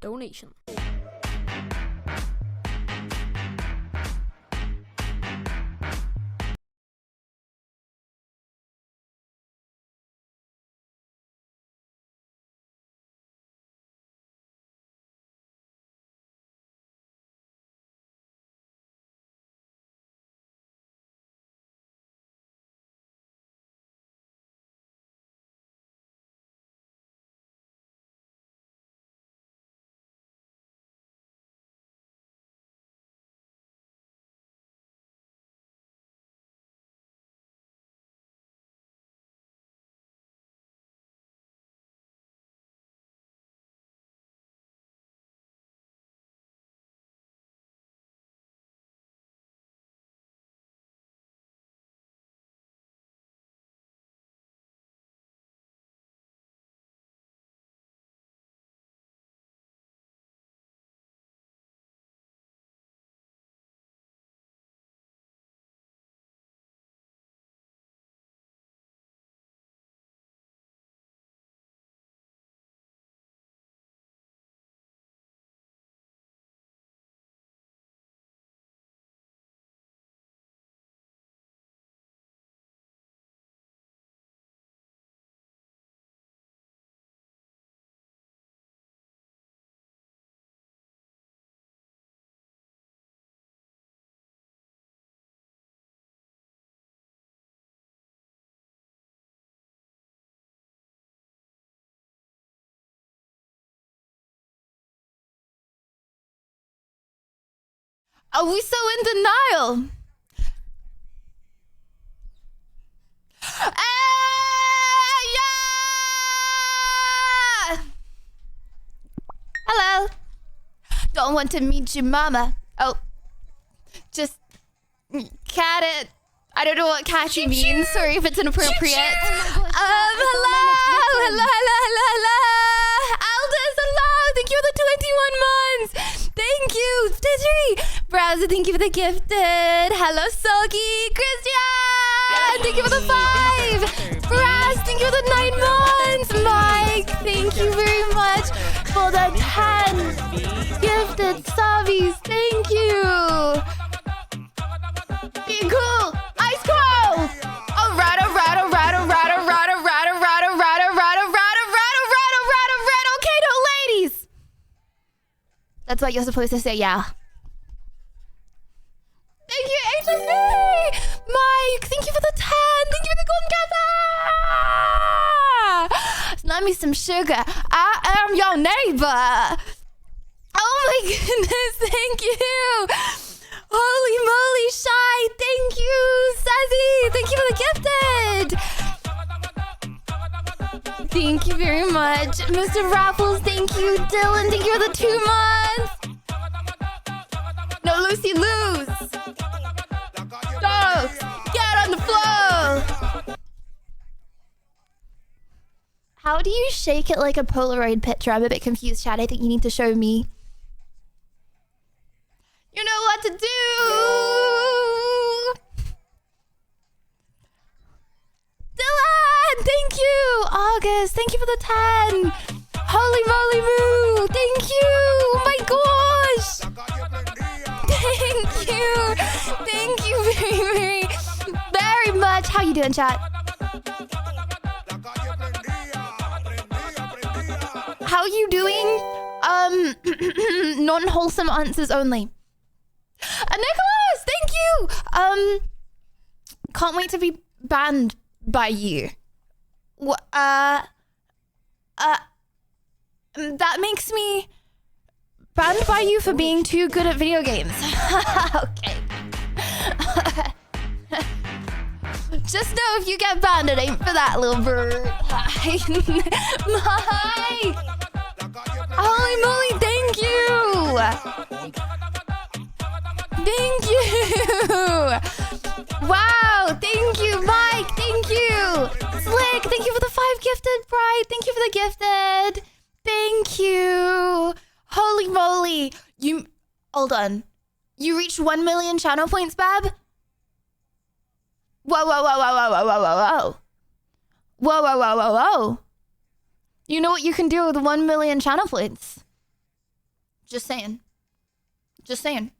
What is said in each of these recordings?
donation. Are we so in denial? Yeah! Hello. Don't want to meet your mama. Oh, just cat it. I don't know what catchy means. Sorry if it's inappropriate. Hello. Aldous, hello. Thank you for the 21 months. Thank you. Stitchery. Browser, thank you for the gifted. Hello, Sulky. Christian, thank you for the 5. Brass, thank you for the 9 months. Mike, thank you very much for the 10 gifted subbies. Thank you. Be cool. Ice cold. Alright. Okay, no ladies. That's what you're supposed to say, yeah. Thank you, HSV! Mike, thank you for the 10! Thank you for the golden kappa! Lend me some sugar. I am your neighbor. Oh my goodness, thank you! Holy moly, Shy! Thank you, Sassy! Thank you for the gifted! Thank you very much. Mr. Raffles, thank you. Dylan, thank you for the 2 months! No, Lucy, lose! Dogs, get on the floor! How do you shake it like a Polaroid picture? I'm a bit confused, Chad. I think you need to show me. You know what to do! Dylan, thank you! August, thank you for the 10! Holy moly moo! Thank you! Oh my gosh! Thank you! Thank you very much! How you doing, chat? How you doing? Non-wholesome answers only. Nicholas, thank you! Can't wait to be banned by you. That makes me banned by you for being too good at video games. Okay. Just know if you get banned, it ain't for that, little bird. Mike! Holy moly, thank you! Thank you! Wow, thank you, Mike, thank you! Slick, thank you for the 5 gifted, Pride, thank you for the gifted! Thank you! Holy moly! Hold on. You reached 1 million channel points, Bab? Whoa. Whoa. You know what you can do with 1 million channel points? Just saying. Just saying.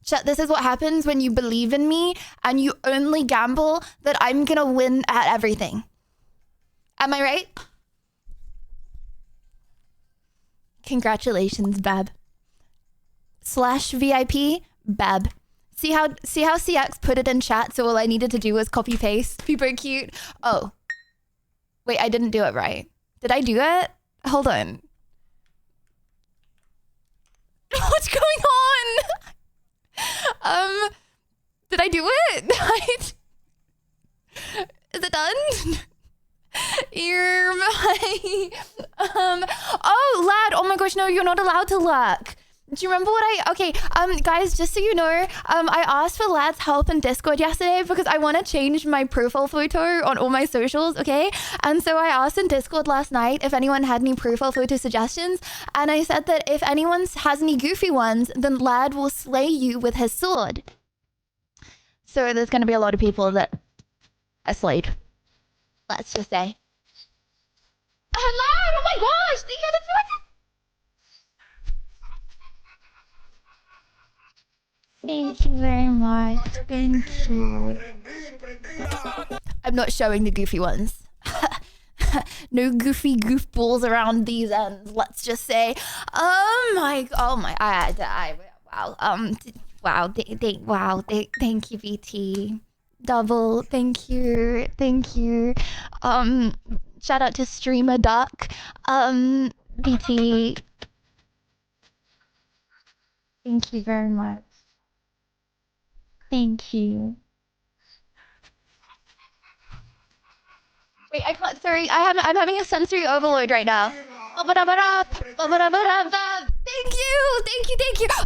Chat, this is what happens when you believe in me and you only gamble that I'm gonna win at everything. Am I right? Congratulations, Bab. /VIP, Bab. See how CX put it in chat, so all I needed to do was copy paste. People are cute. Oh. Wait, I didn't do it right. Did I do it? Hold on. What's going on? Did I do it? Is it done? Oh, lad. Oh my gosh, no, you're not allowed to lurk. Do you remember what okay, guys, just so you know, I asked for lad's help in Discord yesterday because I want to change my profile photo on all my socials, okay? And so I asked in Discord last night if anyone had any profile photo suggestions, and I said that if anyone has any goofy ones, then lad will slay you with his sword. So there's going to be a lot of people that are slayed. Let's just say. Hello! Oh my gosh! Thank you, thank you very much. Thank you. I'm not showing the goofy ones. No goofy goofballs around these ends. Let's just say. Wow. Thank you, BT. Double. Thank you. Shout out to Streamer Duck. BT. Thank you very much. Thank you. Wait, I can't. Sorry, I'm having a sensory overload right now. Thank you.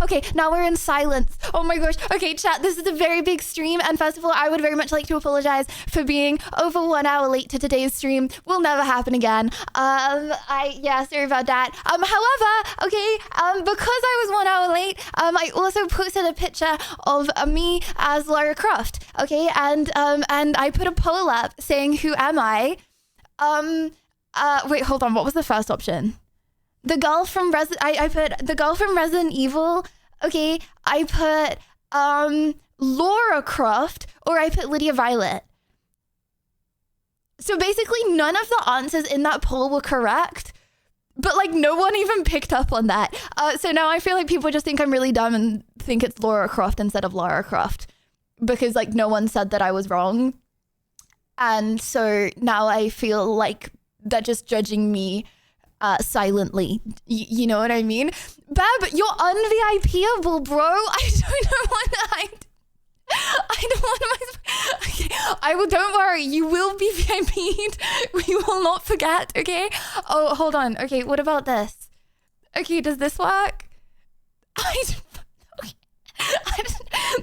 Okay, now we're in silence. Oh my gosh. Okay, chat, this is a very big stream, and first of all, I would very much like to apologize for being over 1 hour late to today's stream. Will never happen again. Yeah, sorry about that. However, okay, because I was 1 hour late, I also posted a picture of me as Lara Croft, okay, and I put a poll up saying, who am I? Wait, hold on, what was the first option? The girl from I put the girl from Resident Evil, okay, I put Laura Croft, or I put Lydia Violet. So basically none of the answers in that poll were correct, but like no one even picked up on that. So now I feel like people just think I'm really dumb and think it's Laura Croft instead of Lara Croft, because like no one said that I was wrong. And so now I feel like they're just judging me silently. You know what I mean? Bab, you're un-VIPable, bro. I don't know what I don't want my... Okay, don't worry, you will be VIP'd. We will not forget, okay? Oh, hold on. Okay, what about this? Okay, does this work?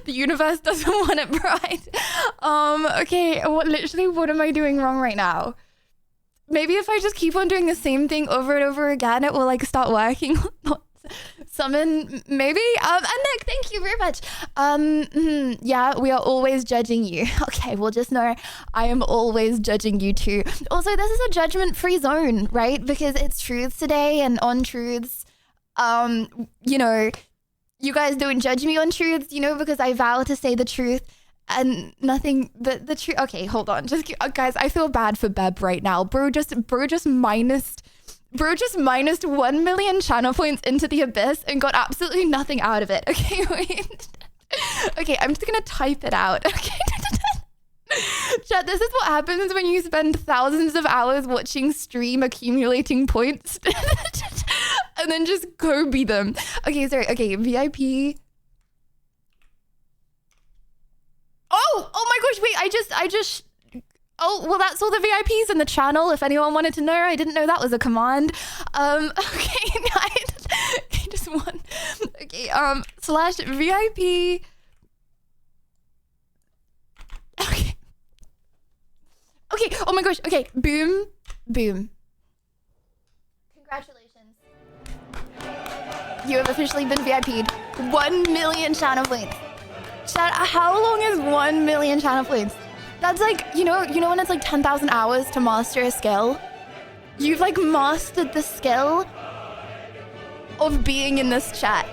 The universe doesn't want it bright. Okay, what am I doing wrong right now? Maybe if I just keep on doing the same thing over and over again, it will like start working. Summon, maybe? And Nick, thank you very much. Yeah, we are always judging you. Okay, well just know I am always judging you too. Also, this is a judgment-free zone, right? Because it's truths today and on truths. You know, you guys don't judge me on truths, you know, because I vow to say the truth and nothing but the truth. Okay, hold on. Just guys, I feel bad for Beb right now. Bro just minused 1 million channel points into the abyss and got absolutely nothing out of it. Okay, wait. Okay, I'm just gonna type it out. Okay. Chat, this is what happens when you spend thousands of hours watching stream accumulating points and then just go be them. Okay, sorry. Okay, VIP. Oh my gosh, wait, I just oh, well, that's all the VIPs in the channel. If anyone wanted to know, I didn't know that was a command. Okay, just one. Okay, /VIP. Okay, oh my gosh, okay, boom. Congratulations. You have officially been VIP'd. 1 million channel points. Chat, how long is 1 million channel points? That's like, you know when it's like 10,000 hours to master a skill? You've like mastered the skill. of being in this chat.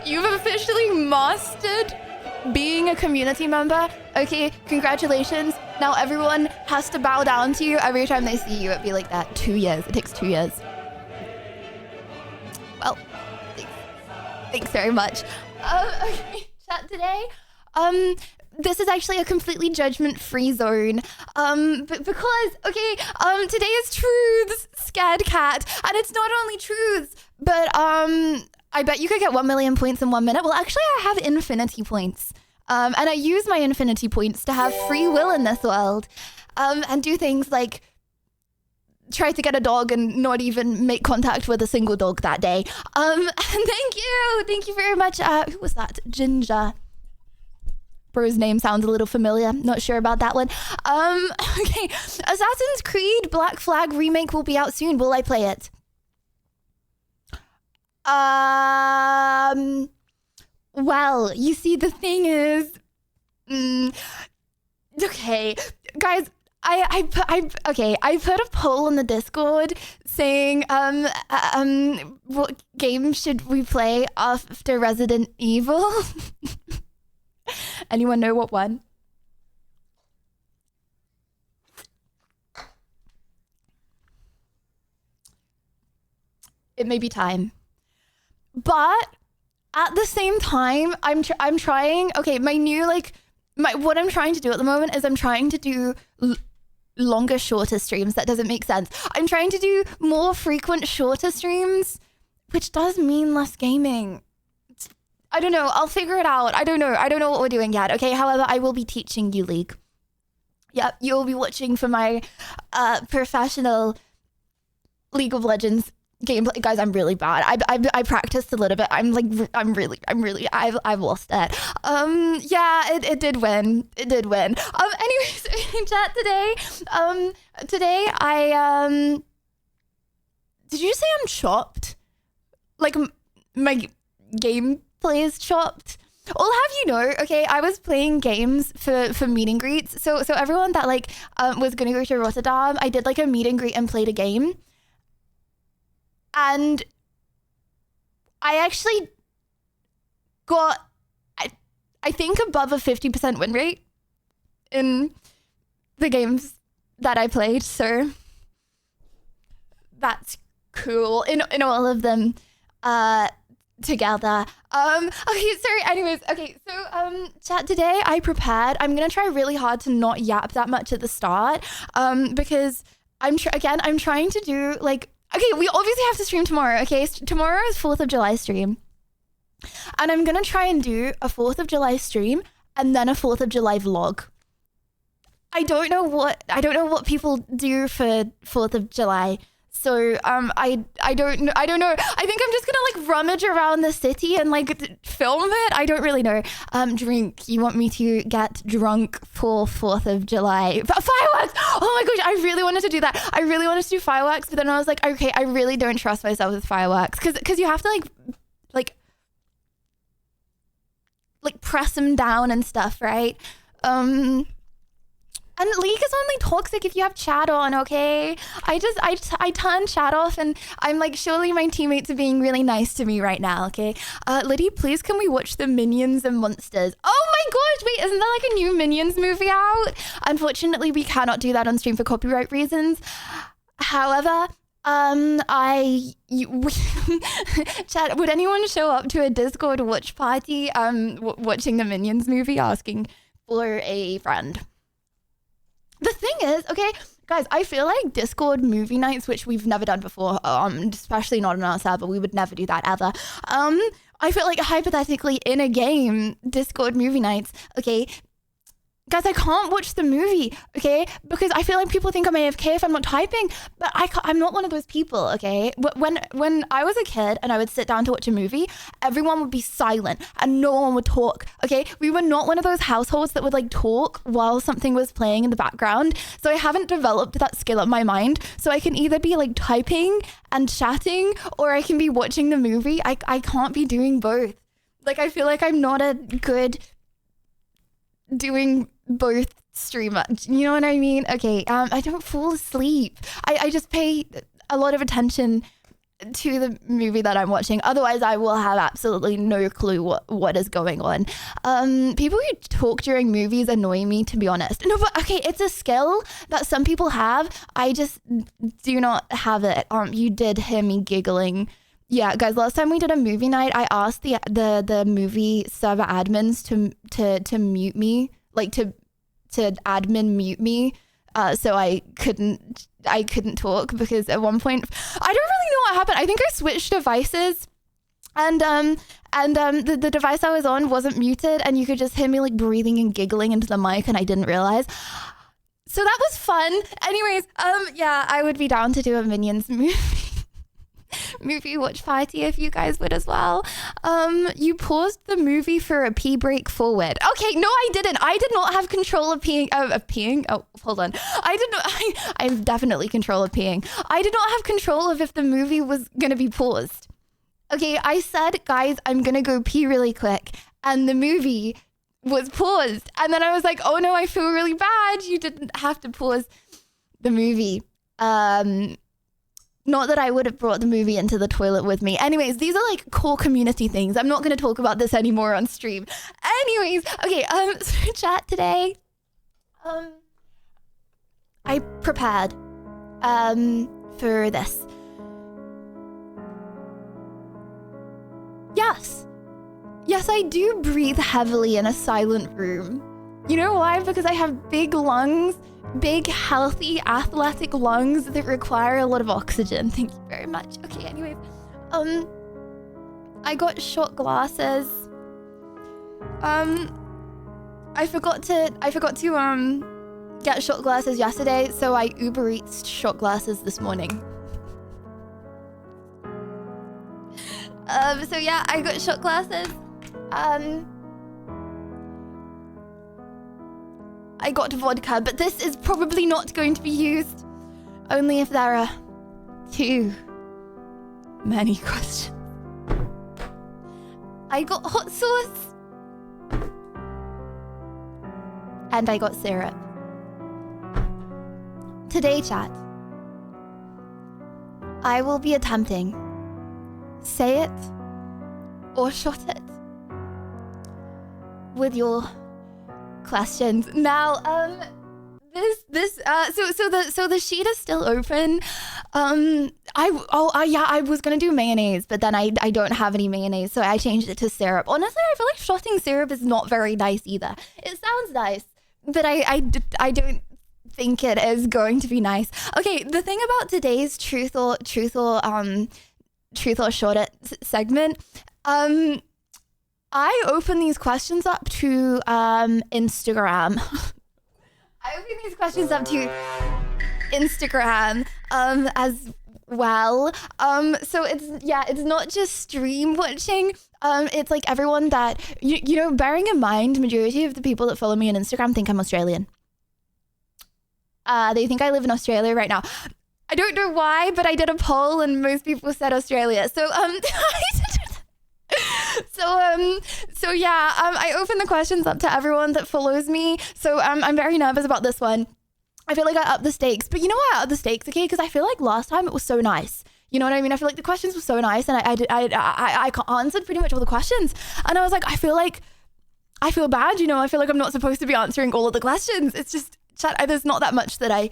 You've officially mastered being a community member. Okay, congratulations. Now everyone has to bow down to you every time they see you. It'd be like that. 2 years. It takes 2 years. Well, thanks very much. Okay, chat today. This is actually a completely judgment-free zone. But because, okay, today is Truths, Scared Cat, and it's not only Truths, but I bet you could get 1 million points in 1 minute. Well, actually, I have infinity points. And I use my infinity points to have free will in this world. And do things like try to get a dog and not even make contact with a single dog that day. And thank you. Thank you very much. Who was that? Ginger. Bro's name sounds a little familiar. Not sure about that one. Okay. Assassin's Creed Black Flag remake will be out soon. Will I play it? Well, you see, the thing is, okay, guys, I put a poll in the Discord saying, what game should we play after Resident Evil? Anyone know what one? It may be time. But at the same time, I'm trying, okay, what I'm trying to do at the moment is I'm trying to do longer, shorter streams. That doesn't make sense. I'm trying to do more frequent, shorter streams, which does mean less gaming. I don't know. I'll figure it out. I don't know what we're doing yet. Okay. However, I will be teaching you League. Yep. You'll be watching for my professional League of Legends gameplay. Guys, I'm really bad. I practiced a little bit. I've lost it. Yeah, it did win. It did win. Anyways, in chat today, today I, did you say I'm chopped? Like my gameplay is chopped? I'll have you know, okay, I was playing games for meet and greets. So everyone that was gonna go to Rotterdam, I did like a meet and greet and played a game. And I actually got, I think, above a 50% win rate in the games that I played. So that's cool in all of them together. Okay, sorry. Anyways, okay. So chat today, I prepared. I'm gonna try really hard to not yap that much at the start. Because I'm trying to do okay, we obviously have to stream tomorrow, okay? Tomorrow is 4th of July stream. And I'm gonna try and do a 4th of July stream and then a 4th of July vlog. I don't know what people do for 4th of July. So I don't know. I think I'm just gonna rummage around the city and film it. I don't really know. Drink. You want me to get drunk for 4th of July? Fireworks! Oh my gosh, I really wanted to do that. I really wanted to do fireworks, but then I was like, okay, I really don't trust myself with fireworks because you have to like press them down and stuff, right? And League is only toxic if you have chat on, okay? I turn chat off and I'm like, surely my teammates are being really nice to me right now, okay? Liddy, please can we watch the Minions and Monsters? Oh my gosh, wait, isn't there a new Minions movie out? Unfortunately, we cannot do that on stream for copyright reasons. However, chat, would anyone show up to a Discord watch party watching the Minions movie asking for a friend? The thing is, okay, guys, I feel like Discord movie nights, which we've never done before, especially not on our server, we would never do that ever. I feel like hypothetically in a game, Discord movie nights, okay, guys, I can't watch the movie, okay? Because I feel like people think I'm AFK if I'm not typing, but I'm not one of those people, okay? When I was a kid and I would sit down to watch a movie, everyone would be silent and no one would talk, okay? We were not one of those households that would talk while something was playing in the background. So I haven't developed that skill in my mind. So I can either be typing and chatting or I can be watching the movie. I can't be doing both. I feel like I'm not a good doing both streamer, you know what I mean? Okay, I don't fall asleep. I just pay a lot of attention to the movie that I'm watching. Otherwise, I will have absolutely no clue what is going on. People who talk during movies annoy me, to be honest. No, but okay, it's a skill that some people have. I just do not have it. You did hear me giggling. Yeah, guys, last time we did a movie night, I asked the movie server admins to mute me, like to admin mute me, so I couldn't talk, because at one point I don't really know what happened. I think I switched devices, and the device I was on wasn't muted, and you could just hear me like breathing and giggling into the mic, and I didn't realize. So that was fun. Anyways, yeah, I would be down to do a Minions movie watch party if you guys would as well. You paused the movie for a pee break forward. Okay, no, I didn't. I did not have control of peeing. Oh, hold on. I have definitely control of peeing. I did not have control of if the movie was gonna be paused. Okay, I said, guys, I'm gonna go pee really quick, and the movie was paused. And then I was like, oh no, I feel really bad. You didn't have to pause the movie. Not that I would have brought the movie into the toilet with me. Anyways, these are like core community things. I'm not going to talk about this anymore on stream. Anyways, okay, so chat today. I prepared for this. Yes, I do breathe heavily in a silent room. You know why? Because I have big lungs. Big, healthy, athletic lungs that require a lot of oxygen. Thank you very much. Okay, anyways. I got shot glasses. I forgot to get shot glasses yesterday, so I Uber Eats shot glasses this morning. So yeah, I got shot glasses. I got vodka, but this is probably not going to be used. Only if there are too many questions. I got hot sauce. And I got syrup. Today, chat, I will be attempting say it or shot it with your questions. Now, so the sheet is still open. I was gonna do mayonnaise, but then I don't have any mayonnaise, so I changed it to syrup. Honestly, I feel like shotting syrup is not very nice either. It sounds nice, but I don't think it is going to be nice. Okay, the thing about today's truth or short it segment, I open these questions up to Instagram. I open these questions up to Instagram as well. So it's not just stream watching. It's like everyone that you know, bearing in mind, majority of the people that follow me on Instagram think I'm Australian. They think I live in Australia right now. I don't know why, but I did a poll and most people said Australia. So So yeah, I open the questions up to everyone that follows me. So I'm very nervous about this one. I feel like I upped the stakes, but you know why I upped the stakes, okay? Because I feel like last time it was so nice. You know what I mean? I feel like the questions were so nice, and I answered pretty much all the questions. And I was like, I feel bad, you know? I feel like I'm not supposed to be answering all of the questions. It's just, there's not that much that I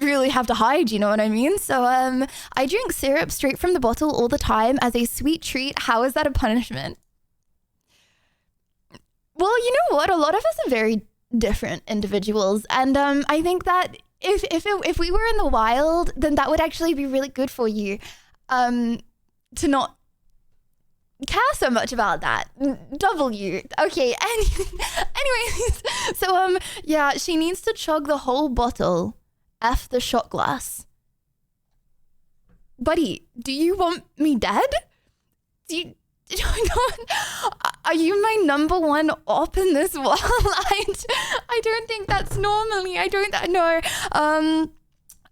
really have to hide, you know what I mean? So I drink syrup straight from the bottle all the time as a sweet treat. How is that a punishment? Well, you know what? A lot of us are very different individuals, and I think that if we were in the wild, then that would actually be really good for you, to not care so much about that. W. Okay. Anyways, so yeah, she needs to chug the whole bottle. F the shot glass. Buddy, do you want me dead? Are you my number one op in this world? I don't think that's normally. I don't know.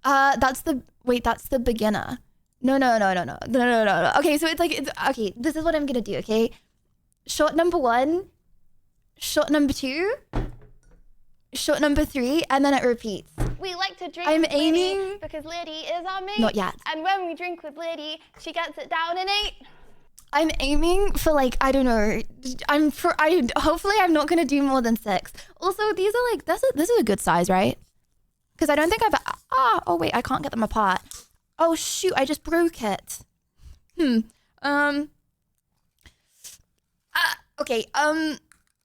That's the beginner. No. Okay, so it's okay. This is what I'm gonna do. Okay, shot number 1, shot number 2, shot number 3, and then it repeats. We like to drink I'm with Liddy aiming. because Liddy is our mate. Not yet. And when we drink with Liddy, she gets it down in 8. I'm aiming for like, I don't know. Hopefully I'm not gonna do more than 6. Also, these are like, this is a good size, right? Because I don't think oh wait, I can't get them apart. Oh shoot, I just broke it. Okay,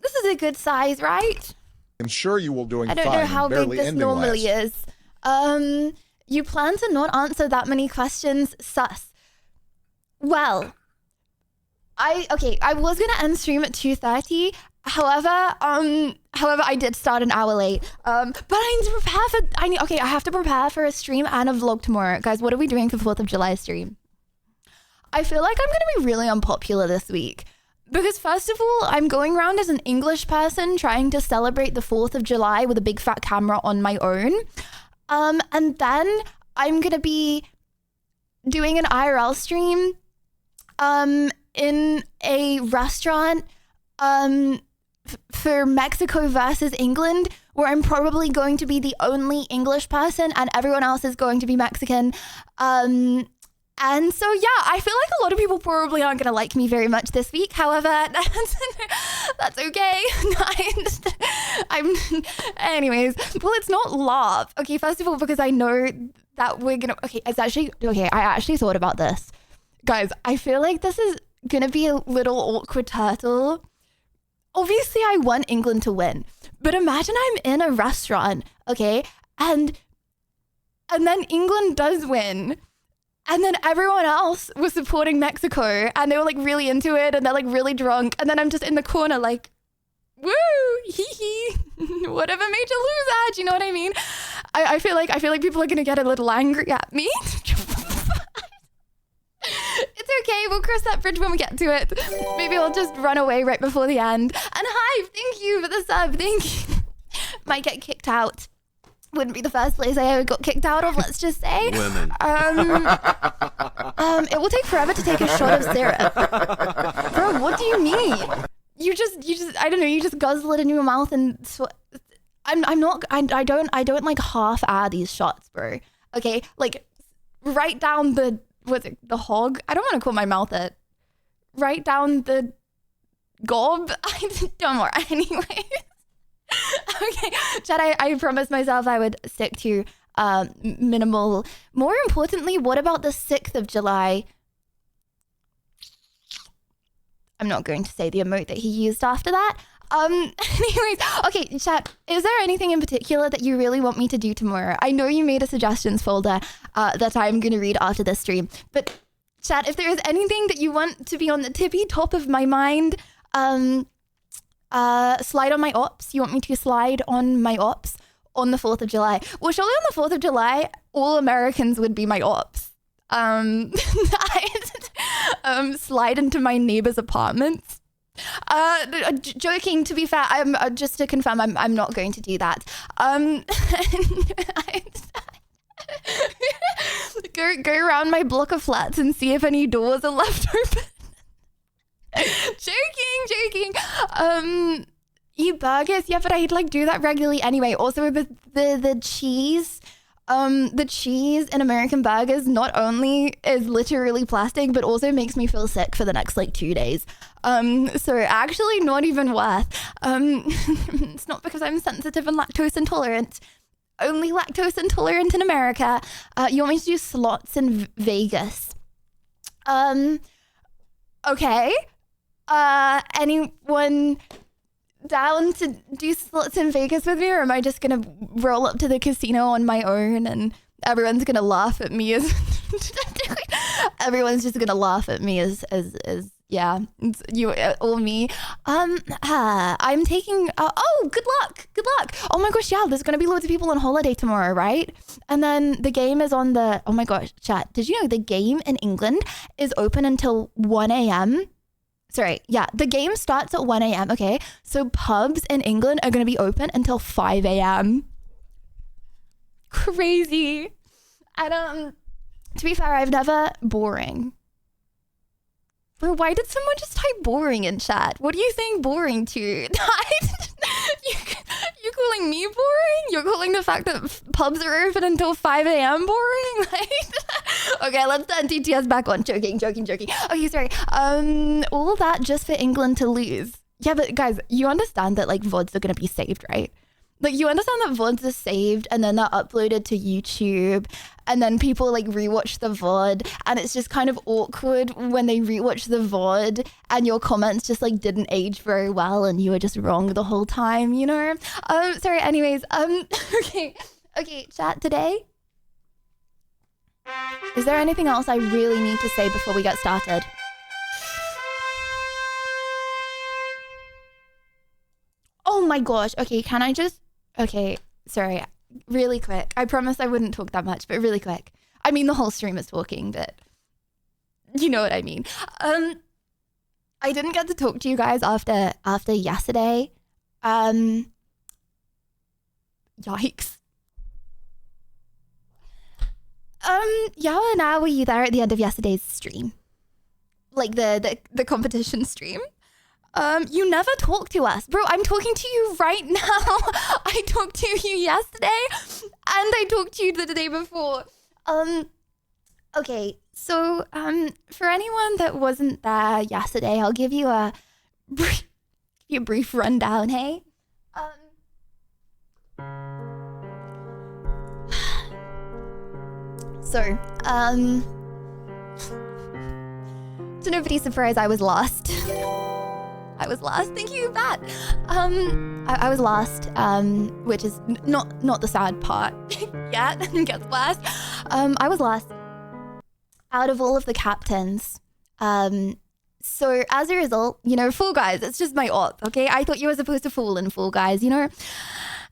this is a good size, right? I'm sure you will doing I don't fine. know how big barely this ending normally last. is. You plan to not answer that many questions, sus. Well, I was gonna end stream at 2:30. However, I did start an hour late. But I need to prepare for, I have to prepare for a stream and a vlog tomorrow. Guys, what are we doing for 4th of July stream? I feel like I'm gonna be really unpopular this week. Because first of all, I'm going around as an English person trying to celebrate the 4th of July with a big fat camera on my own. And then I'm gonna be doing an IRL stream in a restaurant for Mexico versus England, where I'm probably going to be the only English person and everyone else is going to be Mexican. And so, yeah, I feel like a lot of people probably aren't going to like me very much this week. However, that's okay. Anyways, well, it's not love. Okay, first of all, because I know that we're going to, I actually thought about this. Guys, I feel like this is going to be a little awkward turtle. Obviously, I want England to win. But imagine I'm in a restaurant, okay? And then England does win. And then everyone else was supporting Mexico and they were like really into it and they're like really drunk. And then I'm just in the corner like, woo, hee hee, whatever made you lose that? Do you know what I mean? I feel like people are going to get a little angry at me. It's okay. We'll cross that bridge when we get to it. Maybe I'll just run away right before the end. And hi, thank you for the sub. Thank you. Might get kicked out. Wouldn't be the first place I ever got kicked out of, let's just say. Women. It will take forever to take a shot of syrup. Bro, what do you mean? You just, I don't know, you just guzzle it in your mouth and I don't like half add these shots, bro. Okay, like right down the, the hog? I don't want to call my mouth it. Right down the gob? Don't worry, anyway. Okay, Chad, I promised myself I would stick to minimal. More importantly, what about the 6th of July? I'm not going to say the emote that he used after that. Anyways, okay, Chad, is there anything in particular that you really want me to do tomorrow? I know you made a suggestions folder that I'm going to read after this stream. But Chad, if there is anything that you want to be on the tippy top of my mind, slide on my ops. You want me to slide on my ops on the 4th of July? Well, surely on the 4th of July, all Americans would be my ops. Slide into my neighbor's apartments. Joking, to be fair, I'm just to confirm, I'm not going to do that. Go around my block of flats and see if any doors are left open. Joking. Eat burgers, yeah, but I'd like do that regularly anyway. Also, the cheese, the cheese in American burgers not only is literally plastic, but also makes me feel sick for the next like 2 days. So actually not even worth. It's not because I'm sensitive and lactose intolerant. Only lactose intolerant in America. You want me to do slots in Vegas? Okay. Anyone down to do slots in Vegas with me, or am I just gonna roll up to the casino on my own and everyone's gonna laugh at me as everyone's just gonna laugh at me as yeah, it's you or me. I'm taking oh, good luck. Oh my gosh, yeah, there's gonna be loads of people on holiday tomorrow, right? And then the game is on the, oh my gosh, chat, did you know the game in England is open until 1 a.m? Sorry, yeah, the game starts at 1 a.m, okay? So pubs in England are going to be open until 5 a.m. Crazy. And to be fair, I've never boring. Bro, why did someone just type boring in chat? What are you saying boring to? You call calling me boring? You're calling the fact that pubs are open until 5 a.m. boring? Like, okay, let's turn TTS back on. Joking. Okay, sorry. All that just for England to lose. Yeah, but guys, you understand that like VODs are gonna be saved, right? Like you understand that VODs are saved and then they're uploaded to YouTube and then people like rewatch the VOD and it's just kind of awkward when they rewatch the VOD and your comments just like didn't age very well and you were just wrong the whole time, you know? Sorry, anyways, okay, chat today. Is there anything else I really need to say before we get started? Oh my gosh, okay, can I just... Okay, sorry, really quick. I promised I wouldn't talk that much, but really quick. I mean, the whole stream is talking, but you know what I mean. I didn't get to talk to you guys after yesterday. Yikes. Yawa and I, were you there at the end of yesterday's stream? Like the competition stream? You never talk to us. Bro, I'm talking to you right now. I talked to you yesterday and I talked to you the day before. Okay, so, for anyone that wasn't there yesterday, I'll give you a brief rundown, hey? So, to nobody's surprise, I was lost. I was lost. Thank you, Pat. I was lost, which is not the sad part yet. Gets worse. I was lost out of all of the captains. So as a result, you know, Fall Guys, it's just my op, okay? I thought you were supposed to fall in Fall Guys, you know?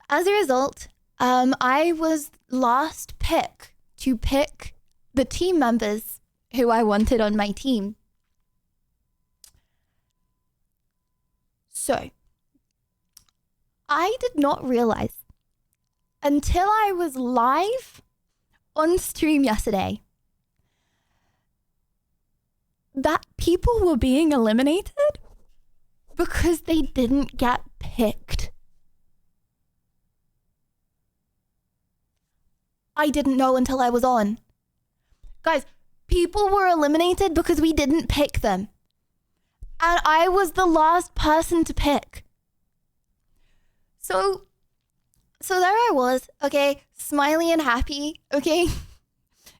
As a result, I was last pick to pick the team members who I wanted on my team. So, I did not realize until I was live on stream yesterday that people were being eliminated because they didn't get picked. I didn't know until I was on. Guys, people were eliminated because we didn't pick them. And I was the last person to pick. So there I was, okay, smiley and happy, okay?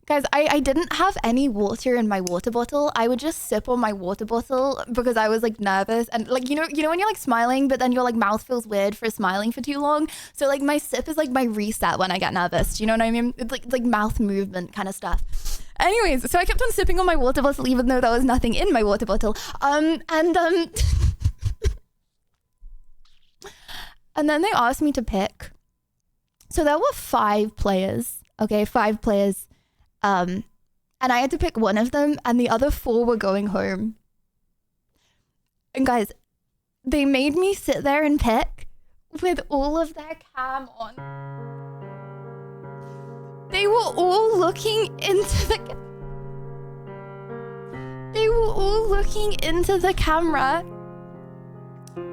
Guys, I didn't have any water in my water bottle. I would just sip on my water bottle because I was like nervous and like, you know when you're like smiling, but then your like mouth feels weird for smiling for too long. So like my sip is like my reset when I get nervous. Do you know what I mean? It's like mouth movement kind of stuff. Anyways, so I kept on sipping on my water bottle even though there was nothing in my water bottle. And then they asked me to pick. So there were 5 players, okay, 5 players. And I had to pick one of them and the other 4 were going home. And guys, they made me sit there and pick with all of their cam on. They were all looking into the camera.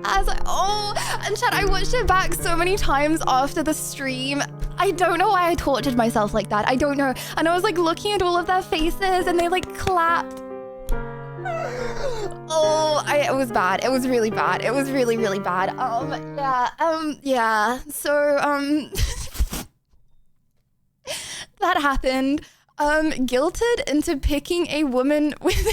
As and chat, I watched it back so many times after the stream. I don't know why I tortured myself like that. I don't know. And I was like looking at all of their faces and they like clapped. It was bad. It was really bad. It was really, really bad. Yeah. So, that happened. Guilted into picking a woman with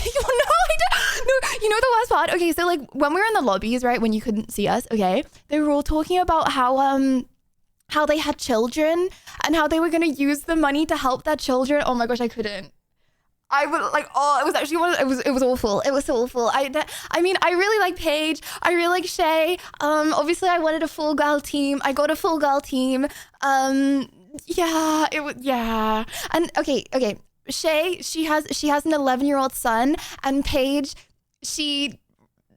you know the worst part? Okay, so like when we were in the lobbies, right, when you couldn't see us, okay, they were all talking about how they had children and how they were gonna use the money to help their children. Oh my gosh, I couldn't. I would like, it was actually it was awful. It was so awful. I mean, I really like Paige. I really like Shay. Obviously I wanted a full girl team. I got a full girl team. Yeah. And okay. Shay, she has an 11-year-old son, and Paige, she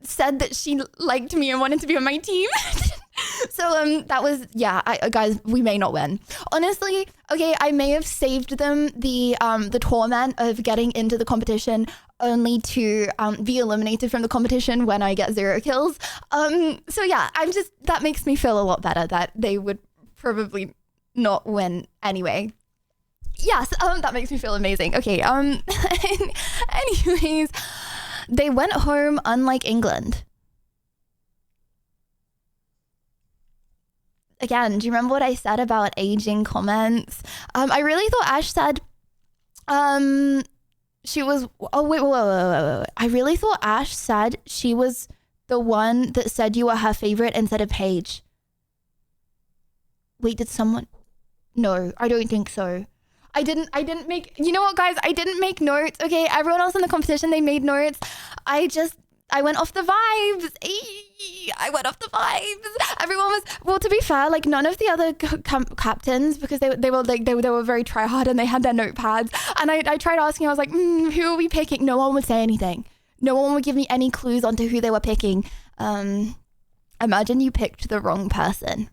said that she liked me and wanted to be on my team. So that was, yeah, guys, we may not win. Honestly, okay, I may have saved them the torment of getting into the competition only to be eliminated from the competition when I get 0 kills. So yeah, that makes me feel a lot better that they would probably not win anyway. Yes, that makes me feel amazing. Okay, anyways, they went home unlike England. Again, do you remember what I said about aging comments? I really thought Ash said, she was, oh wait. I really thought Ash said she was the one that said you were her favorite instead of Paige. Wait, did someone? No, I don't think so. I didn't make, you know what guys, I didn't make notes. Okay, everyone else in the competition, they made notes. I went off the vibes. I went off the vibes. Everyone was, well, to be fair, like none of the other captains, because they were very try hard and they had their notepads. And I tried asking, I was like, who are we picking? No one would say anything. No one would give me any clues onto who they were picking. Imagine you picked the wrong person.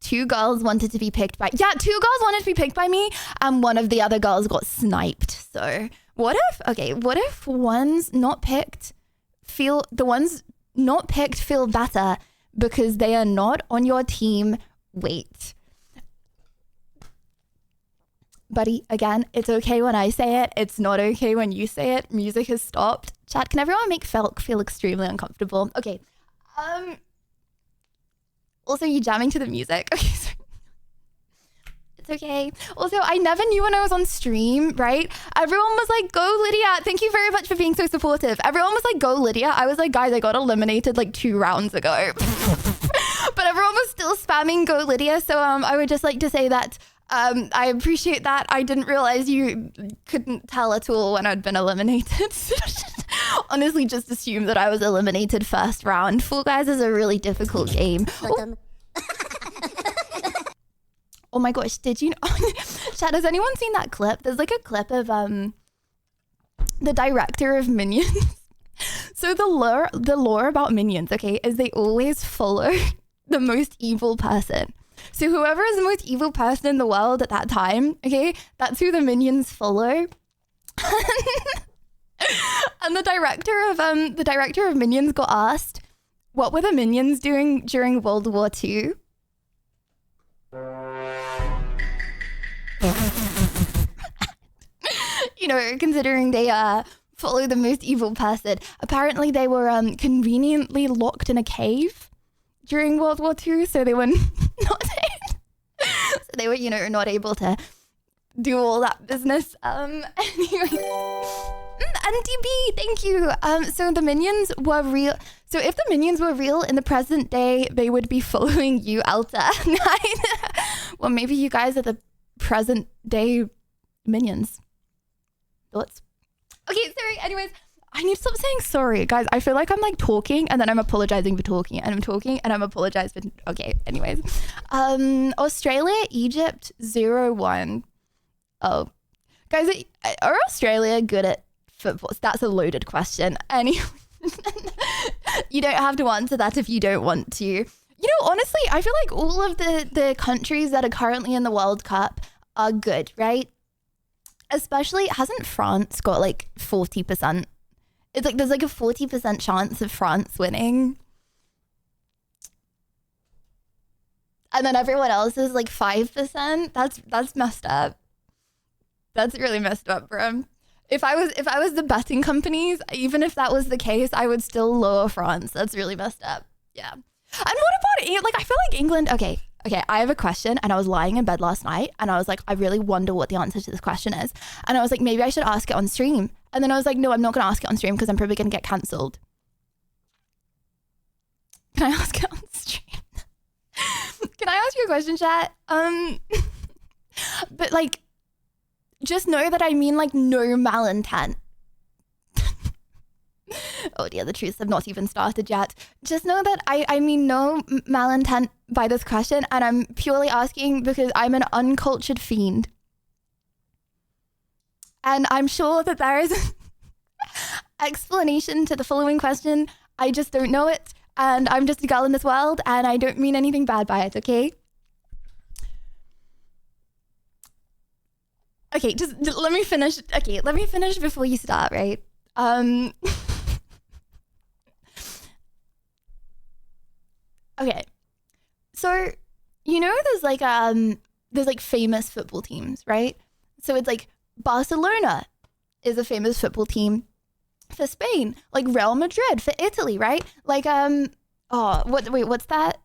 2 girls wanted to be picked by, 2 girls wanted to be picked by me, and one of the other girls got sniped. So what if ones not picked feel better because they are not on your team? Wait, buddy, again, it's okay when I say it, it's not okay when you say it. Music has stopped. Chat, can everyone make Felk feel extremely uncomfortable? Okay, also, you jamming to the music? Okay, sorry. It's okay. Also, I never knew when I was on stream, right? Everyone was like, go Lydia. Thank you very much for being so supportive. Everyone was like, go Lydia. I was like, guys, I got eliminated like 2 rounds ago. But everyone was still spamming go Lydia. So I would just like to say that I appreciate that. I didn't realize you couldn't tell at all when I'd been eliminated. Honestly, just assume that I was eliminated first round. Fall Guys is a really difficult game. Oh my gosh, did you know? Chat, has anyone seen that clip? There's like a clip of the director of Minions. So the lore about Minions, okay, is they always follow the most evil person. So whoever is the most evil person in the world at that time, okay, that's who the Minions follow. And the director of Minions got asked, what were the Minions doing during World War II? You know, considering they follow the most evil person. Apparently they were conveniently locked in a cave during World War II, so they were not so they were, you know, not able to do all that business. Anyway. NDB, thank you. So the Minions were real. So if the Minions were real in the present day, they would be following you, Alta. Well, maybe you guys are the present day Minions. Thoughts? Okay, sorry. Anyways, I need to stop saying sorry, guys. I feel like I'm like talking and then I'm apologizing for talking, and I'm talking and I'm apologizing for. Okay, anyways. Australia, Egypt, 0-1. Oh, guys, are Australia good at football? That's a loaded question. Anyway, you don't have to answer that if you don't want to. You know, honestly, I feel like all of the countries that are currently in the World Cup are good, right? Especially, hasn't France got like 40%? It's like there's like a 40% chance of France winning. And then everyone else is like 5%. That's messed up. That's really messed up, bro. If I was the betting companies, even if that was the case, I would still lower France. That's really messed up. Yeah. And what about, like, I feel like England, okay, I have a question, and I was lying in bed last night and I was like, I really wonder what the answer to this question is. And I was like, maybe I should ask it on stream. And then I was like, no, I'm not going to ask it on stream because I'm probably going to get cancelled. Can I ask it on stream? Can I ask you a question, chat? But like, just know that I mean like no malintent. Oh dear, the truths have not even started yet. Just know that I mean no malintent by this question, and I'm purely asking because I'm an uncultured fiend. And I'm sure that there is an explanation to the following question. I just don't know it, and I'm just a girl in this world, and I don't mean anything bad by it, okay? Okay, just let me finish. Okay, let me finish before you start, right? Okay. So, you know, there's like famous football teams, right? So it's like Barcelona is a famous football team for Spain, like Real Madrid for Italy, right? Like what's that?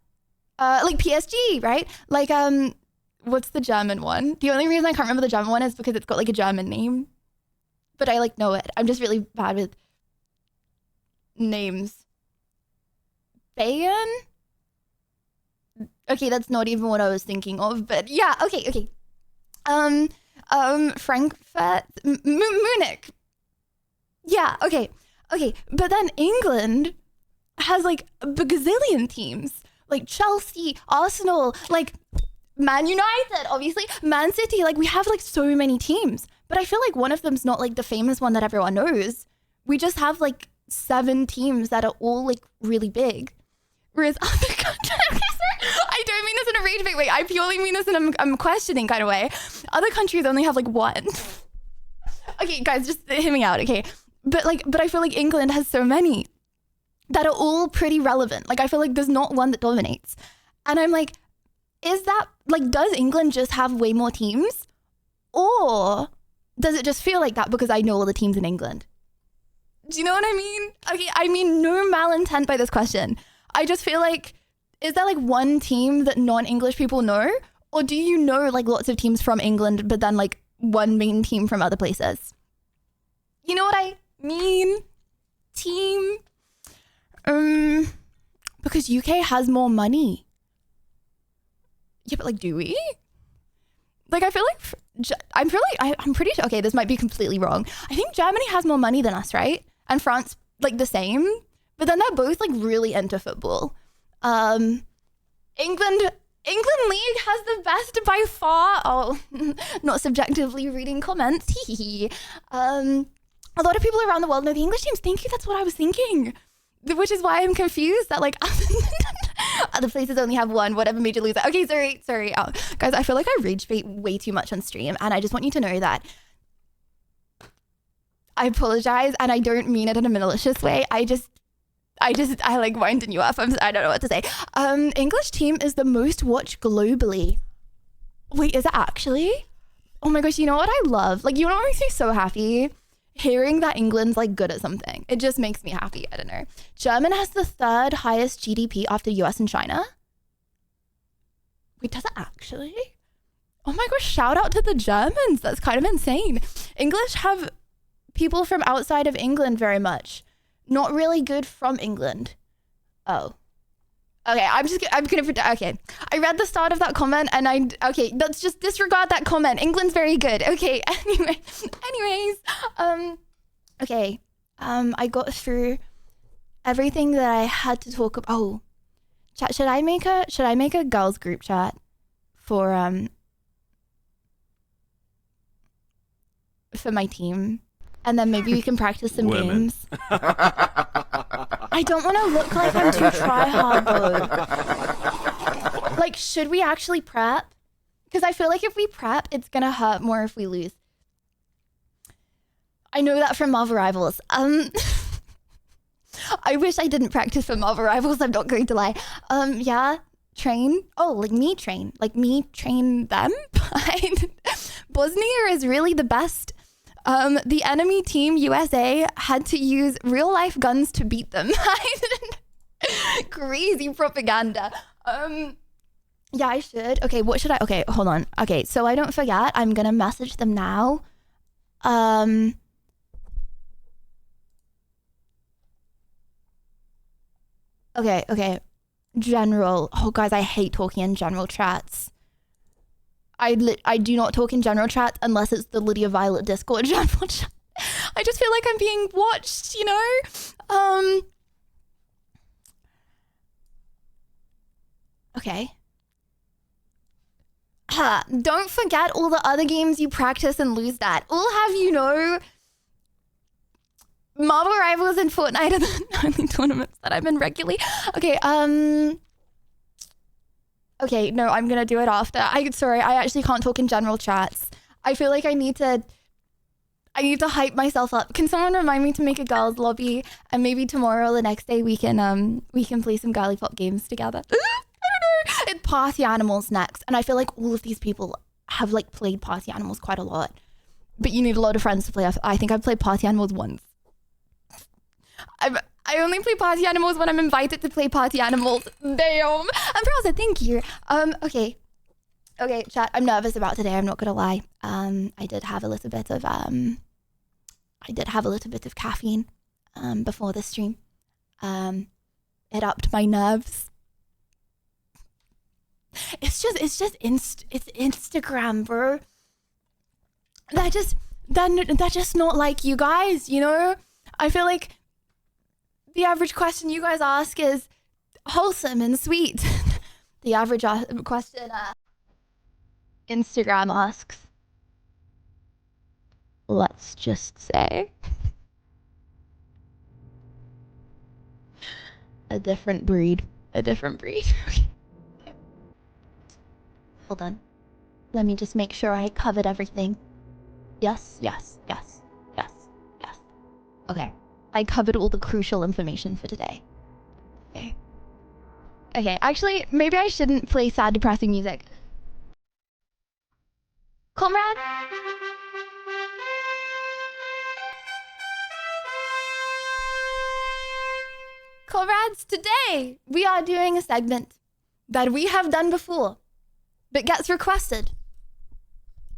Like PSG, right? Like what's the German one? The only reason I can't remember the German one is because it's got like a German name, but I like know it. I'm just really bad with names. Bayern? Okay, that's not even what I was thinking of, but yeah, okay. Frankfurt, Munich. Yeah, okay. But then England has like a gazillion teams, like Chelsea, Arsenal, like Man United, obviously, Man City. Like we have like so many teams, but I feel like one of them's not like the famous one that everyone knows. We just have like 7 teams that are all like really big. Whereas other countries, I don't mean this in a rage bait way. I purely mean this in a questioning kind of way. Other countries only have like 1. Okay, guys, just hear me out, okay? But I feel like England has so many that are all pretty relevant. Like I feel like there's not one that dominates. And I'm like, is that like, does England just have way more teams? Or does it just feel like that because I know all the teams in England? Do you know what I mean? Okay, I mean no malintent by this question. I just feel like, is there like one team that non-English people know? Or do you know like lots of teams from England, but then like one main team from other places? You know what I mean? Team. Because UK has more money. Yeah, but like, do we? Like, I feel like, I'm pretty sure, okay, this might be completely wrong. I think Germany has more money than us, right? And France, like the same. But then they're both like really into football. England League has the best by far. Oh, not subjectively reading comments. A lot of people around the world know the English teams. Thank you. That's what I was thinking. Which is why I'm confused that like other places only have 1. Whatever made you lose that. Okay, sorry. Oh, guys, I feel like I rage bait way too much on stream, and I just want you to know that I apologize, and I don't mean it in a malicious way. I like winding you up. I don't know what to say. English team is the most watched globally. Wait, is it actually? Oh my gosh, you know what I love? Like, you know what makes me so happy? Hearing that England's like good at something. It just makes me happy. I don't know. German has the 3rd highest GDP after US and China. Wait, does it actually? Oh my gosh, shout out to the Germans. That's kind of insane. English have people from outside of England very much. Not really good from England. Oh. Okay, I'm gonna okay. I read the start of that comment and let's just disregard that comment. England's very good. Okay, anyways, okay. I got through everything that I had to talk about. Oh, chat, should I make a girls group chat for my team? And then maybe we can practice some games. I don't want to look like I'm too try-hard though. Like, should we actually prep? Because I feel like if we prep, it's gonna hurt more if we lose. I know that from Marvel Rivals. I wish I didn't practice for Marvel Rivals, I'm not going to lie. Yeah, train. Oh, like me train them? Bosnia is really the best. The enemy team, USA, had to use real life guns to beat them. Crazy propaganda. Yeah, I should. Okay, what should I? Okay, hold on. Okay, so I don't forget, I'm gonna message them now. Okay. General. Oh, guys, I hate talking in general chats. I do not talk in general chat unless it's the Lydia Violet Discord general chat. I just feel like I'm being watched, you know? Okay. Don't forget all the other games you practice and lose that. We'll have you know, Marvel Rivals and Fortnite are the only tournaments that I'm in regularly. Okay, okay, no, I'm gonna do it after. Sorry, I actually can't talk in general chats. I feel like I need to I need to hype myself up. Can someone remind me to make a girls lobby, and maybe tomorrow or the next day we can play some girly pop games together. I don't know. It's Party Animals next, and I feel like all of these people have like played Party Animals quite a lot, but you need a lot of friends to play. I think I've played Party Animals once. I only play Party Animals when I'm invited to play Party Animals. Damn. And Browser, thank you. Okay, chat. I'm nervous about today. I'm not gonna lie. I did have a little bit of caffeine before the stream. It upped my nerves. It's Instagram, bro. They're just not like you guys, you know? I feel like the average question you guys ask is wholesome and sweet. The average question Instagram asks, let's just say, a different breed. Hold on. Let me just make sure I covered everything. Yes. Okay. I covered all the crucial information for today. Okay, actually, maybe I shouldn't play sad, depressing music. Comrade? Comrades, today we are doing a segment that we have done before, but gets requested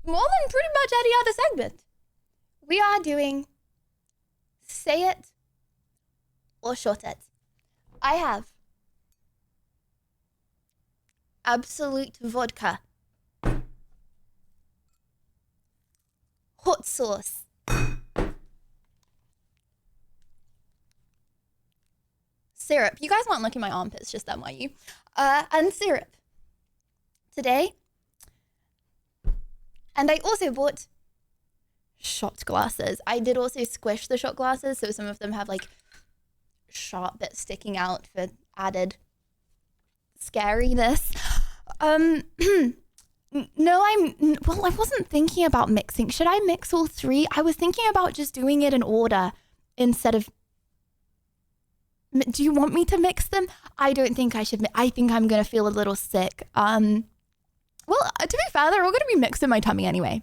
more than pretty much any other segment. We are doing Say It or Short It. I have Absolute Vodka, hot sauce, syrup. You guys weren't looking at my armpits just then, were you? And syrup today. And I also bought shot glasses. I did also squish the shot glasses, so some of them have like sharp bits sticking out for added scariness. No, I wasn't thinking about mixing. Should I mix all three? I was thinking about just doing it in order instead of... Do you want me to mix them? I don't think I should. I think I'm going to feel a little sick. Well, to be fair, they're all going to be mixed in my tummy anyway.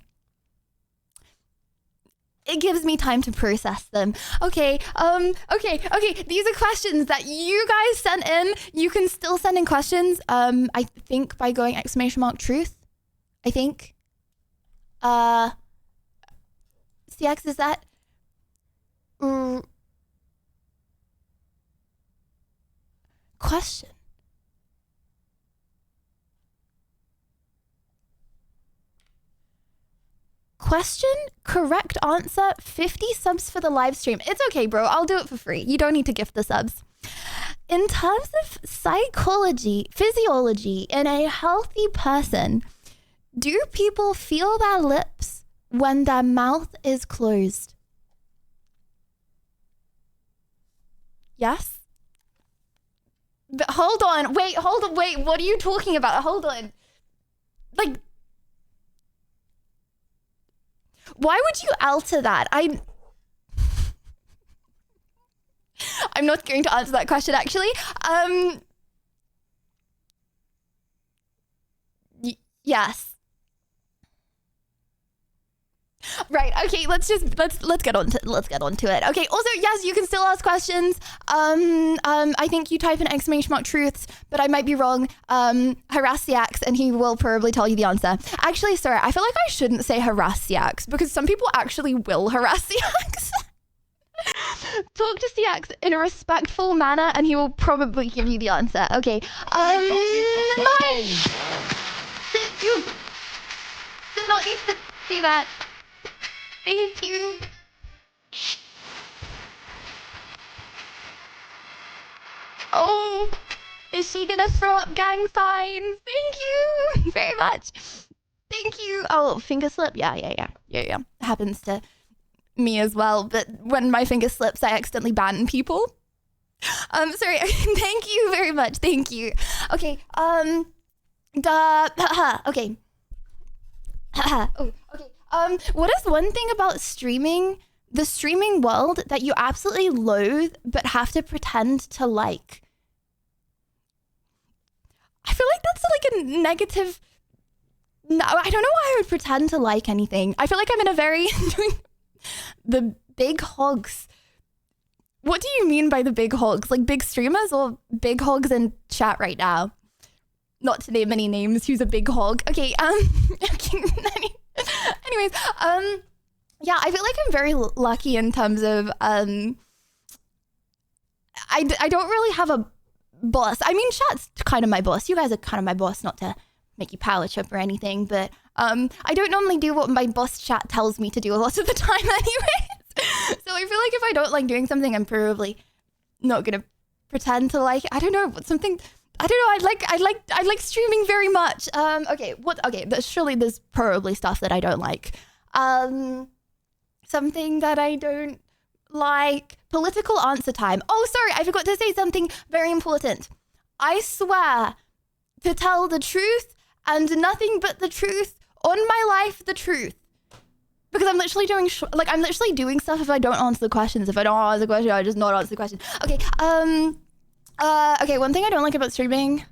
It gives me time to process them. Okay. These are questions that you guys sent in. You can still send in questions. I think by going !truth. I think. CX, is that? Question. Question, correct answer, 50 subs for the live stream. It's okay, bro. I'll do it for free. You don't need to gift the subs. In terms of psychology, physiology, in a healthy person, do people feel their lips when their mouth is closed? Yes? But hold on. Wait. What are you talking about? Hold on. Like... Why would you alter that? I'm not going to answer that question, actually. Yes. Right. Okay. Let's get on to it. Okay. Also, yes, you can still ask questions. I think you type in !truths, but I might be wrong. Harass the axe, and he will probably tell you the answer. Actually, sorry, I feel like I shouldn't say harass the axe because some people actually will harass the axe. Talk to the axe in a respectful manner, and he will probably give you the answer. Okay. You did not need to see that. Thank you. Oh, is she gonna throw up gang signs? Thank you very much. Thank you. Oh, finger slip. Yeah. Happens to me as well. But when my finger slips, I accidentally ban people. Sorry. Thank you very much. Thank you. Okay. Okay. Oh, okay. What is one thing about streaming, the streaming world, that you absolutely loathe but have to pretend to like? I feel like that's like a negative. No, I don't know why I would pretend to like anything. I feel like I'm in a very the big hogs. What do you mean by the big hogs? Like big streamers or big hogs in chat right now? Not to name any names. Who's a big hog? Okay. Okay. Anyways, yeah, I feel like I'm very lucky in terms of I don't really have a boss. I mean, chat's kind of my boss. You guys are kind of my boss, not to make you power trip or anything, but I don't normally do what my boss chat tells me to do a lot of the time anyways. So I feel like if I don't like doing something, I'm probably not gonna pretend to like, I don't know, something, I don't know, I like streaming very much. Okay, surely there's probably stuff that I don't like. Something that I don't like, political answer time. Oh, sorry, I forgot to say something very important. I swear to tell the truth and nothing but the truth, on my life, the truth. Because I'm literally doing, I'm literally doing stuff if I don't answer the questions. If I don't answer the question, I just not answer the question. Okay, okay, one thing I don't like about streaming,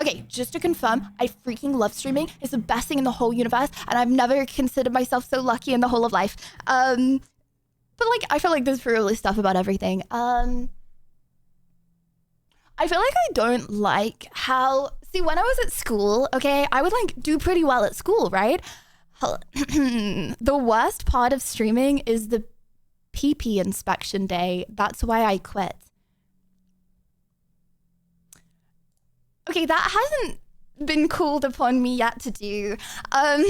okay, just to confirm, I freaking love streaming. It's the best thing in the whole universe, and I've never considered myself so lucky in the whole of life. But like, I feel like there's probably stuff about everything. I feel like I don't like how, see, when I was at school, okay, I would like do pretty well at school, right? The worst part of streaming is the PP inspection day. That's why I quit. Okay, that hasn't been called upon me yet to do. But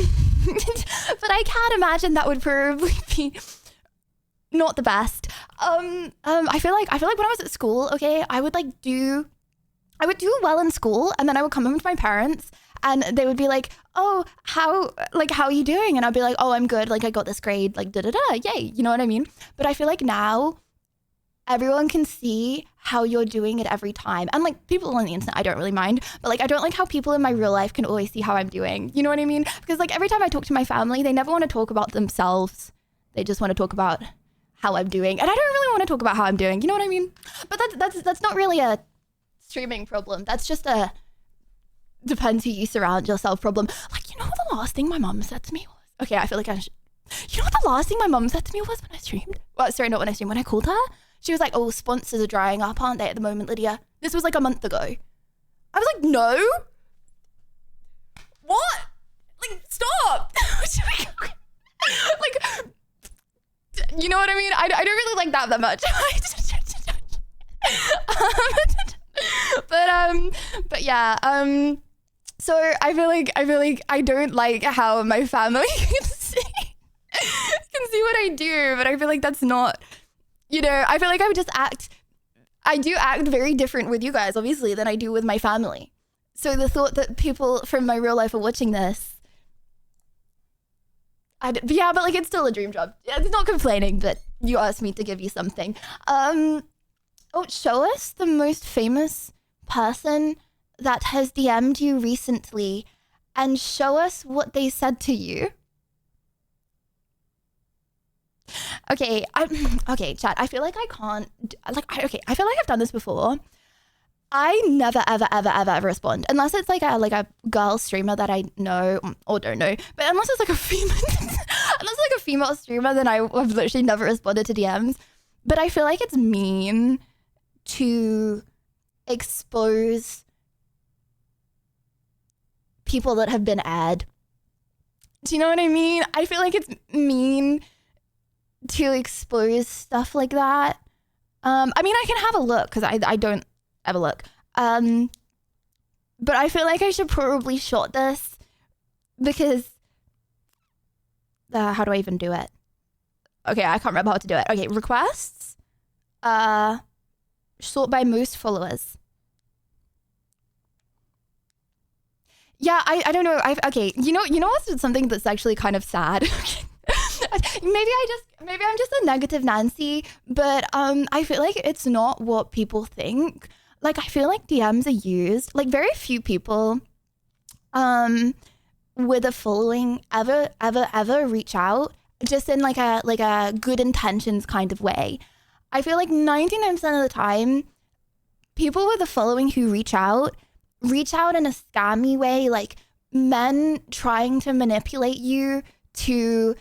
I can't imagine that would probably be not the best. I feel like when I was at school, okay, I would do well in school, and then I would come home to my parents and they would be like, oh, how are you doing? And I'd be like, oh, I'm good. Like, I got this grade, like, da-da-da, yay. You know what I mean? But I feel like now everyone can see how you're doing it every time. And like people on the internet, I don't really mind, but like, I don't like how people in my real life can always see how I'm doing. You know what I mean? Because like every time I talk to my family, they never want to talk about themselves. They just want to talk about how I'm doing. And I don't really want to talk about how I'm doing. You know what I mean? But that's not really a streaming problem. That's just a depends who you surround yourself problem. Like, you know what the last thing my mom said to me was? Okay, I feel like you know what the last thing my mom said to me was when I streamed? Well, sorry, not when I streamed, when I called her. She was like, oh, sponsors are drying up, aren't they, at the moment, Lydia? This was like a month ago. I was like, no. What? Like, stop. Like, you know what I mean? I don't really like that much. But yeah, so I feel like I don't like how my family can see what I do, but I feel like that's not, you know, I feel like I do act very different with you guys, obviously, than I do with my family. So the thought that people from my real life are watching this, yeah, but like, it's still a dream job. It's not complaining, but you asked me to give you something. Oh, show us the most famous person that has DM'd you recently and show us what they said to you. Okay, okay, chat, I feel like I can't, okay, I feel like I've done this before. I never, ever respond, unless it's like a girl streamer that I know or don't know, but unless it's like a female streamer, then I've literally never responded to DMs. But I feel like it's mean to expose people that have been aired. Do you know what I mean? I feel like it's mean to expose stuff like that. I mean, I can have a look because I don't ever look. But I feel like I should probably short this because how do I even do it? Okay, I can't remember how to do it. Okay, requests. Sort by most followers. Yeah, I don't know. Okay, you know what's something that's actually kind of sad? Maybe I'm just a negative Nancy, but I feel like it's not what people think. Like, I feel like DMs are used, like very few people with a following ever reach out just in like a good intentions kind of way. I feel like 99% of the time, people with a following who reach out in a scammy way, like men trying to manipulate you to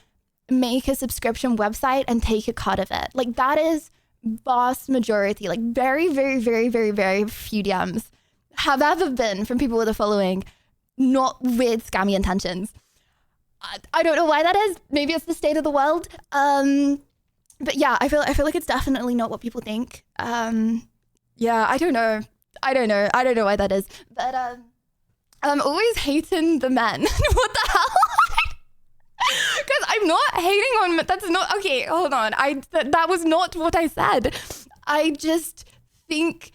make a subscription website and take a cut of it. Like that is vast majority, like very, very, very, very, very few DMs have ever been from people with a following, not with scammy intentions. I don't know why that is. Maybe it's the state of the world. But yeah, I feel like it's definitely not what people think. Yeah, I don't know why that is. But I'm always hating the men. What the hell? Because I'm not hating on men. That's not okay. Hold on. That was not what I said. I just think.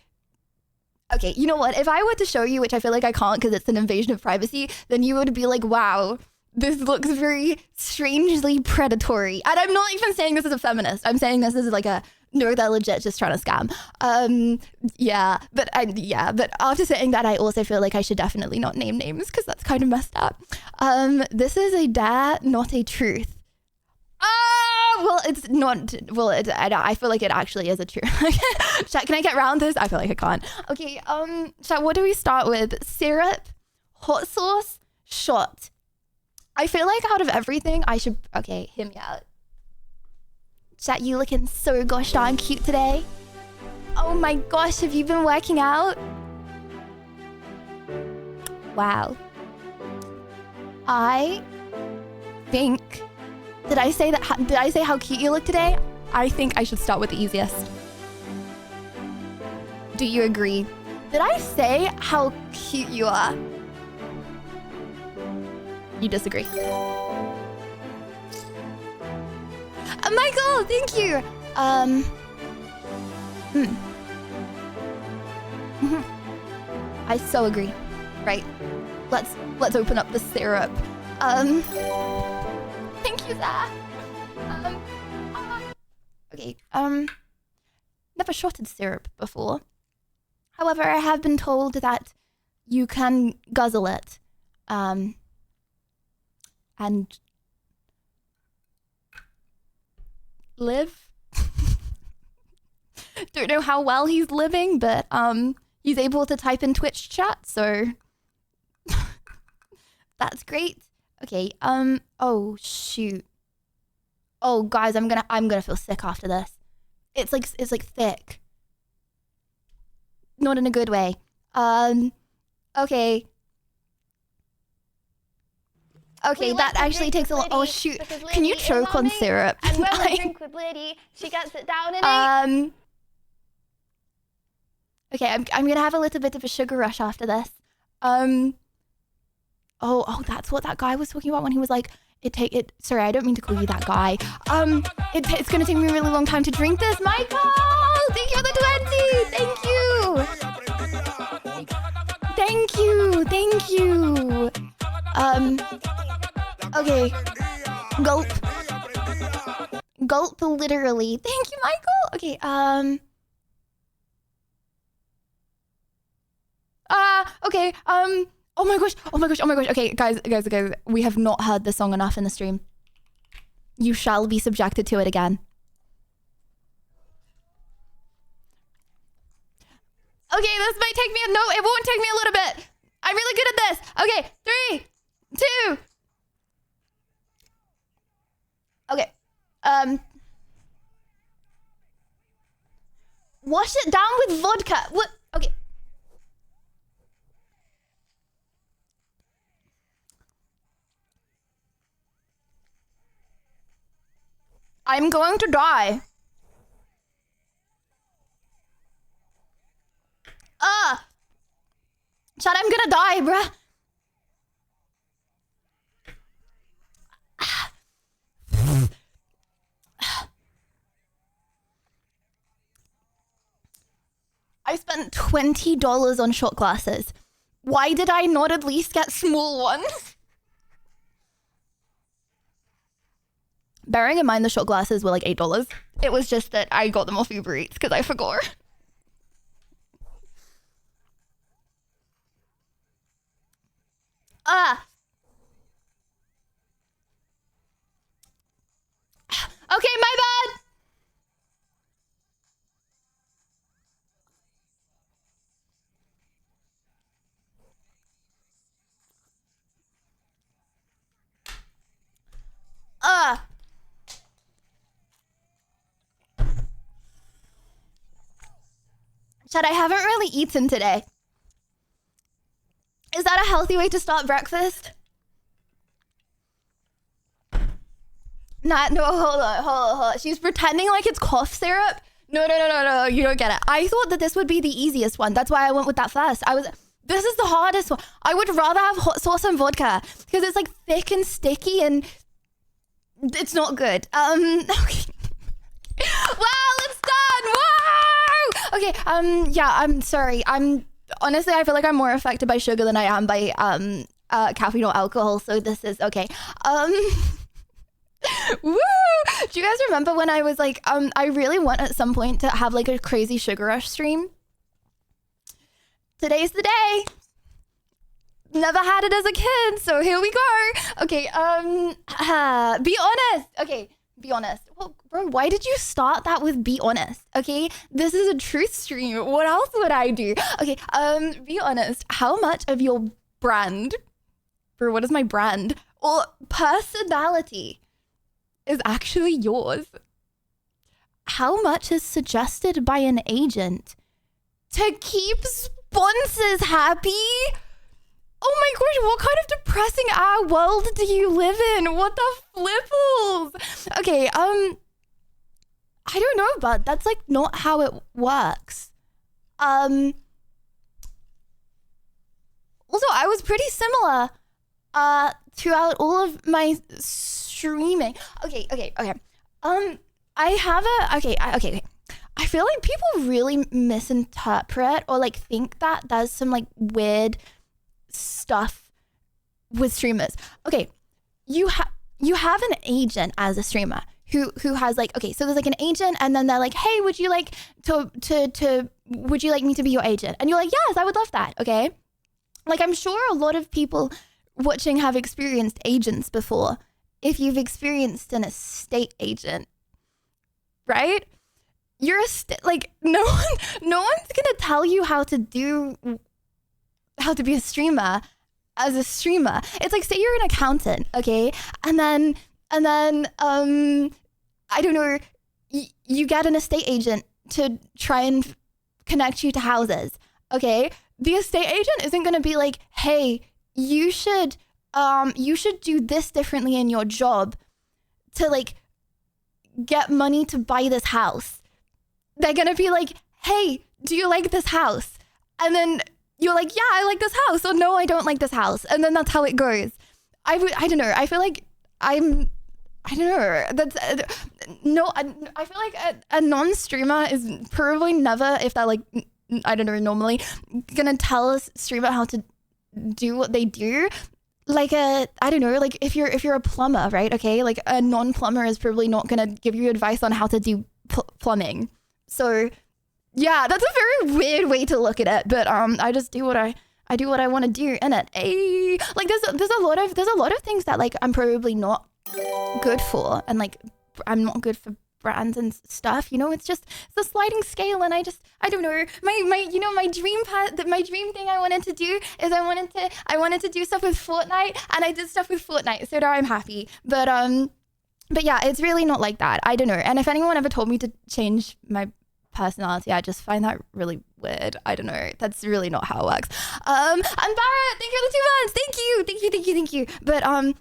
Okay, you know what? If I were to show you, which I feel like I can't because it's an invasion of privacy, then you would be like, wow, this looks very strangely predatory. And I'm not even saying this as a feminist. I'm saying this as like a, no, they're legit just trying to scam. But after saying that, I also feel like I should definitely not name names because that's kind of messed up. This is a dare, not a truth. Well, it's not. Well, I feel like it actually is a truth. Chat, can I get around this? I feel like I can't. Okay. Chat, what do we start with? Syrup, hot sauce, shot. I feel like out of everything, I should. Okay, hear me out. Chat, you looking so gosh darn cute today. Oh my gosh, have you been working out? Wow. I think. Did I say how cute you look today? I think I should start with the easiest. Do you agree? Did I say how cute you are? You disagree. Michael, thank you. I so agree. Right. Let's open up the syrup. Thank you, Zah. Okay. Never shotted syrup before. However, I have been told that you can guzzle it. And live. Don't know how well he's living, but he's able to type in Twitch chat, so that's great. Okay, oh shoot. Oh guys, I'm gonna feel sick after this. It's like thick. Not in a good way. Okay. Okay, that actually takes a lot. Oh shoot. Can you choke on syrup? And when we drink with Liddy, she gets it down in it. Okay, I'm gonna have a little bit of a sugar rush after this. Oh, that's what that guy was talking about when he was like, sorry, I don't mean to call you that guy. It's gonna take me a really long time to drink this. Michael, thank you for the 20. Thank you. Okay. Gulp literally. Thank you, Michael. Okay, okay, oh my gosh. Okay, guys, we have not heard this song enough in the stream. You shall be subjected to it again. Okay, this might take me no, it won't take me a little bit. I'm really good at this. Okay, 3, 2. Okay. Wash it down with vodka. What? Okay. I'm going to die. Chad, I'm gonna die, bruh. I spent $20 on shot glasses. Why did I not at least get small ones? Bearing in mind the shot glasses were like $8. It was just that I got them off Uber Eats because I forgot. Okay, my bad. Chad, I haven't really eaten today. Is that a healthy way to start breakfast? Nah, no, hold on. She's pretending like it's cough syrup. No, you don't get it. I thought that this would be the easiest one. That's why I went with that first. This is the hardest one. I would rather have hot sauce and vodka because it's like thick and sticky and it's not good. Okay. Wow, it's done. Wow. Okay, yeah, I'm sorry. Honestly, I feel like I'm more affected by sugar than I am by caffeine or alcohol, so this is okay. Woo! Do you guys remember when I was like, I really want at some point to have like a crazy sugar rush stream? Today's the day. Never had it as a kid, so here we go. Okay, be honest. Okay, be honest. Well, bro, why did you start that with be honest? Okay, this is a truth stream. What else would I do? Okay, be honest. How much of your brand, bro, what is my brand? Or personality is actually yours? How much is suggested by an agent to keep sponsors happy? Oh my gosh, what kind of depressing world do you live in? What the flipples? Okay, I don't know, but that's like not how it works. Also, I was pretty similar throughout all of my streaming. Okay. I feel like people really misinterpret or like think that there's some like weird stuff with streamers. Okay, you have an agent as a streamer who has like, okay, so there's like an agent and then they're like, hey, would you like would you like me to be your agent? And you're like, yes, I would love that. Okay, like I'm sure a lot of people watching have experienced agents before. If you've experienced an estate agent, right? You're like no one's gonna tell you how to be a streamer as a streamer. It's like, say you're an accountant, okay? And then I don't know, you get an estate agent to try and connect you to houses, okay? The estate agent isn't gonna be like, hey, you should do this differently in your job to like get money to buy this house. They're gonna be like, hey, do you like this house? And then you're like, yeah, I like this house. Or no, I don't like this house. And then that's how it goes. I don't know. I feel like I don't know. I feel like a non-streamer is probably never, if they're like, I don't know, normally gonna tell a streamer how to do what they do. Like I don't know, like if you're a plumber, right? Okay, like a non-plumber is probably not gonna give you advice on how to do plumbing. So yeah, that's a very weird way to look at it, but I just do what I want to do in it. Ay. Like there's a lot of things that like I'm probably not good for, and like I'm not good for brands and stuff. You know, it's a sliding scale, and I don't know. My dream thing I wanted to do is I wanted to do stuff with Fortnite, and I did stuff with Fortnite, so now I'm happy. But yeah, it's really not like that. I don't know. And if anyone ever told me to change my personality, I just find that really weird. I don't know. That's really not how it works. And Barrett, thank you for the 2 months. Thank you.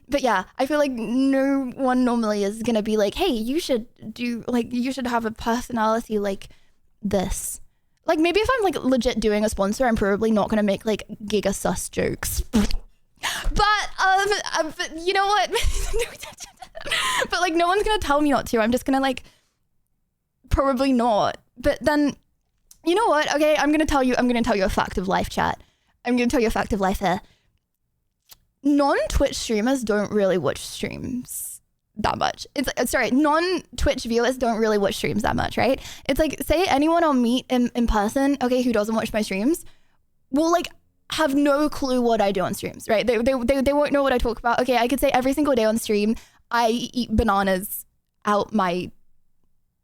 But yeah, I feel like no one normally is gonna be like, hey, you should have a personality like this. Like maybe if I'm like legit doing a sponsor, I'm probably not gonna make like giga sus jokes. But you know what? But like no one's gonna tell me not to. I'm just gonna like probably not. But then you know what? Okay, I'm gonna tell you a fact of life, chat. I'm gonna tell you a fact of life here. Non-Twitch streamers don't really watch streams that much. Non-Twitch viewers don't really watch streams that much, right? It's like, say anyone I'll meet in person, okay, who doesn't watch my streams, will like have no clue what I do on streams, right? They won't know what I talk about. Okay, I could say every single day on stream, I eat bananas out my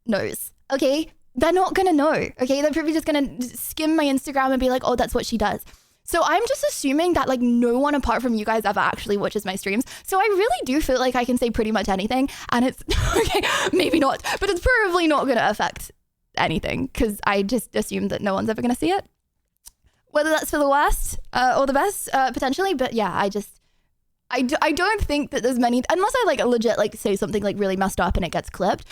nose, okay? They're not gonna know, okay? They're probably just gonna skim my Instagram and be like, oh, that's what she does. So I'm just assuming that like no one apart from you guys ever actually watches my streams. So I really do feel like I can say pretty much anything, and it's, okay, maybe not, but it's probably not gonna affect anything because I just assume that no one's ever gonna see it. Whether that's for the worst or the best, potentially, but yeah, I don't think that there's many, unless I like legit like say something like really messed up and it gets clipped,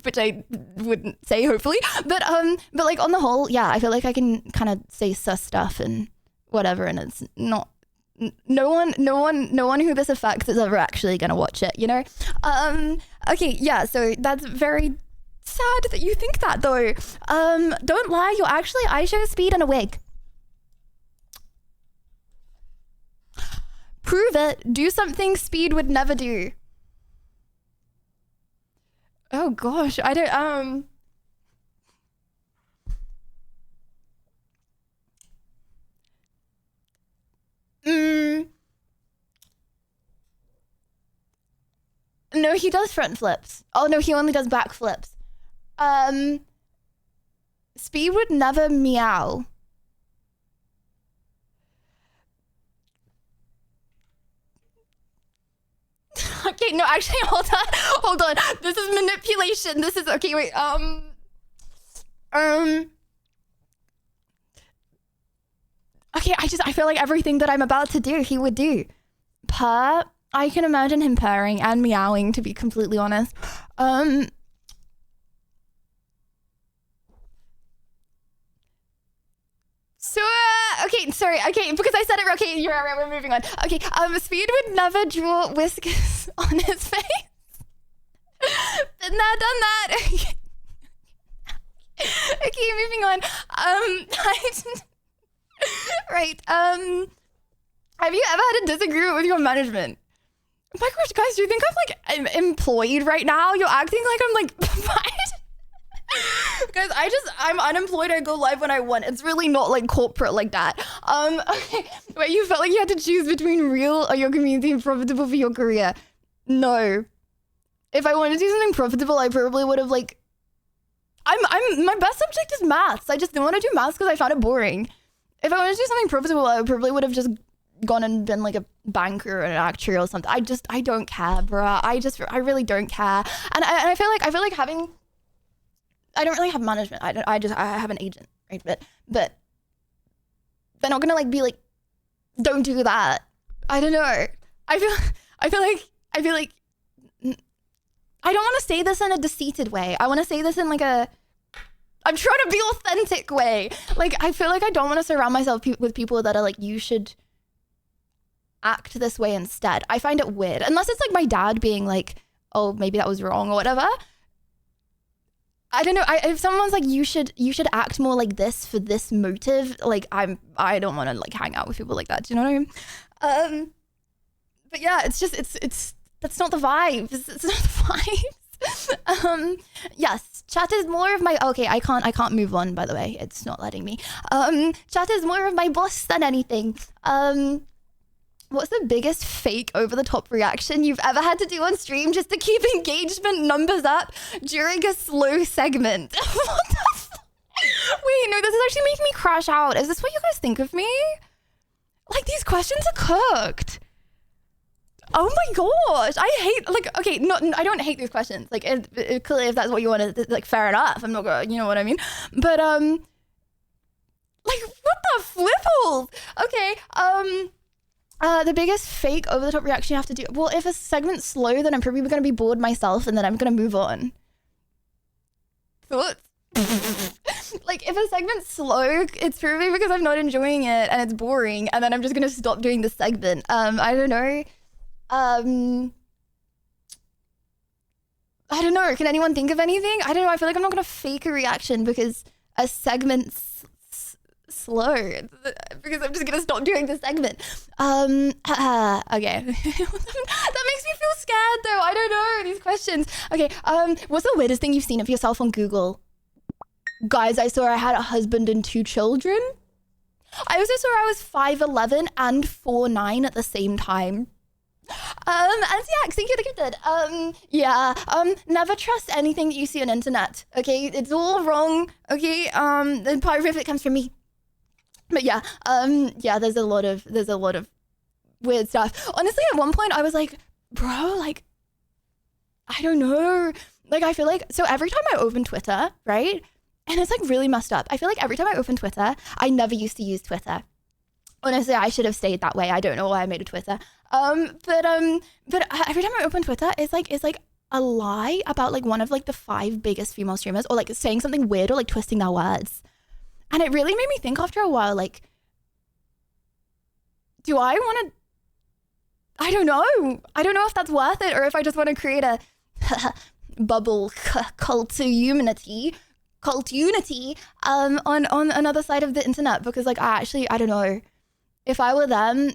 which I wouldn't say hopefully, but like on the whole, yeah, I feel like I can kind of say sus stuff and whatever, and it's not, no one who this affects is ever actually gonna watch it, you know? Okay, yeah, so that's very sad that you think that though. Don't lie, you're actually iShow Speed in a wig. Prove it. Do something Speed would never do. Oh gosh, I don't, No, he does front flips. Oh no, he only does back flips. Speed would never meow. Okay, no, actually, hold on. This is manipulation. This is, okay, wait, okay, I feel like everything that I'm about to do, he would do. Purr, I can imagine him purring and meowing, to be completely honest. So, okay, sorry, okay, because I said it, okay, you're right, we're moving on. Okay, Speed would never draw whiskers on his face. Been there, done that. Okay, moving on. Right, have you ever had a disagreement with your management? Oh my gosh, guys, do you think I'm like employed right now? You're acting like I'm like fired. Guys, I'm unemployed. I go live when I want. It's really not like corporate like that. Okay. Wait, you felt like you had to choose between real or your community and profitable for your career. No. If I wanted to do something profitable, I probably would have like, my best subject is maths. I just didn't want to do maths because I found it boring. If I wanted to do something profitable, I probably would have just gone and been like a banker or an actuary or something. I don't care, bruh. I really don't care. And I feel like having, I don't really have management. I have an agent, right? But they're not gonna like be like, don't do that. I don't know. I feel like I don't want to say this in a deceited way. I want to say this in like a, I'm trying to be authentic way. Like, I feel like I don't want to surround myself with people that are like, you should act this way instead. I find it weird. Unless it's like my dad being like, oh, maybe that was wrong or whatever. I don't know. If someone's like, you should act more like this for this motive, like I don't want to like hang out with people like that. Do you know what I mean? But yeah, it's just, that's not the vibe. It's not the vibes. Yes, chat is more of my, okay, I can't move on, by the way. It's not letting me. Chat is more of my boss than anything. What's the biggest fake over-the-top reaction you've ever had to do on stream just to keep engagement numbers up during a slow segment? What the Wait, no, this is actually making me crash out. Is this what you guys think of me? Like, these questions are cooked. Oh my gosh, I hate, like, okay, no, I don't hate these questions. Like, clearly if that's what you want to, like, fair enough. I'm not gonna, you know what I mean? But, like, what the flipples? Okay, the biggest fake over-the-top reaction you have to do. Well, if a segment's slow, then I'm probably gonna be bored myself and then I'm gonna move on. Thoughts? Like, if a segment's slow, it's probably because I'm not enjoying it and it's boring and then I'm just gonna stop doing the segment. I don't know. I don't know. Can anyone think of anything? I don't know. I feel like I'm not gonna fake a reaction because a segment's slow. Because I'm just gonna stop doing the segment. Okay. That makes me feel scared though. I don't know, these questions. Okay, what's the weirdest thing you've seen of yourself on Google? Guys, I saw I had a husband and 2 children. I also saw I was 5'11" and 4'9" at the same time. Anti-Ax, thank you for the gifted. Yeah, never trust anything that you see on internet, okay? It's all wrong, okay? The part of it comes from me. But yeah, yeah, there's a lot of weird stuff. Honestly, at one point I was like, bro, like, I don't know. Like, I feel like, so every time I open Twitter, right? And it's like really messed up. I feel like every time I open Twitter, I never used to use Twitter. Honestly, I should have stayed that way. I don't know why I made a Twitter. But every time I open Twitter, it's like a lie about like one of like the 5 biggest female streamers, or like saying something weird or like twisting their words. And it really made me think after a while, like, do I want to, I don't know. I don't know if that's worth it, or if I just want to create a bubble cult unity on another side of the internet, because like I don't know. If I were them,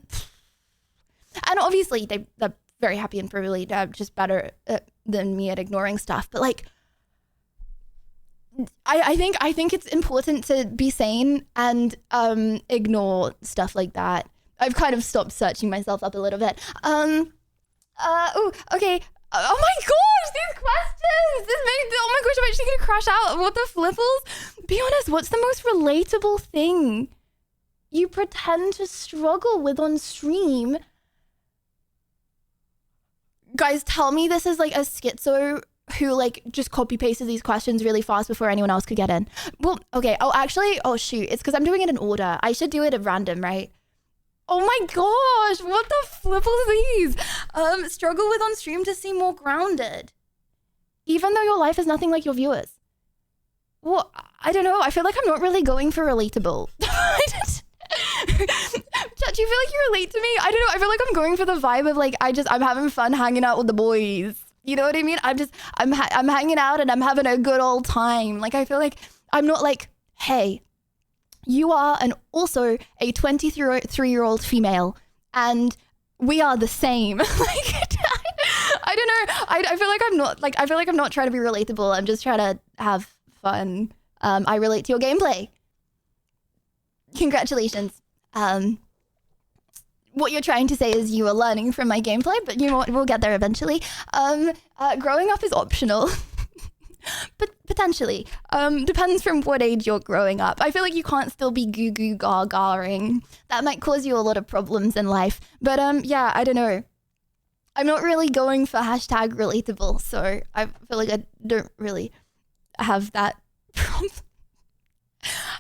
and obviously they're very happy and privileged, just better than me at ignoring stuff. But like, I think it's important to be sane and ignore stuff like that. I've kind of stopped searching myself up a little bit. Oh, okay. Oh my gosh, these questions! Oh my gosh, I'm actually gonna crash out. What the flipples? Be honest, what's the most relatable thing you pretend to struggle with on stream? Guys, tell me this is like a schizo who like just copy pasted these questions really fast before anyone else could get in. Well, okay. Oh, actually, oh shoot, it's because I'm doing it in order. I should do it at random, right? Oh my gosh, what the flip are these? Struggle with on stream to seem more grounded, even though your life is nothing like your viewers. Well, I don't know. I feel like I'm not really going for relatable. Chat, do you feel like you relate to me? I don't know. I feel like I'm going for the vibe of like, I'm having fun hanging out with the boys. You know what I mean? I'm hanging out and I'm having a good old time. Like, I feel like I'm not like, hey, you are also a 23-year-old female and we are the same. Like, I don't know. I feel like I'm not trying to be relatable. I'm just trying to have fun. I relate to your gameplay. Congratulations. What you're trying to say is you are learning from my gameplay, but you know what? We'll get there eventually. Growing up is optional. But potentially. Depends from what age you're growing up. I feel like you can't still be goo goo gaga-ing. That might cause you a lot of problems in life. But yeah, I don't know. I'm not really going for hashtag relatable, so I feel like I don't really have that problem.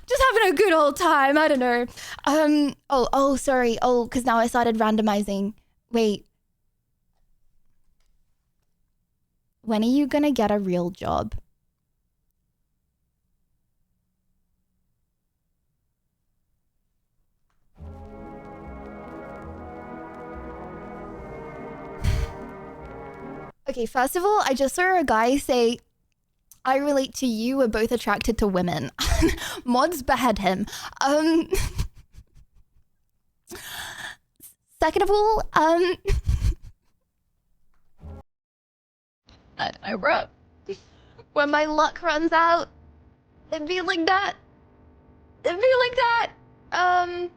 Just having a good old time. I don't know. Oh, sorry. Oh, because now I started randomizing. Wait. When are you gonna get a real job? Okay, first of all, I just saw a guy say, I relate to you, we're both attracted to women. Mods behead him. Second of all, I don't know, bro. When my luck runs out, it'd be like that. It'd be like that.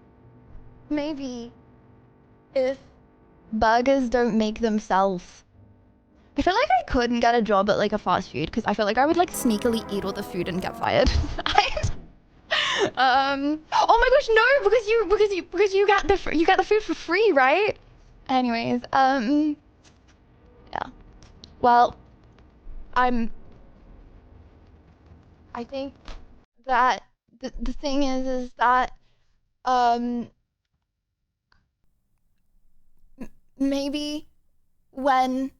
Maybe if burgers don't make themselves. I feel like I couldn't get a job at like a fast food because I feel like I would like sneakily eat all the food and get fired. Oh my gosh, no, because you get the food for free, right? Anyways, yeah. Well, I think that the thing is that maybe when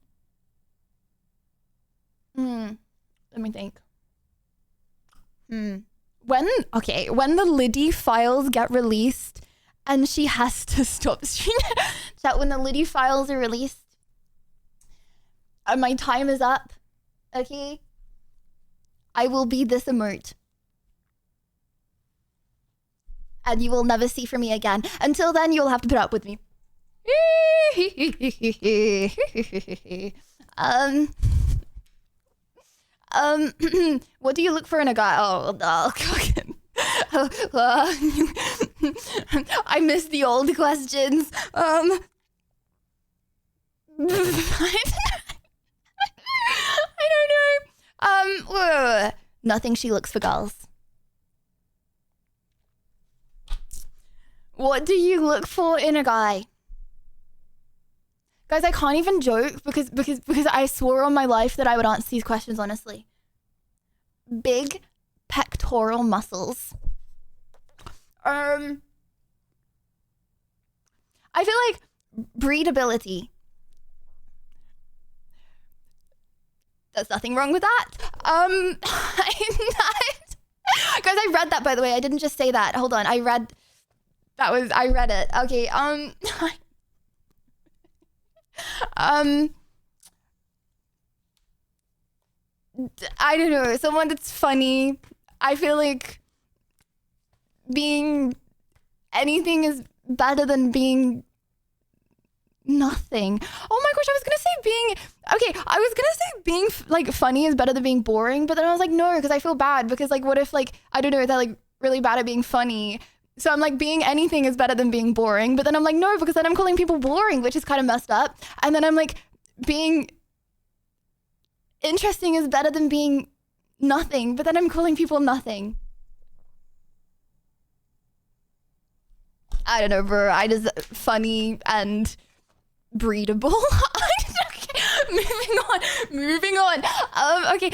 let me think. When the Liddy files get released and she has to stop streaming, that when the Liddy files are released, my time is up, okay? I will be this emote. And you will never see from me again. Until then, you'll have to put up with me. What do you look for in a guy? I miss the old questions. I don't know. Nothing she looks for girls. What do you look for in a guy? Guys, I can't even joke because I swore on my life that I would answer these questions honestly. Big pectoral muscles. I feel like breedability. There's nothing wrong with that. I'm not. Guys, I read that, by the way. I didn't just say that. Hold on. I read it. Okay. I don't know. Someone that's funny. I feel like being anything is better than being nothing. Oh my gosh, I was gonna say being like funny is better than being boring, but then I was like, no, because I feel bad because like what if like, I don't know, they're like really bad at being funny. So I'm like, being anything is better than being boring, but then I'm like, no, because then I'm calling people boring, which is kind of messed up. And then I'm like, being interesting is better than being nothing, but then I'm calling people nothing. I don't know, bro. I just funny and breedable. Okay, moving on. Okay.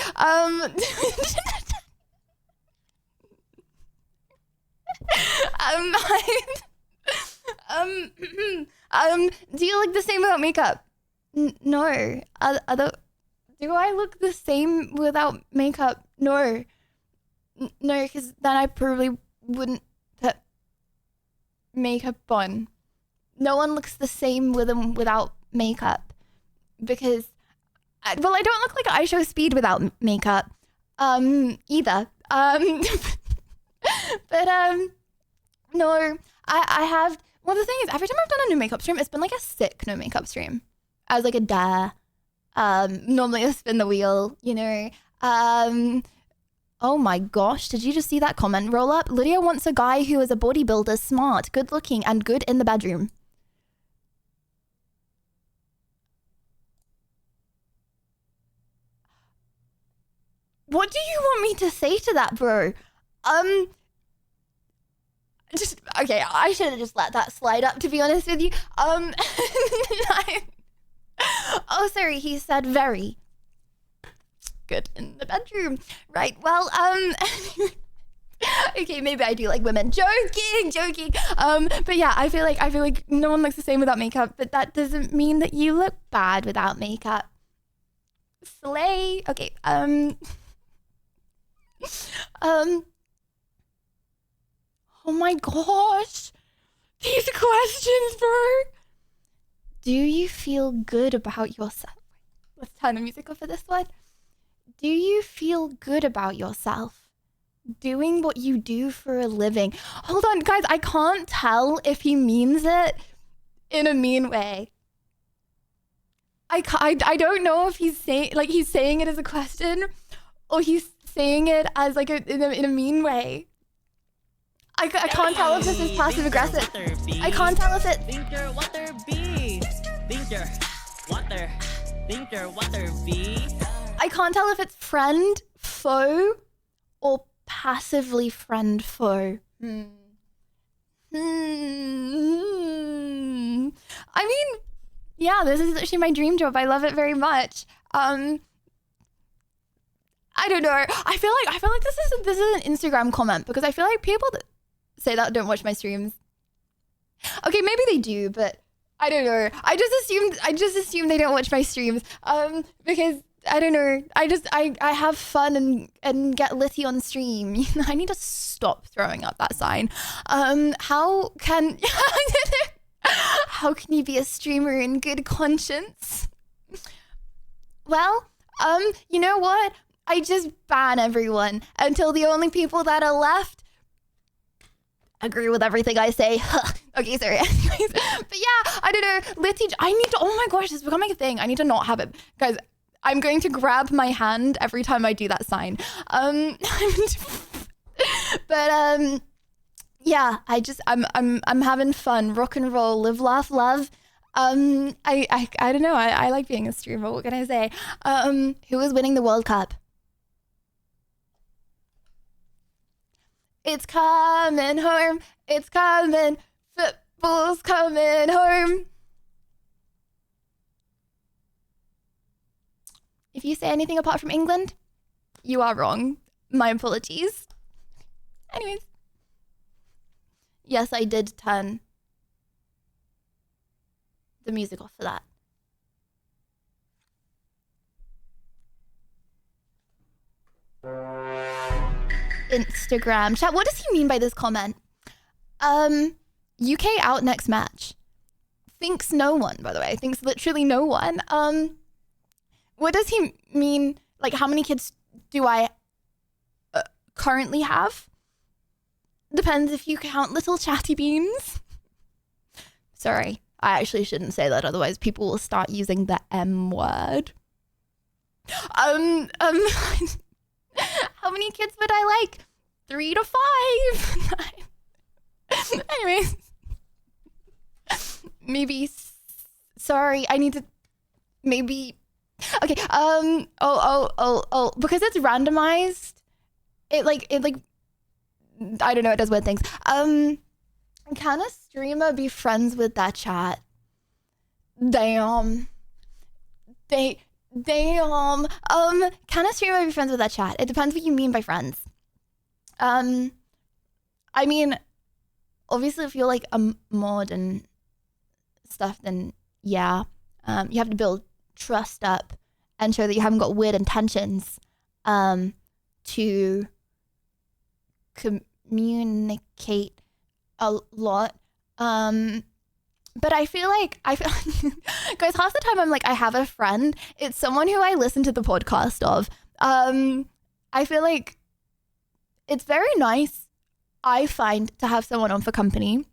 Do you look the same without makeup? No. Do I look the same without makeup? No. No, because then I probably wouldn't put makeup on. No one looks the same with them without makeup because, I don't look like I show speed without makeup, either. But no, I have. Well, the thing is, every time I've done a no makeup stream, it's been like a sick no makeup stream. As like a dare. Normally I spin the wheel, you know. Oh my gosh, did you just see that comment roll up? Lydia wants a guy who is a bodybuilder, smart, good looking, and good in the bedroom. What do you want me to say to that, bro? Just, okay, I should have just let that slide up, to be honest with you. Oh, sorry, he said very good in the bedroom. Right, well, okay, maybe I do like women. Joking. But yeah, I feel like no one looks the same without makeup, but that doesn't mean that you look bad without makeup. Slay. Okay, oh my gosh. These questions, bro. Do you feel good about yourself? Let's turn the music off for this one. Do you feel good about yourself? Doing what you do for a living. Hold on, guys. I can't tell if he means it in a mean way. I don't know if he's saying it as a question or he's saying it as like in a mean way. I can't tell if this is passive aggressive. I can't tell if it. Think your water be. Think your water. Think your water be. I can't tell if it's friend, foe, or passively friend, foe. I mean, yeah, this is actually my dream job. I love it very much. I don't know. I feel like this is an Instagram comment because I feel like people that say that don't watch my streams. Okay, maybe they do, but I don't know. I just assumed they don't watch my streams. Because I don't know. I have fun and get litty on stream. I need to stop throwing up that sign. How can you be a streamer in good conscience? Well, you know what? I just ban everyone until the only people that are left agree with everything I say. Okay, sorry. But yeah, I don't know. I need to, oh my gosh, it's becoming a thing. I need to not have it. Guys, I'm going to grab my hand every time I do that sign. But yeah, I'm having fun. Rock and roll, live, laugh, love. I don't know. I like being a streamer. What can I say? Who is winning the World Cup? It's coming home. It's coming. Football's coming home. If you say anything apart from England, you are wrong. My apologies. Anyways. Yes, I did turn the music off for that. Instagram chat. What does he mean by this comment? UK out next match. Thinks no one, by the way. Thinks literally no one. What does he mean? Like, how many kids do I currently have? Depends if you count little chatty beans. Sorry, I actually shouldn't say that, otherwise people will start using the M word. How many kids would I like? 3 to 5. Anyways. Maybe, sorry, I need to, maybe, okay, because it's randomized, it like, I don't know, it does weird things. Can a streamer be friends with that chat? Damn. Can a streamer be friends with that chat? It depends what you mean by friends. I mean, obviously if you're like a mod and stuff, then yeah, you have to build trust up and show that you haven't got weird intentions to communicate a lot. But I feel like guys, half the time I'm like, I have a friend, it's someone who I listen to the podcast of. I feel like it's very nice, I find, to have someone on for company,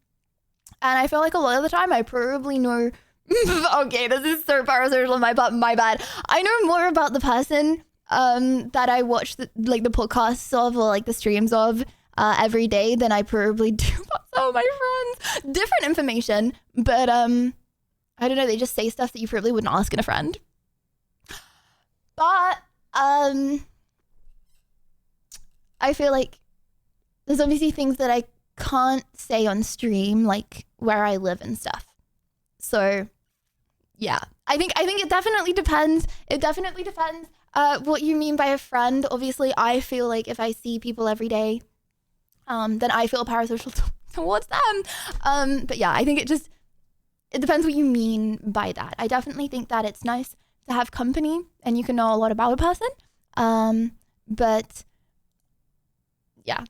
and I feel like a lot of the time I probably know okay, this is so parasocial, my bad. I know more about the person that I watch the podcasts of, or like the streams of every day, than I probably do about some of my friends. Different information, but I don't know, they just say stuff that you probably wouldn't ask in a friend. But I feel like there's obviously things that I can't say on stream, like where I live and stuff. So yeah, I think it definitely depends. It definitely depends what you mean by a friend. Obviously, I feel like if I see people every day, then I feel parasocial towards them. But yeah, I think it depends what you mean by that. I definitely think that it's nice to have company and you can know a lot about a person. But yeah.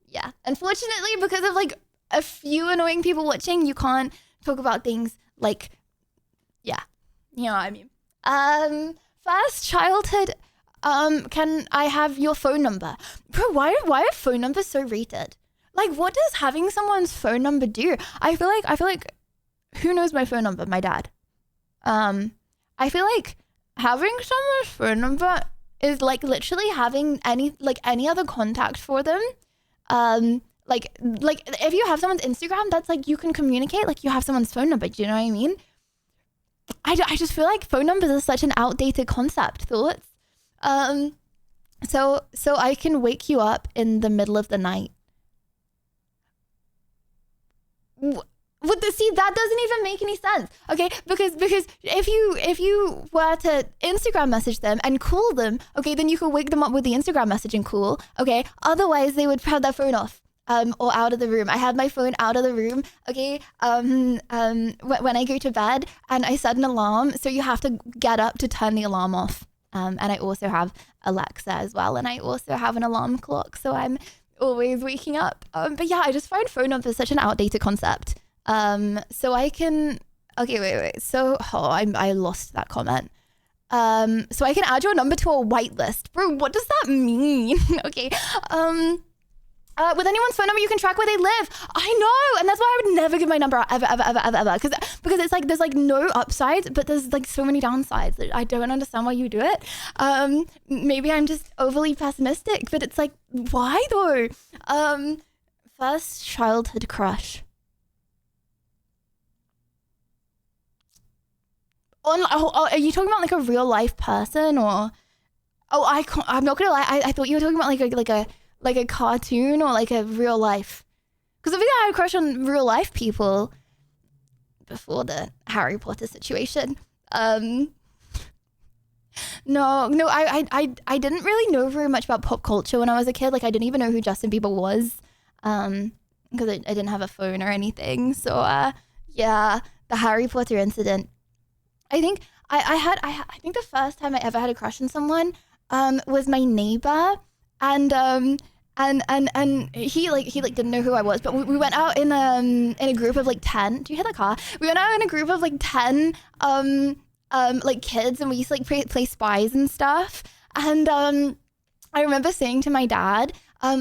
Yeah. Unfortunately, because of like a few annoying people watching, you can't talk about things like, yeah, you know what I mean. First childhood, can I have your phone number? Bro, why are phone numbers so rated? Like, what does having someone's phone number do? I feel like who knows my phone number? My dad. I feel like having someone's phone number is like literally having any other contact for them. Like if you have someone's Instagram, that's like you can communicate like you have someone's phone number. Do you know what I mean? I just feel like phone numbers are such an outdated concept. Thoughts? So I can wake you up in the middle of the night. See, that doesn't even make any sense. Okay, because if you were to Instagram message them and call them, okay, then you could wake them up with the Instagram message and call. Okay, otherwise they would have their phone off. Or out of the room. I have my phone out of the room, okay? When I go to bed and I set an alarm, so you have to get up to turn the alarm off. And I also have Alexa as well, and I also have an alarm clock, so I'm always waking up. But yeah, I just find phone numbers such an outdated concept. So I can, okay, wait. So, I lost that comment. So I can add your number to a whitelist. Bro, what does that mean? Okay, with anyone's phone number, you can track where they live. I know, and that's why I would never give my number out ever. Because it's like there's like no upsides, but there's like so many downsides. I don't understand why you do it. Maybe I'm just overly pessimistic, but it's like, why though? First childhood crush. are you talking about like a real life person or? Oh, I'm not gonna lie. I thought you were talking about like a cartoon or like a real life. Because I think I had a crush on real life people before the Harry Potter situation. No, I didn't really know very much about pop culture when I was a kid. Like I didn't even know who Justin Bieber was, because I didn't have a phone or anything. So yeah, the Harry Potter incident. I think I think the first time I ever had a crush on someone was my neighbor, and he didn't know who I was, but we went out in a group of like 10. Do you hear the car? We went out in a group of like 10 like kids, and we used to like play spies and stuff. And I remember saying to my dad, are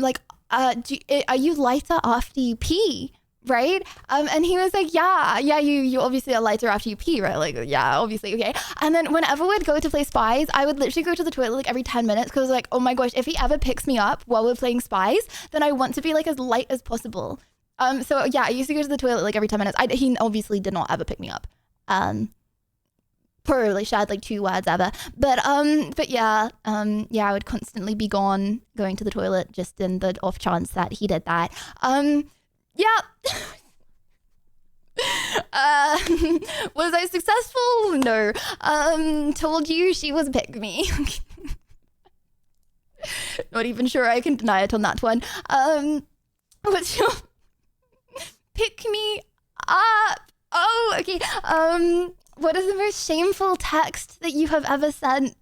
you lighter after you pee? Right? And he was like, yeah, you obviously are lighter after you pee, right? Like, yeah, obviously, okay. And then whenever we'd go to play spies, I would literally go to the toilet like every 10 minutes because like, oh my gosh, if he ever picks me up while we're playing spies, then I want to be like as light as possible. So yeah, I used to go to the toilet like every 10 minutes. He obviously did not ever pick me up. Probably shared like 2 words ever. But yeah, I would constantly be going to the toilet just in the off chance that he did that. Yeah. Was I successful? No. Told you she was pick me. Not even sure I can deny it on that one. What's your pick me up? Oh, okay. What is the most shameful text that you have ever sent?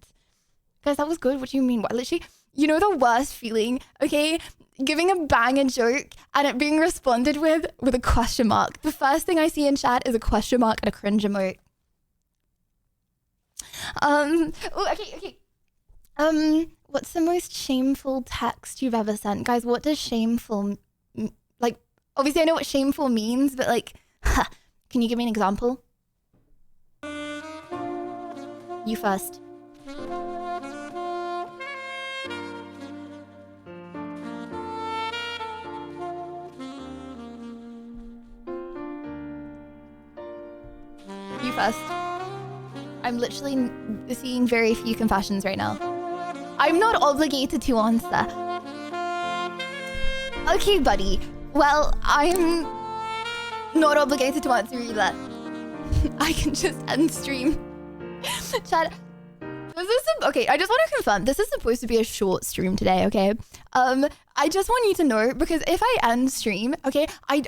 Guys, that was good. What do you mean? What? Literally, you know the worst feeling, okay? Giving a bang a joke and it being responded with a question mark. The first thing I see in chat is a question mark and a cringe emote. Okay. What's the most shameful text you've ever sent? Guys, what does shameful, like, obviously I know what shameful means, but like, can you give me an example? You first. You first. I'm literally seeing very few confessions right now. I'm not obligated to answer. Okay, buddy. Well, I'm not obligated to answer either. I can just end stream. Chad, okay, I just want to confirm, this is supposed to be a short stream today, okay? I just want you to know, because if I end stream, okay, I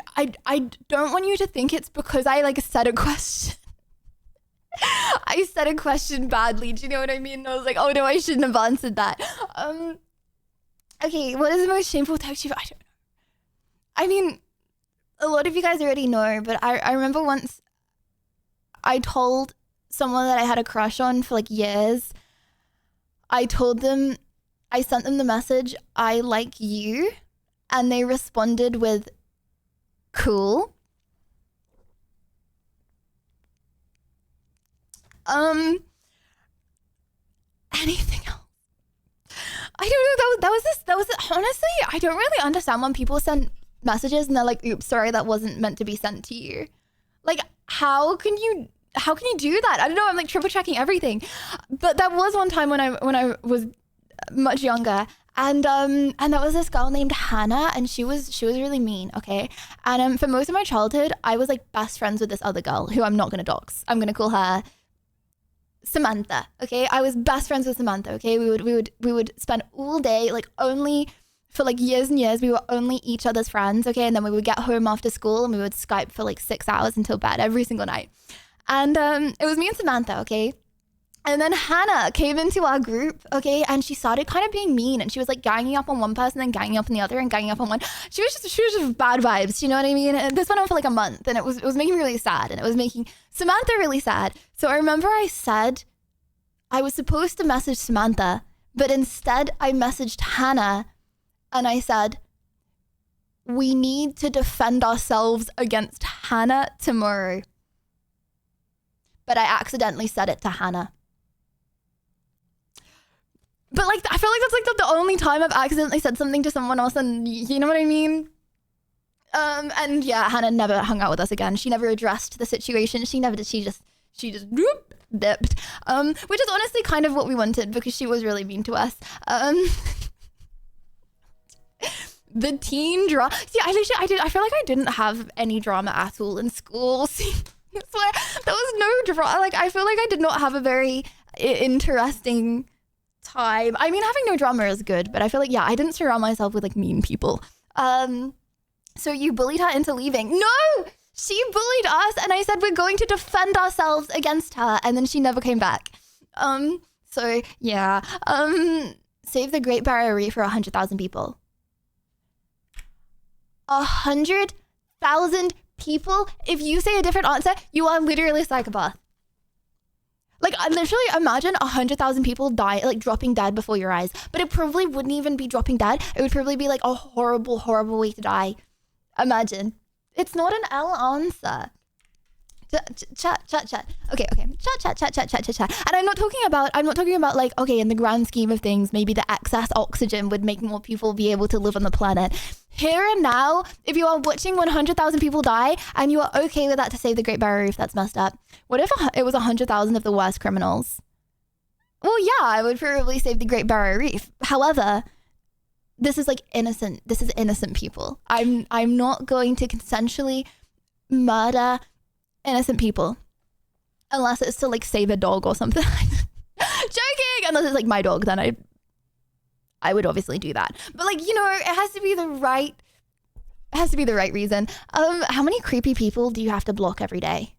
don't want you to think it's because I like said a question. I said a question badly, do you know what I mean? And I was like, oh no, I shouldn't have answered that. Okay, what is the most shameful text you've, I don't know. I mean, a lot of you guys already know, but I remember once I told someone that I had a crush on for like years. I sent them the message, I like you, and they responded with, cool. Anything else? I don't know, that was honestly, I don't really understand when people send messages and they're like, oops, sorry, that wasn't meant to be sent to you. Like, how can you do that? I don't know, I'm like triple checking everything. But that was one time when I was much younger, and there was this girl named Hannah, and she was really mean, okay? And for most of my childhood, I was like best friends with this other girl who I'm not gonna dox. I'm gonna call her Samantha, okay? I was best friends with Samantha, okay? We would spend all day, like only for like years and years, we were only each other's friends, okay? And then we would get home after school and we would Skype for like 6 hours until bed every single night. And it was me and Samantha, okay? And then Hannah came into our group, okay? And she started kind of being mean, and she was like ganging up on one person and ganging up on the other and ganging up on one. She was just bad vibes, you know what I mean? And this went on for like a month, and it was making me really sad, and it was making Samantha really sad. So I remember I said I was supposed to message Samantha, but instead I messaged Hannah, and I said, we need to defend ourselves against Hannah tomorrow. But I accidentally said it to Hannah. But like, I feel like that's like the only time I've accidentally said something to someone else, and you know what I mean? And yeah, Hannah never hung out with us again. She never addressed the situation. She never did. She just whoop, dipped. Which is honestly kind of what we wanted because she was really mean to us. The teen drama. See, I feel like I didn't have any drama at all in school. See, I swear, there was no drama. Like, I feel like I did not have a very interesting time. I mean, having no drama is good, but I feel like, yeah, I didn't surround myself with like mean people. So you bullied her into leaving. No, she bullied us and I said we're going to defend ourselves against her, and then she never came back. So yeah, save the Great Barrier Reef for 100,000 people. 100,000 people? If you say a different answer, you are literally a psychopath. Like, I literally imagine 100,000 people die, like dropping dead before your eyes. But it probably wouldn't even be dropping dead. It would probably be like a horrible, horrible way to die. Imagine. It's not an L answer. Chat. Okay. Chat. And I'm not talking about like, okay, in the grand scheme of things, maybe the excess oxygen would make more people be able to live on the planet. Here and now, if you are watching 100,000 people die and you are okay with that to save the Great Barrier Reef, that's messed up. What if it was 100,000 of the worst criminals? Well, yeah, I would probably save the Great Barrier Reef. However, this is like innocent. This is innocent people. I'm not going to consensually murder innocent people unless it's to like save a dog or something. Joking. Unless it's like my dog, then I would obviously do that. But like, you know, it has to be the right reason. How many creepy people do you have to block every day?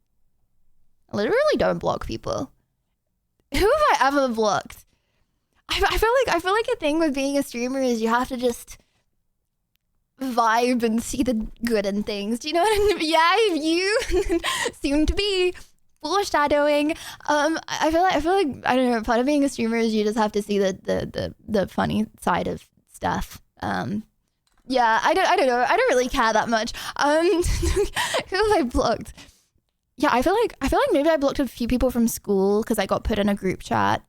I literally don't block people. Who have I ever blocked? I feel like a thing with being a streamer is you have to just vibe and see the good in things. Do you know what I mean? Yeah, you seem to be foreshadowing. I feel like I don't know, part of being a streamer is you just have to see the funny side of stuff. Yeah, I don't know. I don't really care that much. Who have I blocked? Yeah, I feel like maybe I blocked a few people from school because I got put in a group chat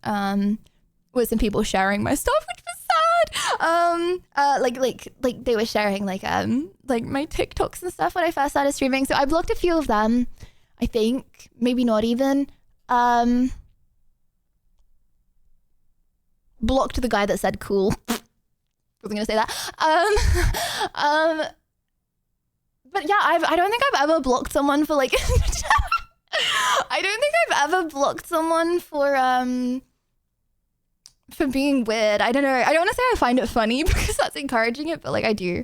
with some people sharing my stuff, which was sad. Like they were sharing like my TikToks and stuff when I first started streaming. So I blocked a few of them. I think maybe not even. Blocked the guy that said cool. Wasn't gonna say that. But yeah, I don't think I've ever blocked someone for like. I don't think I've ever blocked someone for being weird. I don't know. I don't want to say I find it funny because that's encouraging it, but like I do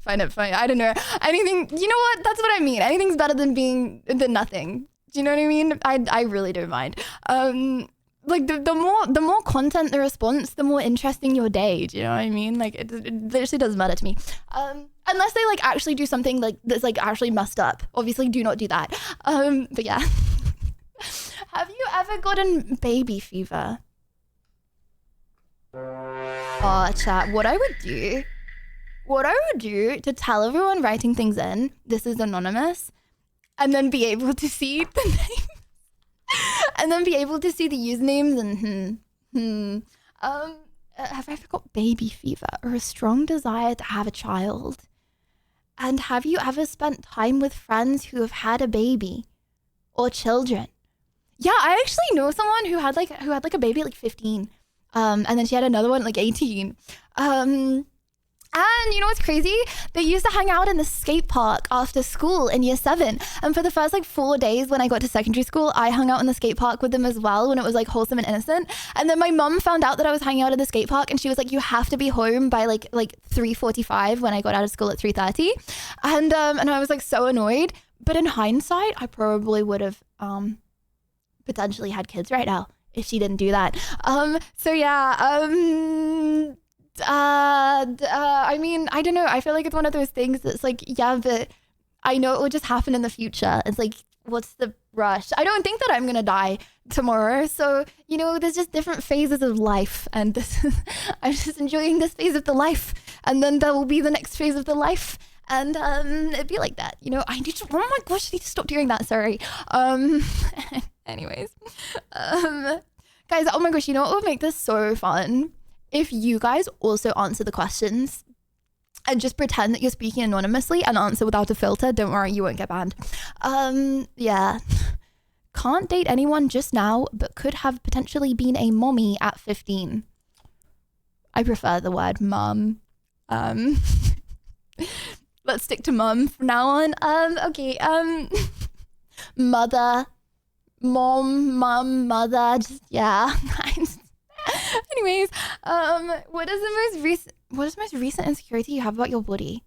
find it funny. I don't know. Anything, you know what? That's what I mean. Anything's better than nothing. Do you know what I mean? I really don't mind. Like the more content the response, the more interesting your day. Do you know what I mean? Like it literally doesn't matter to me. Unless they like actually do something like that's like actually messed up. Obviously do not do that. But yeah. Have you ever gotten baby fever? Oh, chat. What I would do to tell everyone writing things in, this is anonymous, and then be able to see the names, and then be able to see the usernames and have I ever got baby fever or a strong desire to have a child? And have you ever spent time with friends who have had a baby or children? Yeah, I actually know someone who had like a baby at like 15. And then she had another one at like 18. And you know what's crazy? They used to hang out in the skate park after school in year 7. And for the first like 4 days when I got to secondary school, I hung out in the skate park with them as well when it was like wholesome and innocent. And then my mum found out that I was hanging out in the skate park and she was like, you have to be home by like 3:45 when I got out of school at 3:30. And I was like so annoyed. But in hindsight, I probably would have potentially had kids right now if she didn't do that. So yeah, I mean, I don't know. I feel like it's one of those things that's like, yeah, but I know it will just happen in the future. It's like, what's the rush? I don't think that I'm gonna die tomorrow. So, you know, there's just different phases of life, and I'm just enjoying this phase of the life, and then there will be the next phase of the life. And it'd be like that, you know. I need to, oh my gosh, I need to stop doing that, sorry. Anyways, guys, oh my gosh, you know what would make this so fun? If you guys also answer the questions and just pretend that you're speaking anonymously and answer without a filter. Don't worry, you won't get banned. Yeah. can't date anyone just now, but could have potentially been a mommy at 15. I prefer the word mum. Let's stick to mum from now on. Okay. Mother, mum, mother. Just, yeah. Anyways, what is the most recent insecurity you have about your body?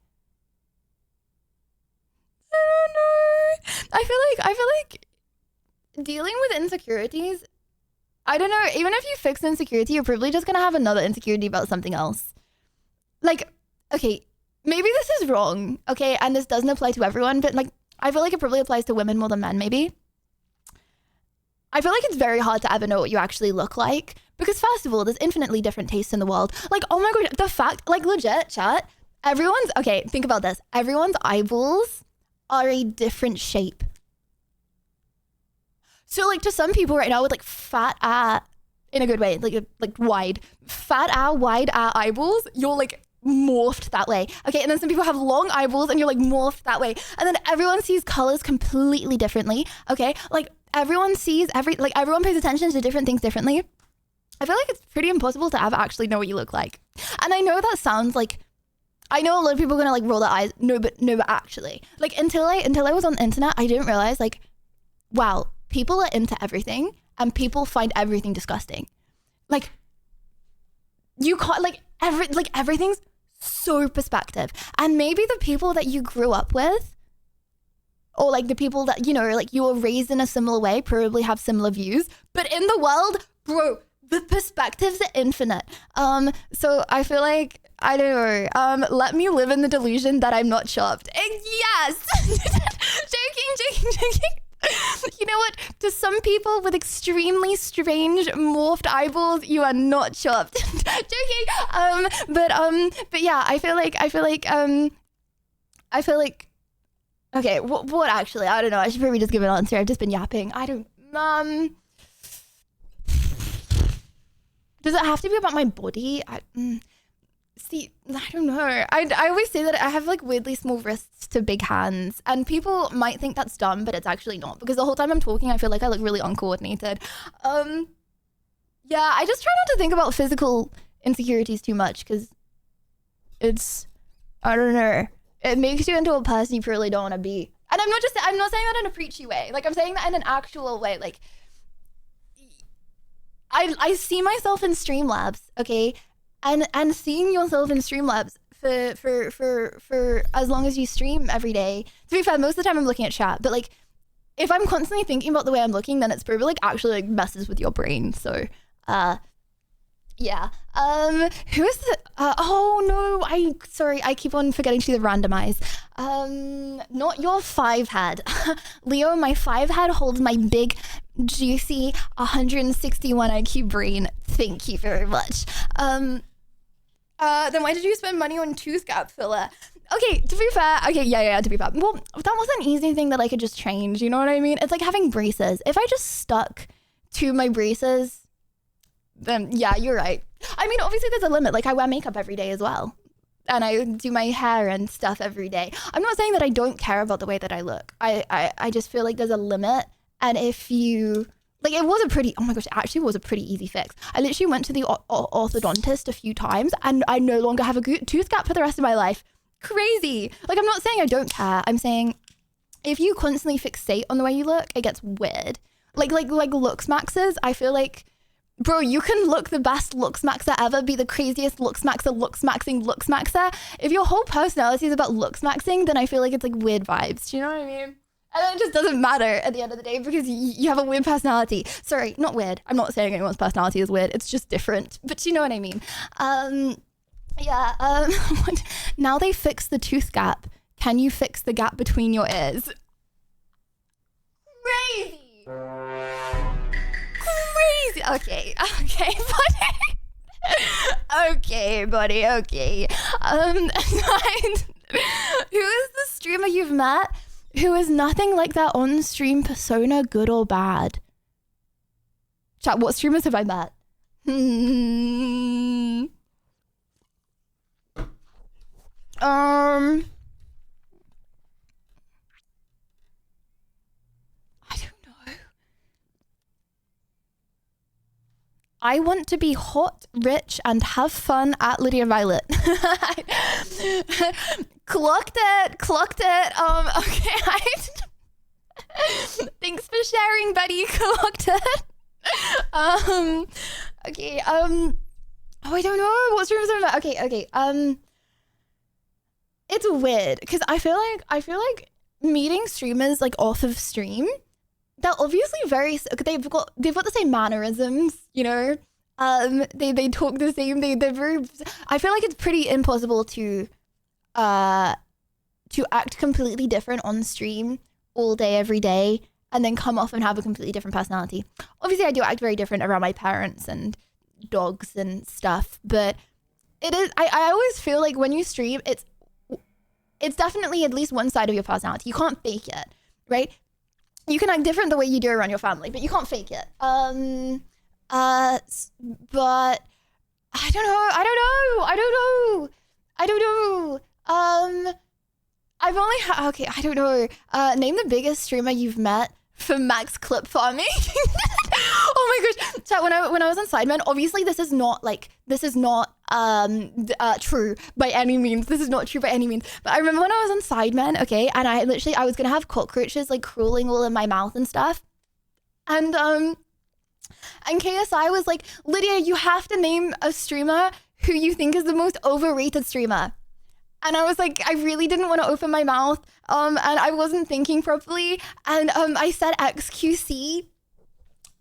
I don't know. I feel like dealing with insecurities, I don't know, even if you fix insecurity, you're probably just gonna have another insecurity about something else. Like, okay, maybe this is wrong, okay, and this doesn't apply to everyone, but like, I feel like it probably applies to women more than men, maybe. I feel like it's very hard to ever know what you actually look like, because first of all, there's infinitely different tastes in the world. Like, oh my god, the fact, like legit, chat, okay, think about this. Everyone's eyeballs are a different shape. So like to some people right now with like fat in a good way, like wide, wide eyeballs, you're like morphed that way. Okay, and then some people have long eyeballs and you're like morphed that way. And then everyone sees colors completely differently. Okay, like everyone sees everyone pays attention to different things differently. I feel like it's pretty impossible to ever actually know what you look like. And I know that sounds like, I know a lot of people are gonna like roll their eyes. No, but actually, like until I was on the internet, I didn't realize like, wow, people are into everything and people find everything disgusting. Like you can't everything's so perspective. And maybe the people that you grew up with, or like the people that, you know, like you were raised in a similar way, probably have similar views, but in the world, bro, the perspectives are infinite. So I feel like, I don't know, let me live in the delusion that I'm not chopped. Yes! Joking. You know what? To some people with extremely strange morphed eyeballs, you are not chopped. Joking. But yeah, I feel like, okay, what actually? I don't know. I should probably just give an answer. I've just been yapping. I don't, does it have to be about my body? See, I don't know. I always say that I have like weirdly small wrists to big hands, and people might think that's dumb, but it's actually not, because the whole time I'm talking, I feel like I look really uncoordinated. Yeah, I just try not to think about physical insecurities too much, because it's, I don't know, it makes you into a person you really don't want to be. And I'm not saying that in a preachy way. Like, I'm saying that in an actual way. Like, I see myself in Streamlabs, okay? And seeing yourself in Streamlabs for as long as you stream every day. To be fair, most of the time I'm looking at chat, but like if I'm constantly thinking about the way I'm looking, then it's probably like actually like messes with your brain. So yeah. Who is the oh no, I keep on forgetting to do the randomize. Not your 5 head. Leo, my 5 head holds my big juicy 161 IQ brain. Thank you very much. Then why did you spend money on tooth gap filler? Okay, to be fair, okay, yeah, to be fair. Well, that was an easy thing that I could just change, you know what I mean? It's like having braces. If I just stuck to my braces, then yeah, you're right. I mean, obviously there's a limit. Like I wear makeup every day as well. And I do my hair and stuff every day. I'm not saying that I don't care about the way that I look. I just feel like there's a limit. And if you, like it was a pretty, oh my gosh, it actually was a pretty easy fix. I literally went to the orthodontist a few times and I no longer have a tooth gap for the rest of my life. Crazy. Like I'm not saying I don't care. I'm saying if you constantly fixate on the way you look, it gets weird. Like looks maxes, I feel like, bro, you can look the best looks maxer ever, be the craziest looks maxer. If your whole personality is about looks maxing, then I feel like it's like weird vibes. Do you know what I mean? And then it just doesn't matter at the end of the day because you have a weird personality. Sorry, not weird. I'm not saying anyone's personality is weird. It's just different. But you know what I mean? Yeah. Now they fixed the tooth gap. Can you fix the gap between your ears? Crazy. Okay, buddy. Okay, buddy. Okay. Who is the streamer you've met who is nothing like their on-stream persona, good or bad? Chat, what streamers have I met? I don't know. I want to be hot, rich, and have fun at Lydia Violet. Clocked it. Okay. Thanks for sharing, buddy. Clocked it. Okay. Oh, I don't know. What's room about? Okay. It's weird because I feel like meeting streamers like off of stream, they're obviously they've got the same mannerisms, you know. They talk the same. They're very. I feel like it's pretty impossible to act completely different on stream all day every day and then come off and have a completely different personality. Obviously, I do act very different around my parents and dogs and stuff, but it is. I always feel like when you stream, it's definitely at least one side of your personality. You can't fake it, right? You can act different the way you do around your family, but you can't fake it. But I don't know. I've only okay, I don't know. Name the biggest streamer you've met for max clip farming. Oh my gosh. So when I was on Sidemen, obviously this is not true by any means. This is not true by any means. But I remember when I was on Sidemen, okay, and I was gonna have cockroaches like crawling all in my mouth and stuff. And KSI was like, Lydia, you have to name a streamer who you think is the most overrated streamer. And I was like, I really didn't want to open my mouth, and I wasn't thinking properly, and I said XQC.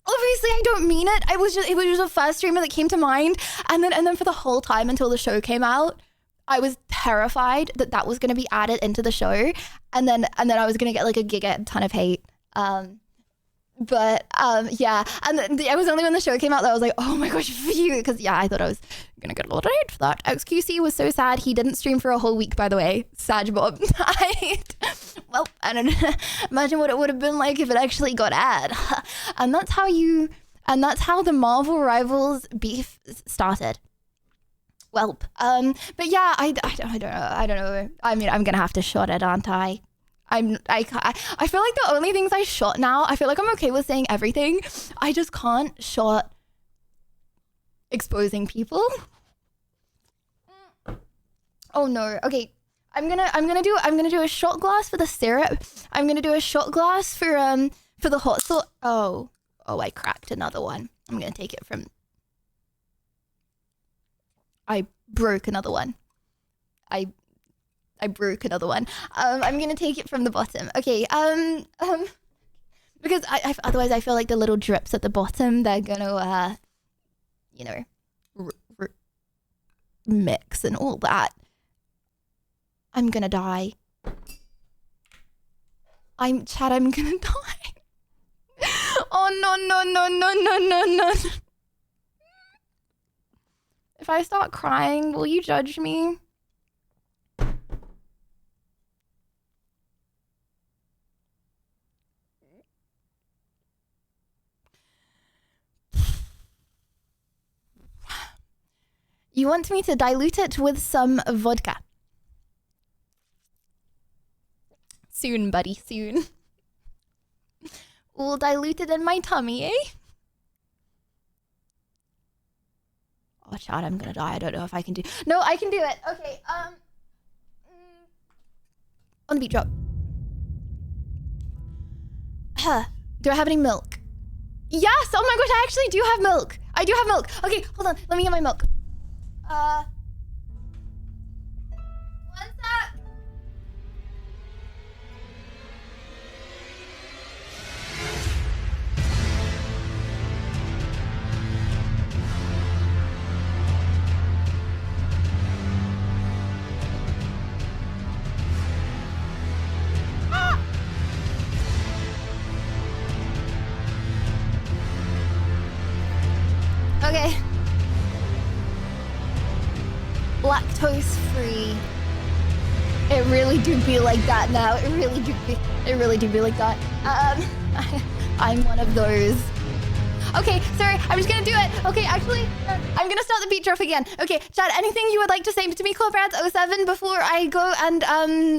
Obviously, I don't mean it. It was just a first streamer that came to mind, and then for the whole time until the show came out, I was terrified that was going to be added into the show, and then I was going to get like a giga ton of hate. Yeah, and it was only when the show came out that I was like, oh my gosh, phew, because yeah, I thought I was gonna get a lot of hate for that. XQC was so sad. He didn't stream for a whole week, by the way. Sad Bob. Well, I don't know. Imagine what it would have been like if it actually got ad. And that's how the Marvel Rivals beef started. Well, but yeah, I don't know. I mean, I'm gonna have to shot it, aren't I? I feel like the only things I shot now, I feel like I'm okay with saying everything. I just can't shot exposing people. Oh no. Okay. I'm gonna do a shot glass for the syrup. I'm gonna do a shot glass for the hot sauce. Oh, I cracked another one. I'm gonna take it from. I broke another one. I broke another one. I'm gonna take it from the bottom. Okay. Because otherwise I feel like the little drips at the bottom, they're gonna, you know, mix and all that. I'm gonna die. I'm gonna die. Oh no. If I start crying, will you judge me? You want me to dilute it with some vodka? Soon, buddy, soon. All diluted in my tummy, eh? Oh, Chad, I'm gonna die. I don't know if I can do... No, I can do it. Okay, on the beat drop. Do I have any milk? Yes! Oh my gosh, I actually do have milk. I do have milk. Okay, hold on. Let me get my milk. One sec. Okay. Lactose free. It really do be like that now. It really do be like that. I'm one of those. Okay, sorry, I'm just gonna do it. Okay, actually, I'm gonna start the beat drop again. Okay, Chad, anything you would like to say to me, Cobrats07, before I go and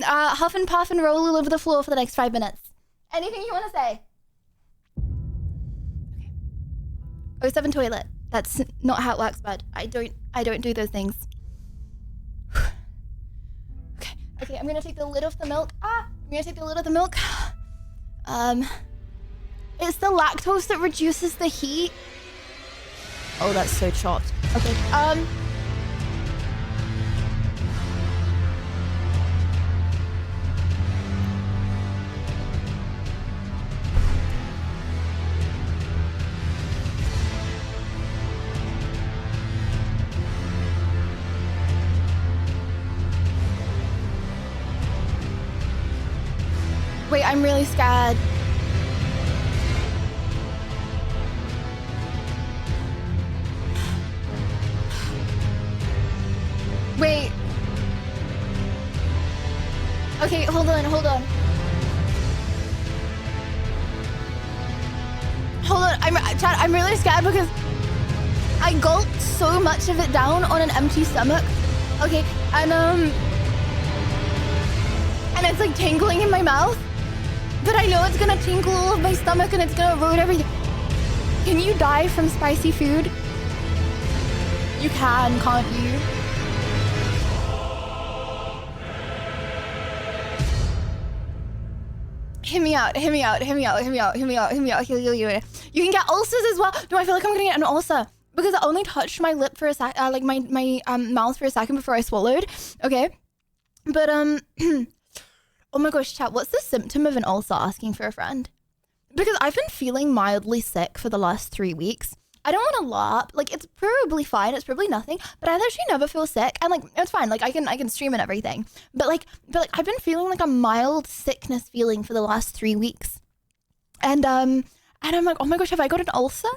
huff and puff and roll all over the floor for the next 5 minutes? Anything you want to say? Okay. 07 toilet. That's not how it works, bud. I don't do those things. Okay, I'm gonna take the lid off the milk. I'm gonna take the lid off the milk. It's the lactose that reduces the heat. Oh, that's so chopped. Okay, wait, I'm really scared. Wait. Okay, hold on. Hold on, Chad, I'm really scared because I gulped so much of it down on an empty stomach. Okay, and it's like tingling in my mouth. But I know it's gonna tingle all of my stomach and it's gonna erode everything. Can you die from spicy food? You can, can't you? Hear me out. You can get ulcers as well. No, I feel like I'm gonna get an ulcer because I only touched my lip for a sec, like my mouth for a second before I swallowed. Okay, but oh my gosh, chat, what's the symptom of an ulcer? Asking for a friend. Because I've been feeling mildly sick for the last 3 weeks. I don't want to laugh. Like, it's probably fine. It's probably nothing. But I actually never feel sick. And like, it's fine. Like, I can stream and everything. But like, I've been feeling like a mild sickness feeling for the last 3 weeks. And I'm like, oh my gosh, have I got an ulcer?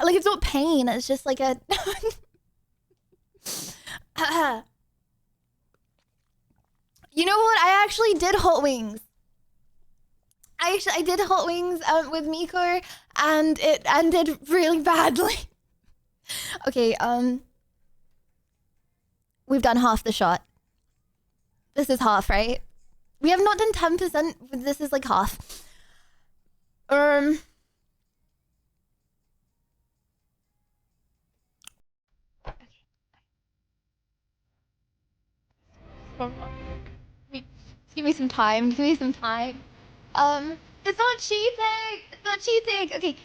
Like, it's not pain. It's just like a... You know what? I actually did hot wings. I did hot wings with Miko, and it ended really badly. Okay, we've done half the shot. This is half, right? We have not done 10%. This is like half. Give me some time. Give me some time. It's not cheating. It's not cheating. Okay.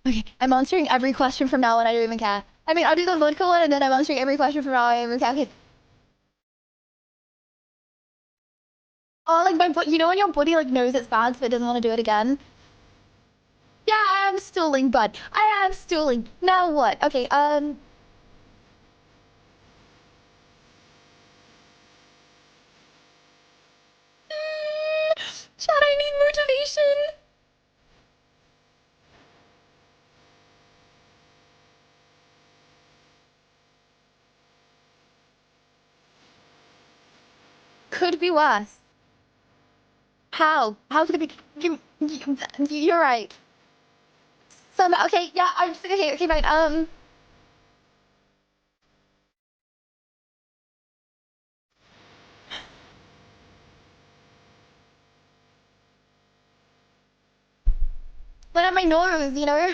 Okay. I'm answering every question from now on. I don't even care. I mean, I'll do the vodka one, and then I'm answering every question from now on. I don't even care. Okay. Oh, like you know when your body like knows it's bad, so it doesn't want to do it again. Yeah, I am stooling, bud. I am stooling. Now what? Okay. Chad, I need motivation. Could be worse. How? How's it gonna be? You're right. Okay, yeah, okay, fine. Look at my nose, you know?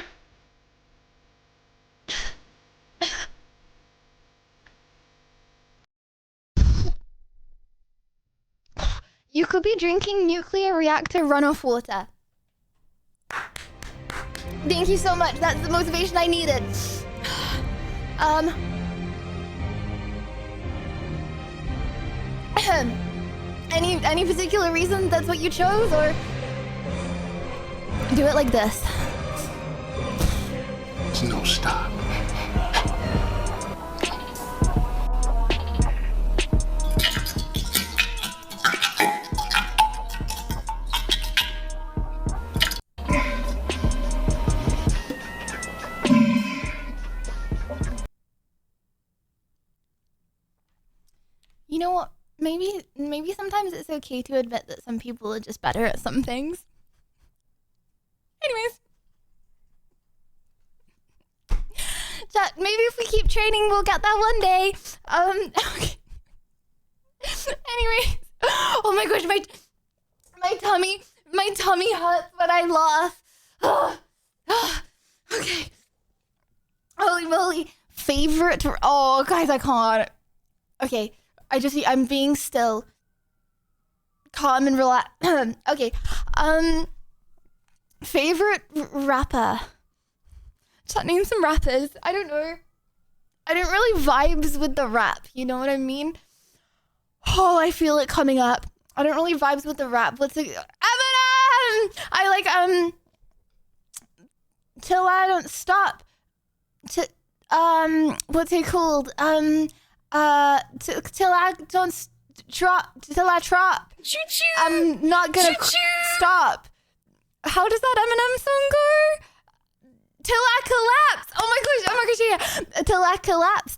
You could be drinking nuclear reactor runoff water. Thank you so much. That's the motivation I needed. Any particular reason that's what you chose, or do it like this? There's no stop. You know what? Maybe sometimes it's okay to admit that some people are just better at some things. Anyways. Chat, maybe if we keep training, we'll get that one day. Okay. Anyways, oh my gosh, my tummy hurts when I laugh. Okay. Holy moly. Favorite, oh guys, I can't. Okay, I'm being still. Calm and relax. Okay, favorite rapper. Just name some rappers. I don't know. I don't really vibes with the rap, you know what I mean? Oh, I feel it coming up. I don't really vibes with the rap. What's it? Eminem! I like, Till I Don't Stop. What's it called? Till I don't drop. Till I drop. Choo-choo! I'm not gonna stop. How does that Eminem song go? Till I collapse. Oh my gosh, yeah. Till I collapse.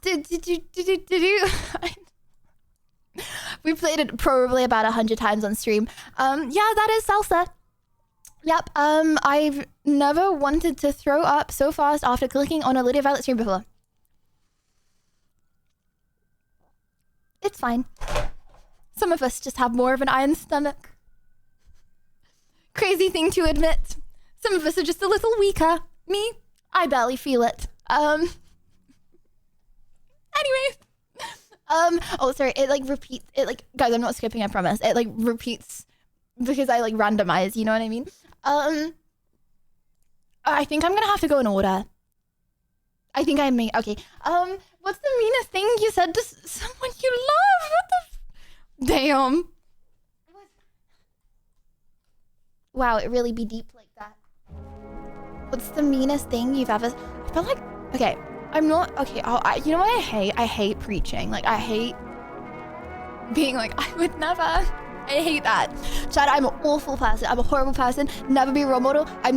We played it probably about 100 times on stream. Yeah, that is salsa. Yep. I've never wanted to throw up so fast after clicking on a Lydia Violet stream before. It's fine. Some of us just have more of an iron stomach. Crazy thing to admit. Some of us are just a little weaker. Me, I barely feel it. Anyways. Oh, sorry. It like repeats. It like, guys, I'm not skipping, I promise. It like repeats because I like randomize, you know what I mean? I think I'm gonna have to go in order. I think I may. Okay. What's the meanest thing you said to someone you love? What the? Damn. Wow, it really be deep like that. What's the meanest thing you've ever? I feel like. Okay, I'm not. Okay. You know what I hate? I hate preaching. Like I hate being like I would never. I hate that. Chad, I'm an awful person. I'm a horrible person. Never be a role model. I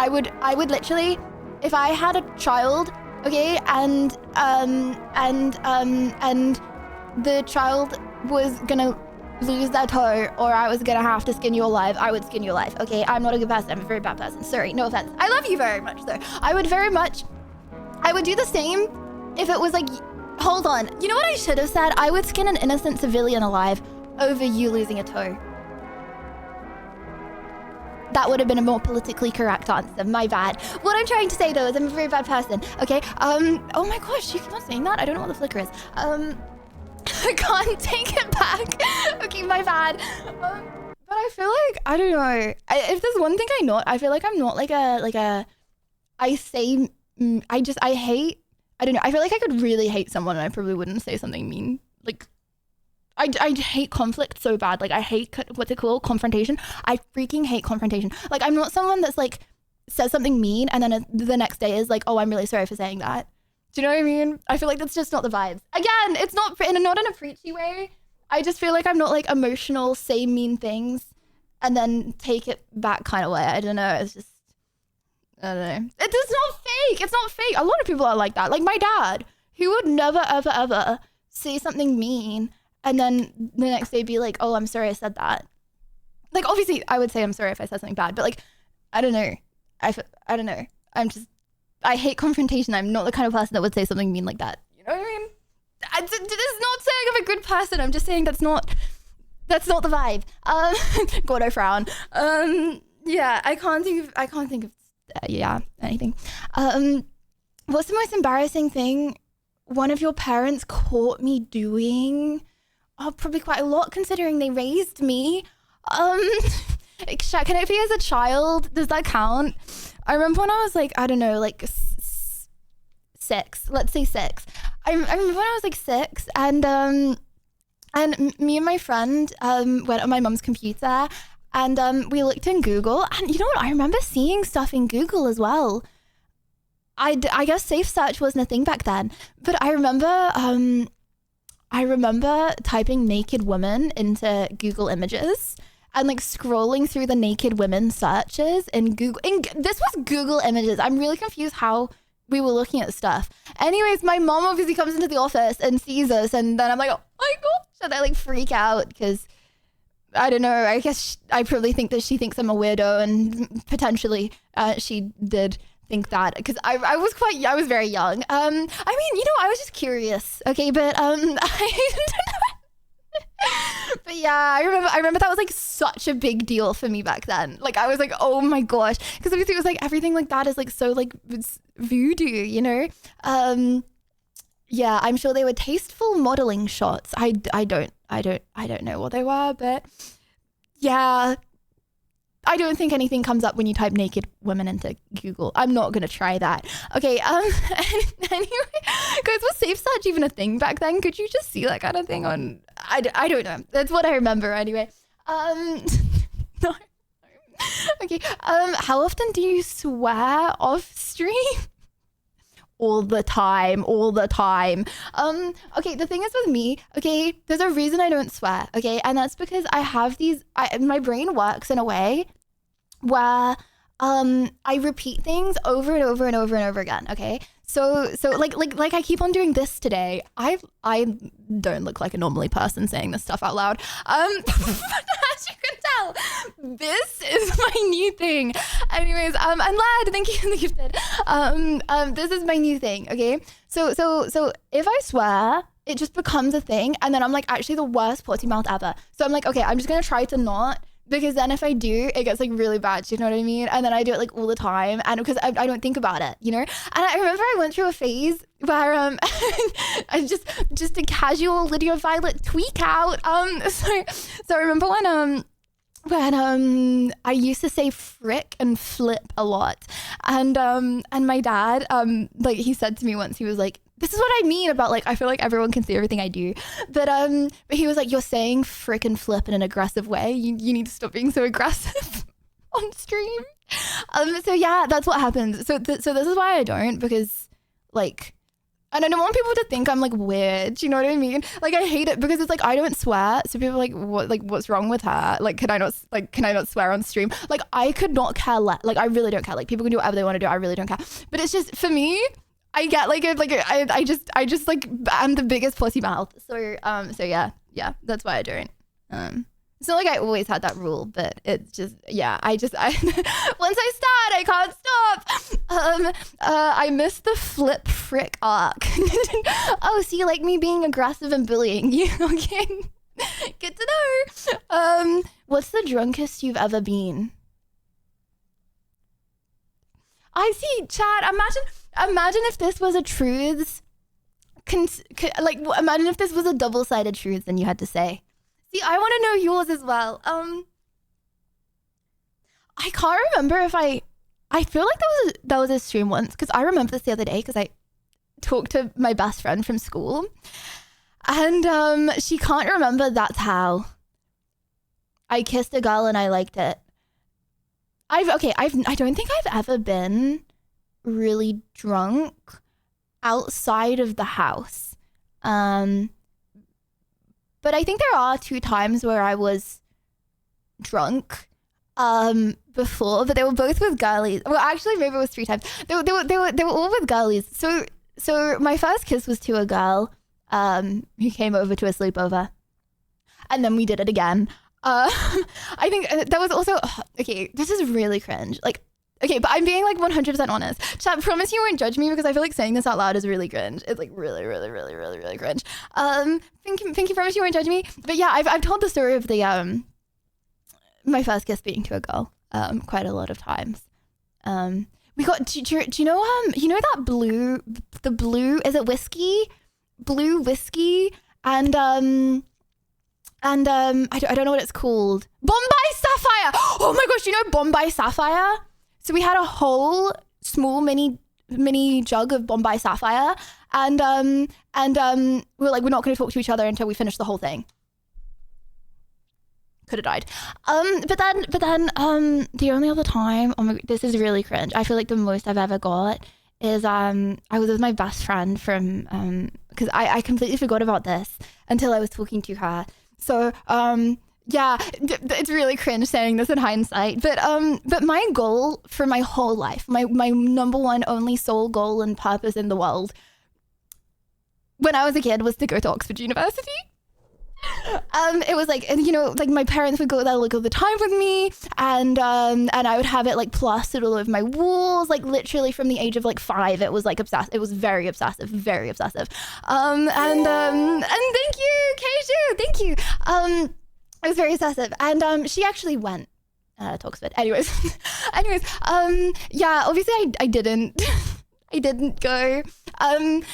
would literally, if I had a child, okay, and the child was gonna lose their toe or I was gonna have to skin you alive, I would skin you alive, okay? I'm not a good person. I'm a very bad person. Sorry, no offense. I love you very much, though. I would do the same if it was like, hold on. You know what I should have said? I would skin an innocent civilian alive over you losing a toe. That would have been a more politically correct answer. My bad. What I'm trying to say though is I'm a very bad person. Okay. Oh my gosh, you keep on saying that? I don't know what the flicker is. I can't take it back. Okay, my bad. But I feel like I don't know. If there's one thing I feel like I'm not like a. I hate. I don't know. I feel like I could really hate someone and I probably wouldn't say something mean. Like. I hate conflict so bad. Like I hate what's it called? Confrontation. I freaking hate confrontation. Like I'm not someone that's like says something mean and then the next day is like, oh, I'm really sorry for saying that. Do you know what I mean? I feel like that's just not the vibes. Again, it's not in a preachy way. I just feel like I'm not like emotional, say mean things and then take it back kind of way. I don't know. It's just, I don't know. It's not fake. It's not fake. A lot of people are like that. Like my dad, he would never, ever, ever say something mean and then the next day be like, oh, I'm sorry I said that. Like, obviously, I would say I'm sorry if I said something bad, but like, I don't know. I don't know. I hate confrontation. I'm not the kind of person that would say something mean like that. You know what I mean? This is not saying I'm a good person. I'm just saying that's not the vibe. God, I frown. Yeah, I can't think of anything. What's the most embarrassing thing one of your parents caught me doing? Oh, probably quite a lot considering they raised me. Can it be as a child? Does that count? I remember when I was like, I don't know, like 6. Let's say 6. I remember when I was like 6 and me and my friend went on my mum's computer and we looked in Google and you know what? I remember seeing stuff in Google as well. I guess safe search wasn't a thing back then, but I remember typing naked woman into Google Images and like scrolling through the naked women searches in Google. This was Google Images. I'm really confused how we were looking at stuff. Anyways, my mom obviously comes into the office and sees us and then I'm like, oh my gosh, and I like freak out because I don't know. I guess I probably think that she thinks I'm a weirdo and potentially she did think that because I was very young. I mean, you know, I was just curious. Okay, but But yeah, I remember that was like such a big deal for me back then. Like I was like, oh my gosh, because obviously it was like everything like that is like so like it's voodoo, you know. Yeah, I'm sure they were tasteful modeling shots. I don't know what they were, but yeah. I don't think anything comes up when you type naked women into Google. I'm not gonna try that. Okay, anyway, guys, was safe search even a thing back then? Could you just see that kind of thing on, I don't know. That's what I remember anyway. No. Okay, how often do you swear off stream? All the time. Okay, the thing is with me, okay, there's a reason I don't swear, okay, and that's because I have my brain works in a way where I repeat things over and over and over and over again, okay? So like I keep on doing this today. I don't look like a normally person saying this stuff out loud. As you can tell, this is my new thing. Anyways, and lad, thank you for the gifted. This is my new thing, okay? So if I swear, it just becomes a thing, and then I'm like actually the worst potty mouth ever. So I'm like, okay, I'm just gonna try to not, because then if I do, it gets like really bad. Do you know what I mean? And then I do it like all the time, and because I don't think about it, you know. And I remember I went through a phase where I just a casual Lydia Violet tweak out. So I remember when I used to say frick and flip a lot, and my dad like he said to me once, he was like, this is what I mean about like, I feel like everyone can see everything I do, but he was like, you're saying frick and flip in an aggressive way. You need to stop being so aggressive on stream. So yeah, that's what happens. So this is why I don't, because like, and I don't want people to think I'm like weird. Do you know what I mean? Like I hate it because it's like I don't swear. So people are like, what? Like what's wrong with her? Like can I not swear on stream? Like I could not care less. Like I really don't care. Like people can do whatever they want to do. I really don't care. But it's just for me, I get I just like I'm the biggest pussy mouth. So yeah, that's why I don't. It's not like I always had that rule, but it's just I once I start, I can't stop. I miss the flip frick arc. Oh, so you like me being aggressive and bullying you? Okay, good to know. What's the drunkest you've ever been? I see, chat. Imagine if this was a truths, imagine if this was a double-sided truth and you had to say. See, I want to know yours as well. I can't remember if I feel like that was a stream once, because I remember this the other day because I talked to my best friend from school, and she can't remember that's how I kissed a girl and I liked it. I don't think I've ever been really drunk outside of the house. But I think there are 2 times where I was drunk before, but they were both with girlies. Well, actually, maybe it was 3 times. They were all with girlies. So my first kiss was to a girl who came over to a sleepover, and then we did it again. I think that was also okay. This is really cringe. Like, okay, but I'm being like 100% honest. Chat, promise you won't judge me, because I feel like saying this out loud is really cringe. It's like really, really, really, really, really cringe. Pinky, promise you won't judge me. But yeah, I've told the story of the my first kiss being to a girl quite a lot of times. We got do you know that the blue, is it whiskey? Blue whiskey and I don't know what it's called. Bombay Sapphire. Oh my gosh, you know Bombay Sapphire? So we had a whole small mini jug of Bombay Sapphire, and we were like, we're not going to talk to each other until we finish the whole thing. Could have died. But then the only other time, oh my, this is really cringe. I feel like the most I've ever got is I was with my best friend from because I completely forgot about this until I was talking to her. So yeah, it's really cringe saying this in hindsight, but my goal for my whole life, my number one only sole goal and purpose in the world when I was a kid was to go to Oxford University. It was like, and you know, like my parents would go there like all the time with me, and I would have it like plastered all over my walls, like literally from the age of like 5. It was like obsessed. It was very obsessive, very obsessive. And thank you, Keishu, thank you. It was very excessive. And she actually went to Oxford. Anyways, yeah, obviously I didn't, I didn't go. And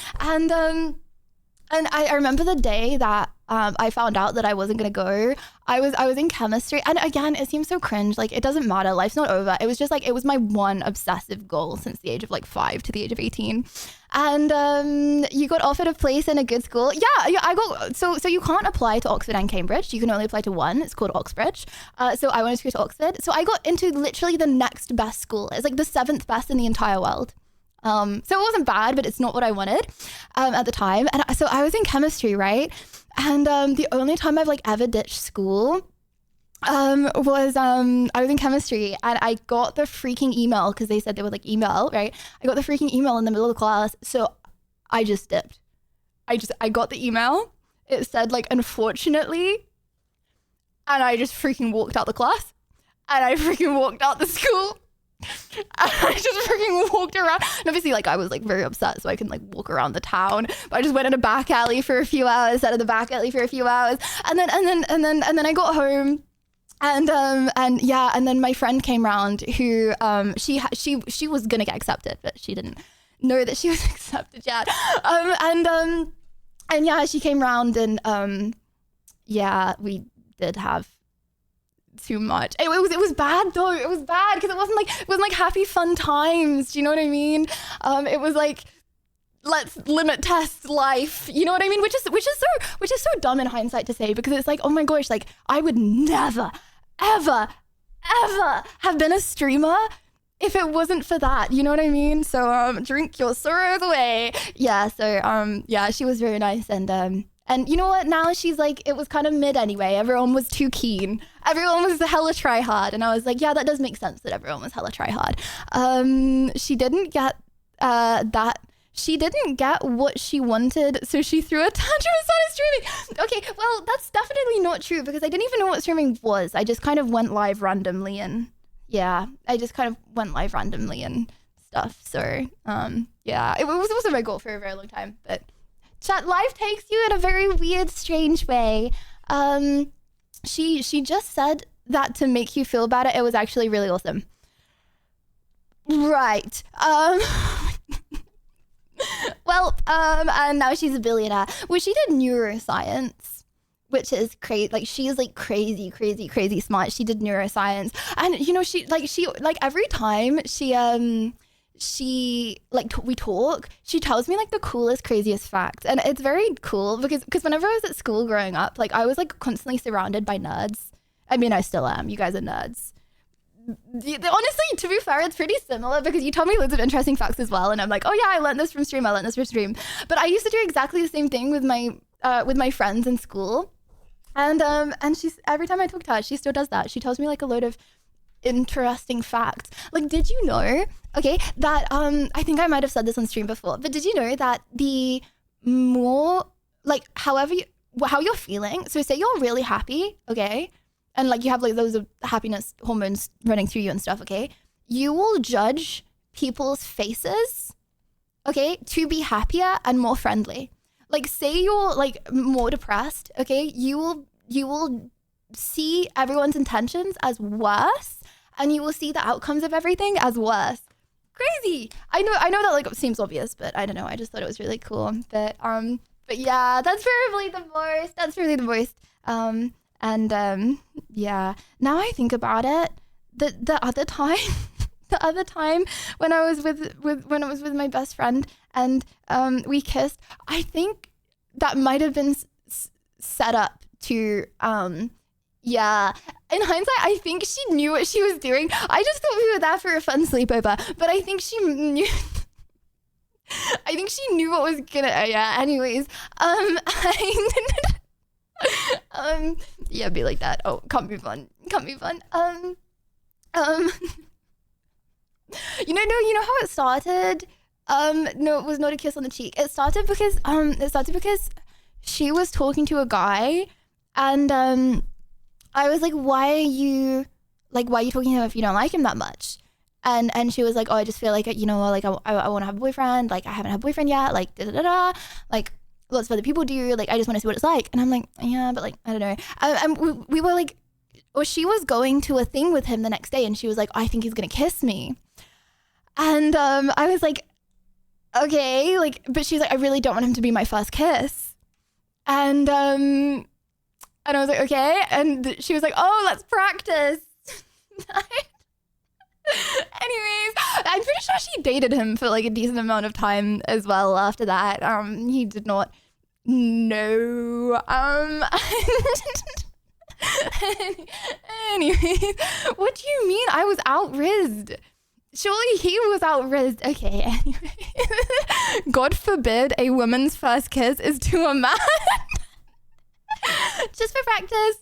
I remember the day that I found out that I wasn't gonna go. I was in chemistry, and again, it seems so cringe. Like, it doesn't matter. Life's not over. It was just like, it was my one obsessive goal since the age of like 5 to the age of 18. And you got offered a place in a good school. Yeah, I got, so you can't apply to Oxford and Cambridge. You can only apply to one. It's called Oxbridge. So I wanted to go to Oxford. So I got into literally the next best school. It's like the 7th best in the entire world. So it wasn't bad, but it's not what I wanted at the time. And so I was in chemistry, right? And the only time I've like ever ditched school was I was in chemistry, and I got the freaking email because they said they would like email, right? I got the freaking email in the middle of the class, so I just dipped. I got the email. It said like, unfortunately, and I just freaking walked out the class, and I freaking walked out the school. I just freaking walked around, and obviously like I was like very upset, so I couldn't like walk around the town, but I just went in a back alley for a few hours, sat in the back alley for a few hours, and then I got home, and yeah, and then my friend came round who she was gonna get accepted, but she didn't know that she was accepted yet, and yeah, she came round, and yeah, we did have too much. It was bad though. It was bad because it wasn't like happy fun times. Do you know what I mean? It was like, let's limit test life. You know what I mean? Which is so dumb in hindsight to say, because it's like, oh my gosh, like I would never, ever have been a streamer if it wasn't for that. You know what I mean? So drink your sorrows away. Yeah. So yeah, she was very nice, and you know what? Now she's like, it was kind of mid anyway. Everyone was too keen. Everyone was hella try hard. And I was like, yeah, that does make sense that everyone was hella try hard. She didn't get she didn't get what she wanted, so she threw a tantrum and started streaming. Okay, well, that's definitely not true, because I didn't even know what streaming was. I just kind of went live randomly, and yeah, I just kind of went live randomly and stuff. So yeah, it was also my goal for a very long time, but chat, life takes you in a very weird, strange way. She just said that to make you feel better. It was actually really awesome. Right. Well, and now she's a billionaire. Well, she did neuroscience, which is crazy. Like, she's like crazy smart. She did neuroscience, and you know, she every time she like we talk, she tells me like the coolest, craziest facts, and it's very cool because whenever I was at school growing up, like I was like constantly surrounded by nerds. I mean, I still am. You guys are nerds. Honestly, to be fair, it's pretty similar, because you tell me loads of interesting facts as well, and I'm like, oh yeah, I learned this from stream. But I used to do exactly the same thing with my friends in school, and she's, every time I talk to her, she still does that. She tells me like a load of interesting facts. Like, did you know, okay, that I think I might have said this on stream before, but did you know that the more, like, how you're feeling, so say you're really happy, okay, and like you have like those happiness hormones running through you and stuff, okay, you will judge people's faces, okay, to be happier and more friendly. Like, say you're like more depressed, okay, you will see everyone's intentions as worse, and you will see the outcomes of everything as worse. Crazy. I know that like seems obvious, but I don't know. I just thought it was really cool. But yeah, that's really the most. Yeah. Now I think about it, the other time when I was with my best friend and we kissed, I think that might have been set up to yeah. In hindsight, I think she knew what she was doing. I just thought we were there for a fun sleepover, but I think she knew. I think she knew what was gonna. Yeah. Anyways, yeah, be like that. Oh, can't be fun. You know how it started. No, it was not a kiss on the cheek. It started because she was talking to a guy, and I was like, why are you talking to him if you don't like him that much? And she was like, oh, I just feel like, you know, like I want to have a boyfriend. Like, I haven't had a boyfriend yet. Like, da da da da. Like, lots of other people do. Like, I just want to see what it's like. And I'm like, yeah, but like, I don't know. And we were like, or she was going to a thing with him the next day, and she was like, I think he's gonna kiss me. And I was like, okay, like, but she's like, I really don't want him to be my first kiss. And I was like, okay. And she was like, oh, let's practice. Anyways, I'm pretty sure she dated him for like a decent amount of time as well after that. He did not know. Anyways, what do you mean I was out-rizzed? Surely he was out-rizzed. Okay, anyway. God forbid a woman's first kiss is to a man. Just for practice.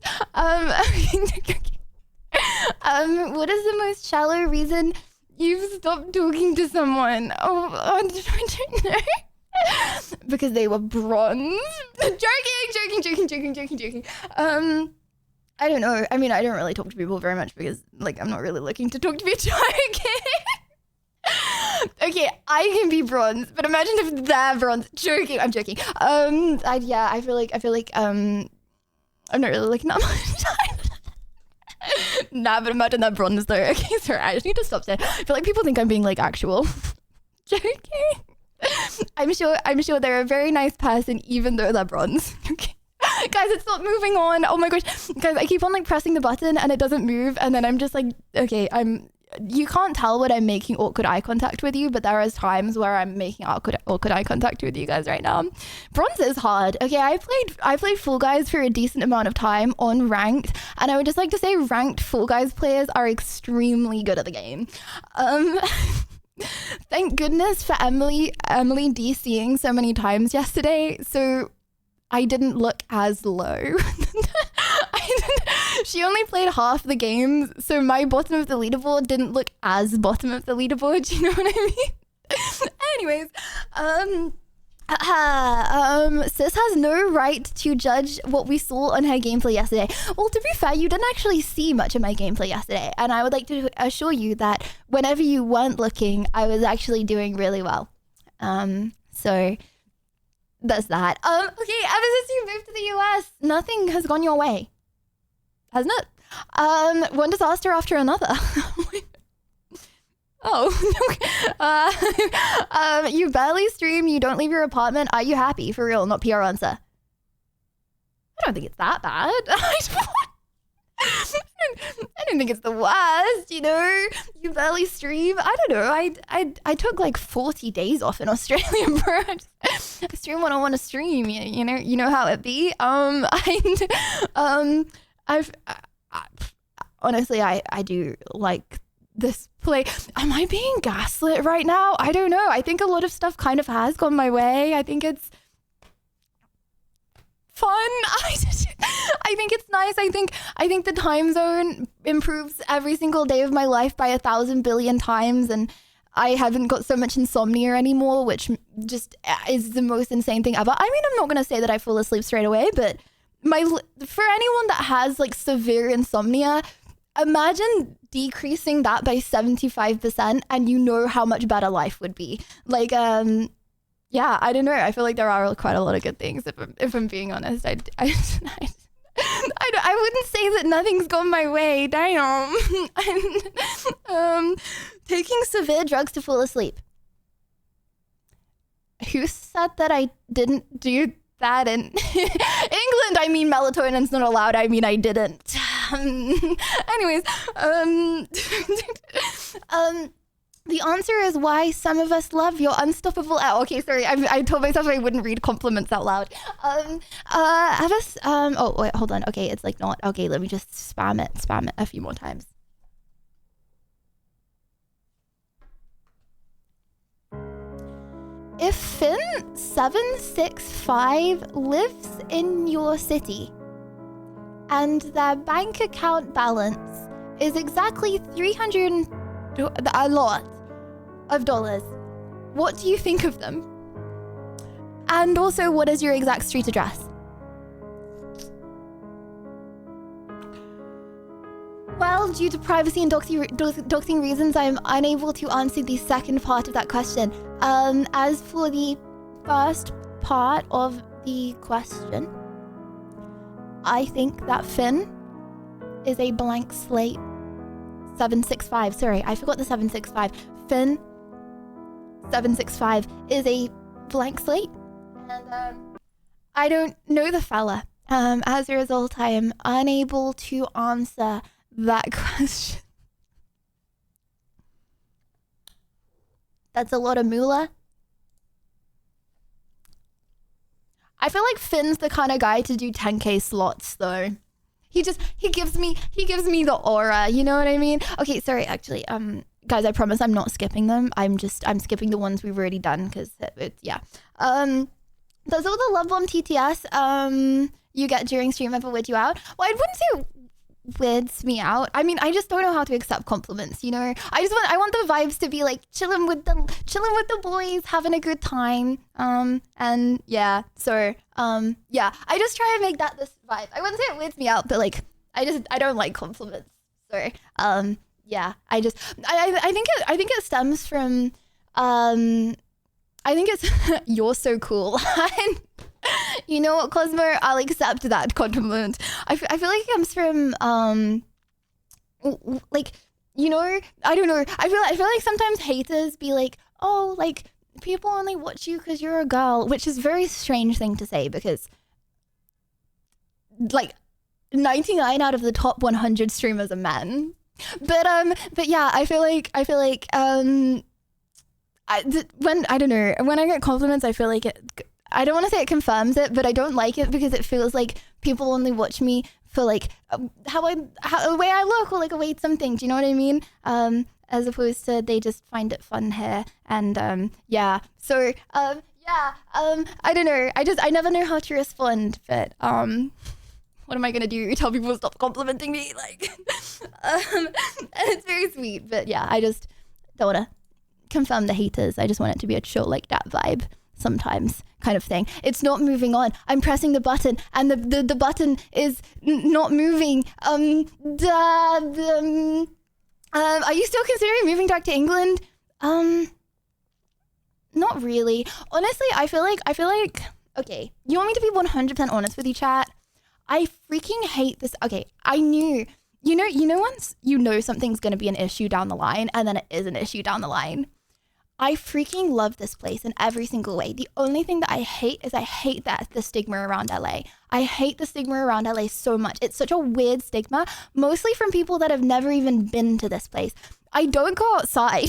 What is the most shallow reason you've stopped talking to someone? Oh, I don't know. Because they were bronze. Joking. I don't know. I mean, I don't really talk to people very much because, like, I'm not really looking to talk to people. Okay, I can be bronze, but imagine if they're bronze. I'm joking. I feel like I'm not really looking that much time. Nah, but imagine that bronze though. Okay, sorry, I just need to stop saying. I feel like people think I'm being like actual. Joking. I'm sure they're a very nice person even though they're bronze. Okay. Guys, it's not moving on. Oh my gosh. Guys, I keep on like pressing the button and it doesn't move, and then I'm just like, okay, you can't tell when I'm making awkward eye contact with you, but there is times where I'm making awkward eye contact with you guys right now. Bronze is hard. Okay, I played Fall Guys for a decent amount of time on ranked, and I would just like to say ranked Fall Guys players are extremely good at the game. Thank goodness for Emily DCing so many times yesterday, so I didn't look as low. She only played half the games, so my bottom of the leaderboard didn't look as bottom of the leaderboard. Do you know what I mean? Anyways, Sis has no right to judge what we saw on her gameplay yesterday. Well, to be fair, you didn't actually see much of my gameplay yesterday, and I would like to assure you that whenever you weren't looking, I was actually doing really well. So that's that. Okay, ever since you moved to the US, nothing has gone your way, hasn't it? One disaster after another. Oh, okay. You barely stream, you don't leave your apartment. Are you happy? For real, not PR answer. I don't think it's that bad. I don't think it's the worst, you know? You barely stream. I don't know. I took like 40 days off in Australia, bro. I stream when I want to stream. You know how it be. Honestly, I do like this play. Am I being gaslit right now? I don't know. I think a lot of stuff kind of has gone my way. I think it's fun. I think it's nice. I think the time zone improves every single day of my life by 1,000 billion times, and I haven't got so much insomnia anymore, which just is the most insane thing ever. I mean, I'm not gonna say that I fall asleep straight away, but for anyone that has like severe insomnia, imagine decreasing that by 75% and you know how much better life would be. Like, yeah, I don't know. I feel like there are quite a lot of good things. If I'm being honest, I wouldn't say that nothing's gone my way. Damn. Taking severe drugs to fall asleep. Who said that I didn't do that in England? I mean, melatonin's not allowed. I mean, I didn't. Anyways, the answer is why some of us love your unstoppable. Oh, okay, sorry. I told myself I wouldn't read compliments out loud. Oh wait, hold on. Okay, it's like not. Okay, let me just spam it a few more times. If Finn 765 lives in your city and their bank account balance is exactly a lot of dollars, what do you think of them? And also, what is your exact street address? Well, due to privacy and doxing reasons, I'm unable to answer the second part of that question. As for the first part of the question. I think that Finn is a blank slate. 765. Sorry, I forgot the 765. Finn 765 is a blank slate. And I don't know the fella. As a result, I am unable to answer that question. That's a lot of moolah. I feel like Finn's the kind of guy to do 10k slots though. He gives me the aura, you know what I mean? Okay, sorry, actually, guys, I promise I'm not skipping them. I'm skipping the ones we've already done because it's, yeah. Does all the love bomb TTS you get during stream ever weird you out? Well, I wouldn't say weirds me out. I mean, I just don't know how to accept compliments, you know? I want the vibes to be like chilling with the boys, having a good time. And yeah, so yeah, I just try and make that this vibe. I wouldn't say it weirds me out, but like I don't like compliments. So yeah, I think it stems from I think it's you're so cool. You know what, Cosmo? I'll accept that compliment. I feel like it comes from like, you know, I don't know. I feel like sometimes haters be like, oh, like people only watch you because you're a girl, which is a very strange thing to say because like 99 out of the top 100 streamers are men. But yeah, I feel like when I don't know, when I get compliments, I feel like I don't want to say it confirms it, but I don't like it because it feels like people only watch me for like how the way I look or like a way something. Do you know what I mean? As opposed to they just find it fun here and yeah. So yeah. I don't know. I never know how to respond, but what am I gonna do? Tell people to stop complimenting me? Like, it's very sweet, but yeah, I just don't wanna confirm the haters. I just want it to be a chill like that vibe sometimes kind of thing. It's not moving on. I'm pressing the button and the button is not moving. Are you still considering moving back to England? Not really. Honestly, I feel like okay, you want me to be 100% honest with you, chat? I freaking hate this. Okay, I knew, you know once you know something's gonna be an issue down the line and then it is an issue down the line. I freaking love this place in every single way. The only thing that I hate is I hate the stigma around LA. I hate the stigma around LA so much. It's such a weird stigma, mostly from people that have never even been to this place. I don't go outside.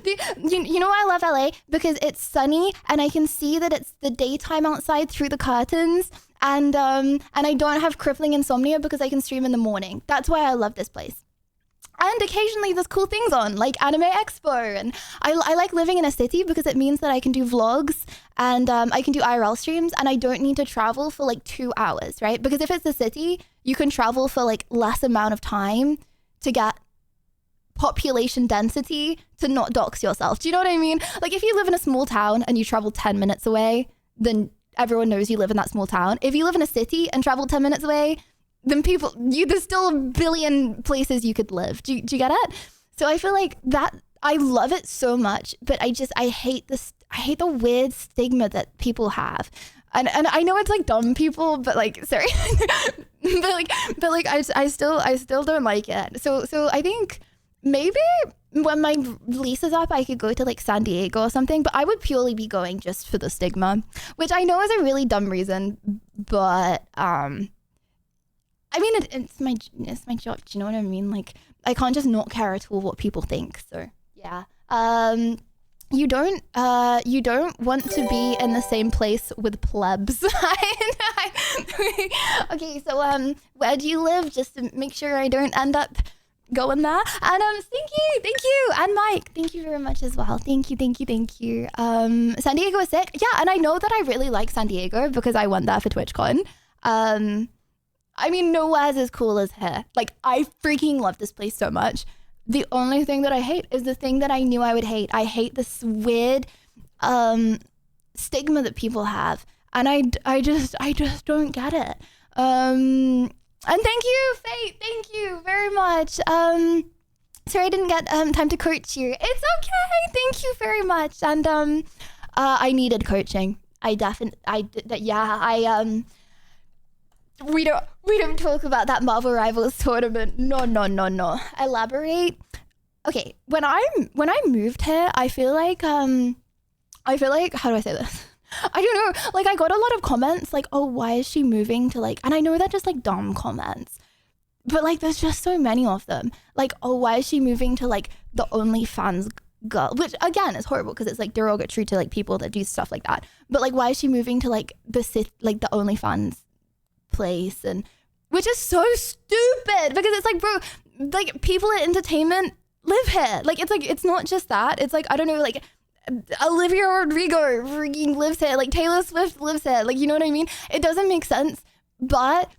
You know why I love LA? Because it's sunny and I can see that it's the daytime outside through the curtains. And I don't have crippling insomnia because I can stream in the morning. That's why I love this place. And occasionally there's cool things on, like Anime Expo. And I like living in a city because it means that I can do vlogs and I can do IRL streams and I don't need to travel for like 2 hours, right? Because if it's a city, you can travel for like less amount of time to get population density to not dox yourself. Do you know what I mean? Like if you live in a small town and you travel 10 minutes away, then everyone knows you live in that small town. If you live in a city and travel 10 minutes away, then there's still a billion places you could live. Do you get it? So I feel like that, I love it so much, but I hate the weird stigma that people have. And I know it's like dumb people, but like, sorry, but like I still don't like it. So I think maybe when my lease is up, I could go to like San Diego or something, but I would purely be going just for the stigma, which I know is a really dumb reason, but I mean, it's my job. Do you know what I mean? Like, I can't just not care at all what people think. So yeah. You don't want to be in the same place with plebs. Okay, so where do you live? Just to make sure I don't end up going there. And thank you, and Mike, thank you very much as well. Thank you. San Diego is sick. Yeah, and I know that I really like San Diego because I went there for TwitchCon. I mean, nowhere's as cool as here. Like, I freaking love this place so much. The only thing that I hate is the thing that I knew I would hate. I hate this weird stigma that people have. And I just don't get it. And thank you, Fate. Thank you very much. Sorry I didn't get time to coach you. It's okay. Thank you very much. And I needed coaching. We don't talk about that Marvel Rivals tournament. No. Elaborate. Okay, when I moved here, I feel like how do I say this? I don't know. Like, I got a lot of comments like, oh, why is she moving to like, and I know they're just like dumb comments, but like there's just so many of them. Like, oh, why is she moving to like the OnlyFans girl? Which again is horrible because it's like derogatory to like people that do stuff like that. But like, why is she moving to like the OnlyFans place? And which is so stupid because it's like, bro, like people in entertainment live here. Like it's not just that. It's like, I don't know, like Olivia Rodrigo freaking lives here. Like Taylor Swift lives here. Like, you know what I mean? It doesn't make sense, but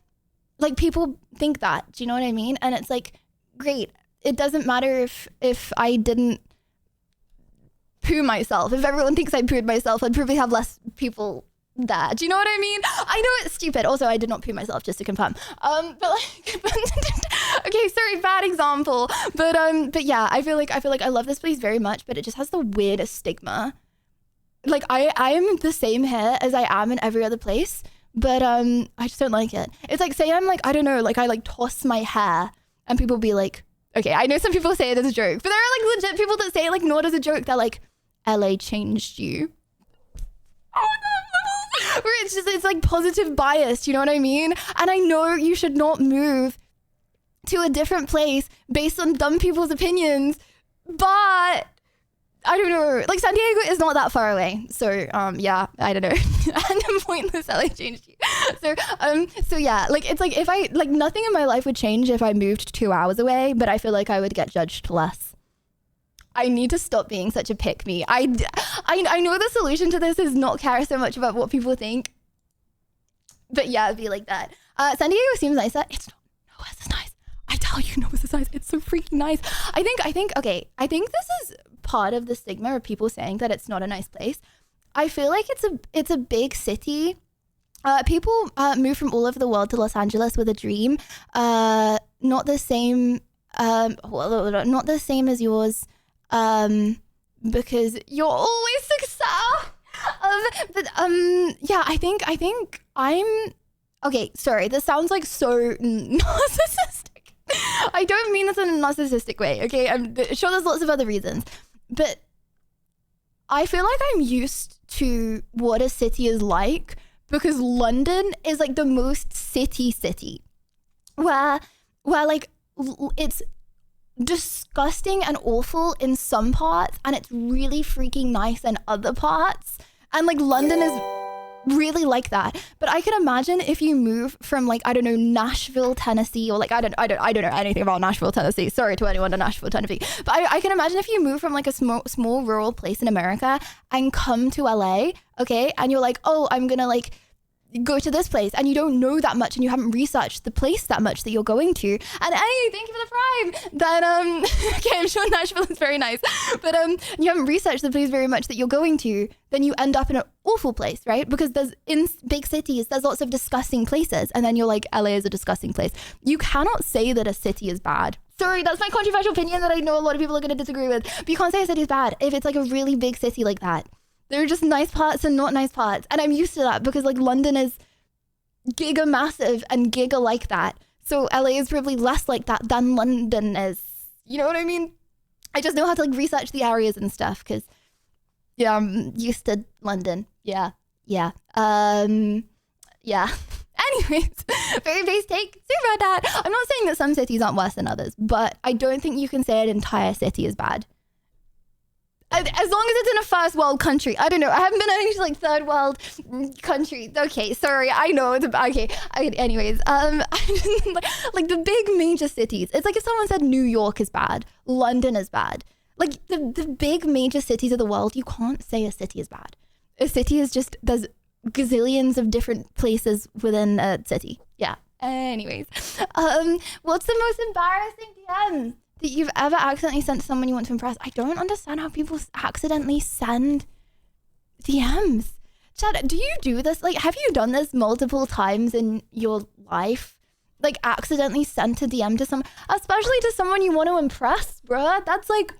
like people think that. Do you know what I mean? And it's like, great. It doesn't matter if I didn't poo myself. If everyone thinks I pooed myself, I'd probably have less people there. Do you know what I mean? I know it's stupid. Also, I did not poo myself, just to confirm. But like, okay, sorry, bad example. But yeah, I feel like I love this place very much, but it just has the weirdest stigma. Like I am the same here as I am in every other place, but I just don't like it. It's like, say I'm like, I don't know, like I like toss my hair and people be like, okay, I know some people say it as a joke, but there are like legit people that say it like not as a joke. They're like, LA changed you. Oh no. Where it's like positive bias, you know what I mean? And I know you should not move to a different place based on dumb people's opinions, but I don't know, like San Diego is not that far away. So yeah, I don't know. And pointless LA changed you. So yeah, like it's like if I like nothing in my life would change if I moved 2 hours away, but I feel like I would get judged less. I need to stop being such a pick-me. I know the solution to this is not care so much about what people think. But yeah, it'd be like that. San Diego seems nicer. It's not nowhere as nice. I tell you, nowhere as nice. It's so freaking nice. I think this is part of the stigma of people saying that it's not a nice place. I feel like it's a big city. People move from all over the world to Los Angeles with a dream. Not the same as yours. Because you're always success. Yeah, I think I'm okay. Sorry, this sounds like so narcissistic. I don't mean this in a narcissistic way. Okay, I'm sure there's lots of other reasons, but I feel like I'm used to what a city is like because London is like the most city where like it's disgusting and awful in some parts and it's really freaking nice in other parts, and like London is really like that. But I can imagine if you move from like, I don't know, Nashville, Tennessee, or like I don't know anything about Nashville, Tennessee. Sorry to anyone in Nashville, Tennessee. But I can imagine if you move from like a small rural place in America and come to LA, okay, and you're like, oh, I'm gonna like go to this place, and you don't know that much and you haven't researched the place that much that you're going to, and hey, thank you for the prime, then okay, I'm sure Nashville is very nice, but you haven't researched the place very much that you're going to, then you end up in an awful place, right? Because there's in big cities there's lots of disgusting places, and then you're like, LA is a disgusting place. You cannot say that a city is bad. Sorry, that's my controversial opinion that I know a lot of people are going to disagree with, but you can't say a city is bad if it's like a really big city like that. There are just nice parts and not nice parts. And I'm used to that because like London is giga massive and giga like that. So LA is probably less like that than London is. You know what I mean? I just know how to like research the areas and stuff because yeah, I'm used to London. Yeah. Yeah. Anyways, very base take. Super that. I'm not saying that some cities aren't worse than others, but I don't think you can say an entire city is bad. As long as it's in a first world country. I don't know. I haven't been in any like third world country. Okay, sorry. I know. Okay. Anyways, like the big major cities. It's like if someone said New York is bad, London is bad. Like the big major cities of the world, you can't say a city is bad. A city is just, there's gazillions of different places within a city. Yeah. Anyways, what's the most embarrassing DM that you've ever accidentally sent to someone you want to impress? I don't understand how people accidentally send DMs. Chad, do you do this? Like, have you done this multiple times in your life? Like, accidentally sent a DM to someone, especially to someone you want to impress, bruh? That's like,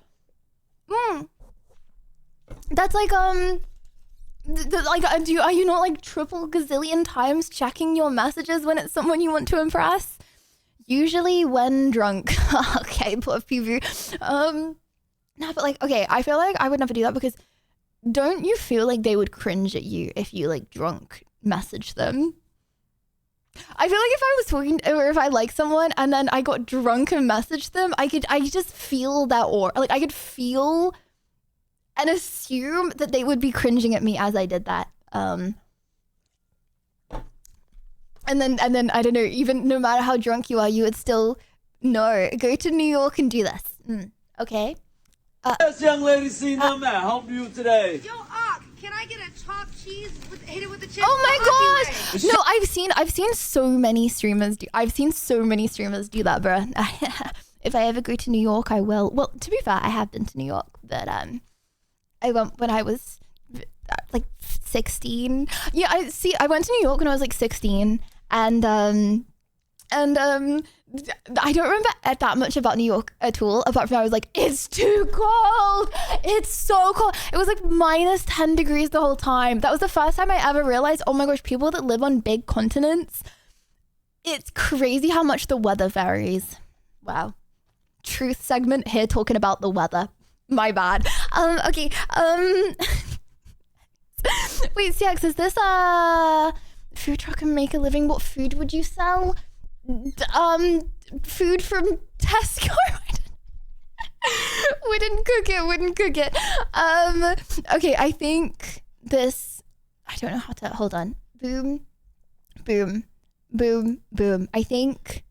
Like, are you not like triple gazillion times checking your messages when it's someone you want to impress? Usually when drunk. Okay, poor Pivu. No, but like, okay, I feel like I would never do that because don't you feel like they would cringe at you if you like drunk message them? I feel like if I was talking or if I like someone and then I got drunk and messaged them, I just feel that aura. Like I could feel and assume that they would be cringing at me as I did that. And then I don't know, even no matter how drunk you are, you would still no, go to New York and do this. Okay. Yes, young lady, see them at help you today. Yo, can I get a chopped cheese hit it with the chips? Oh my gosh! No, I've seen so many streamers do. I've seen so many streamers do that, bro. If I ever go to New York, I will. Well, to be fair, I have been to New York, but I went when I was like 16. Yeah, I went to New York when I was like 16, and I don't remember that much about New York at all, apart from I was like, it's too cold. It's so cold. It was like minus 10 degrees the whole time. That was the first time I ever realized, oh my gosh, people that live on big continents, it's crazy how much the weather varies. Wow. Truth segment here talking about the weather. My bad. Okay. Wait, CX, is this a food truck and make a living? What food would you sell? Food from Tesco. Wouldn't cook it. Okay, I think this, I don't know how to, hold on. Boom. I think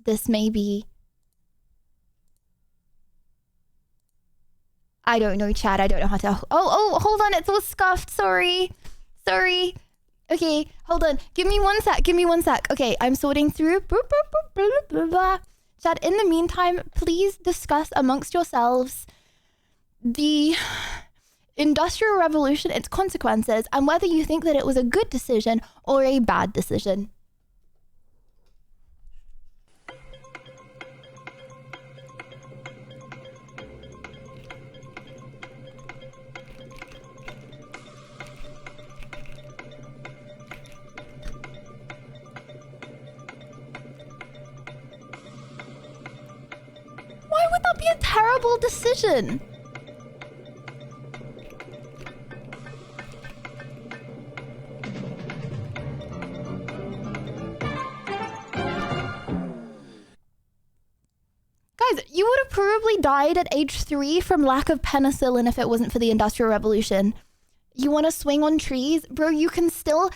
this may be, I don't know, Chad. I don't know how to. Oh, hold on. It's all scuffed. Sorry. Okay, hold on. Give me one sec. Okay, I'm sorting through. Chad, in the meantime, please discuss amongst yourselves the Industrial Revolution, its consequences, and whether you think that it was a good decision or a bad decision. Why would that be a terrible decision? Guys, you would have probably died at age 3 from lack of penicillin if it wasn't for the Industrial Revolution. You want to swing on trees? Bro, you can still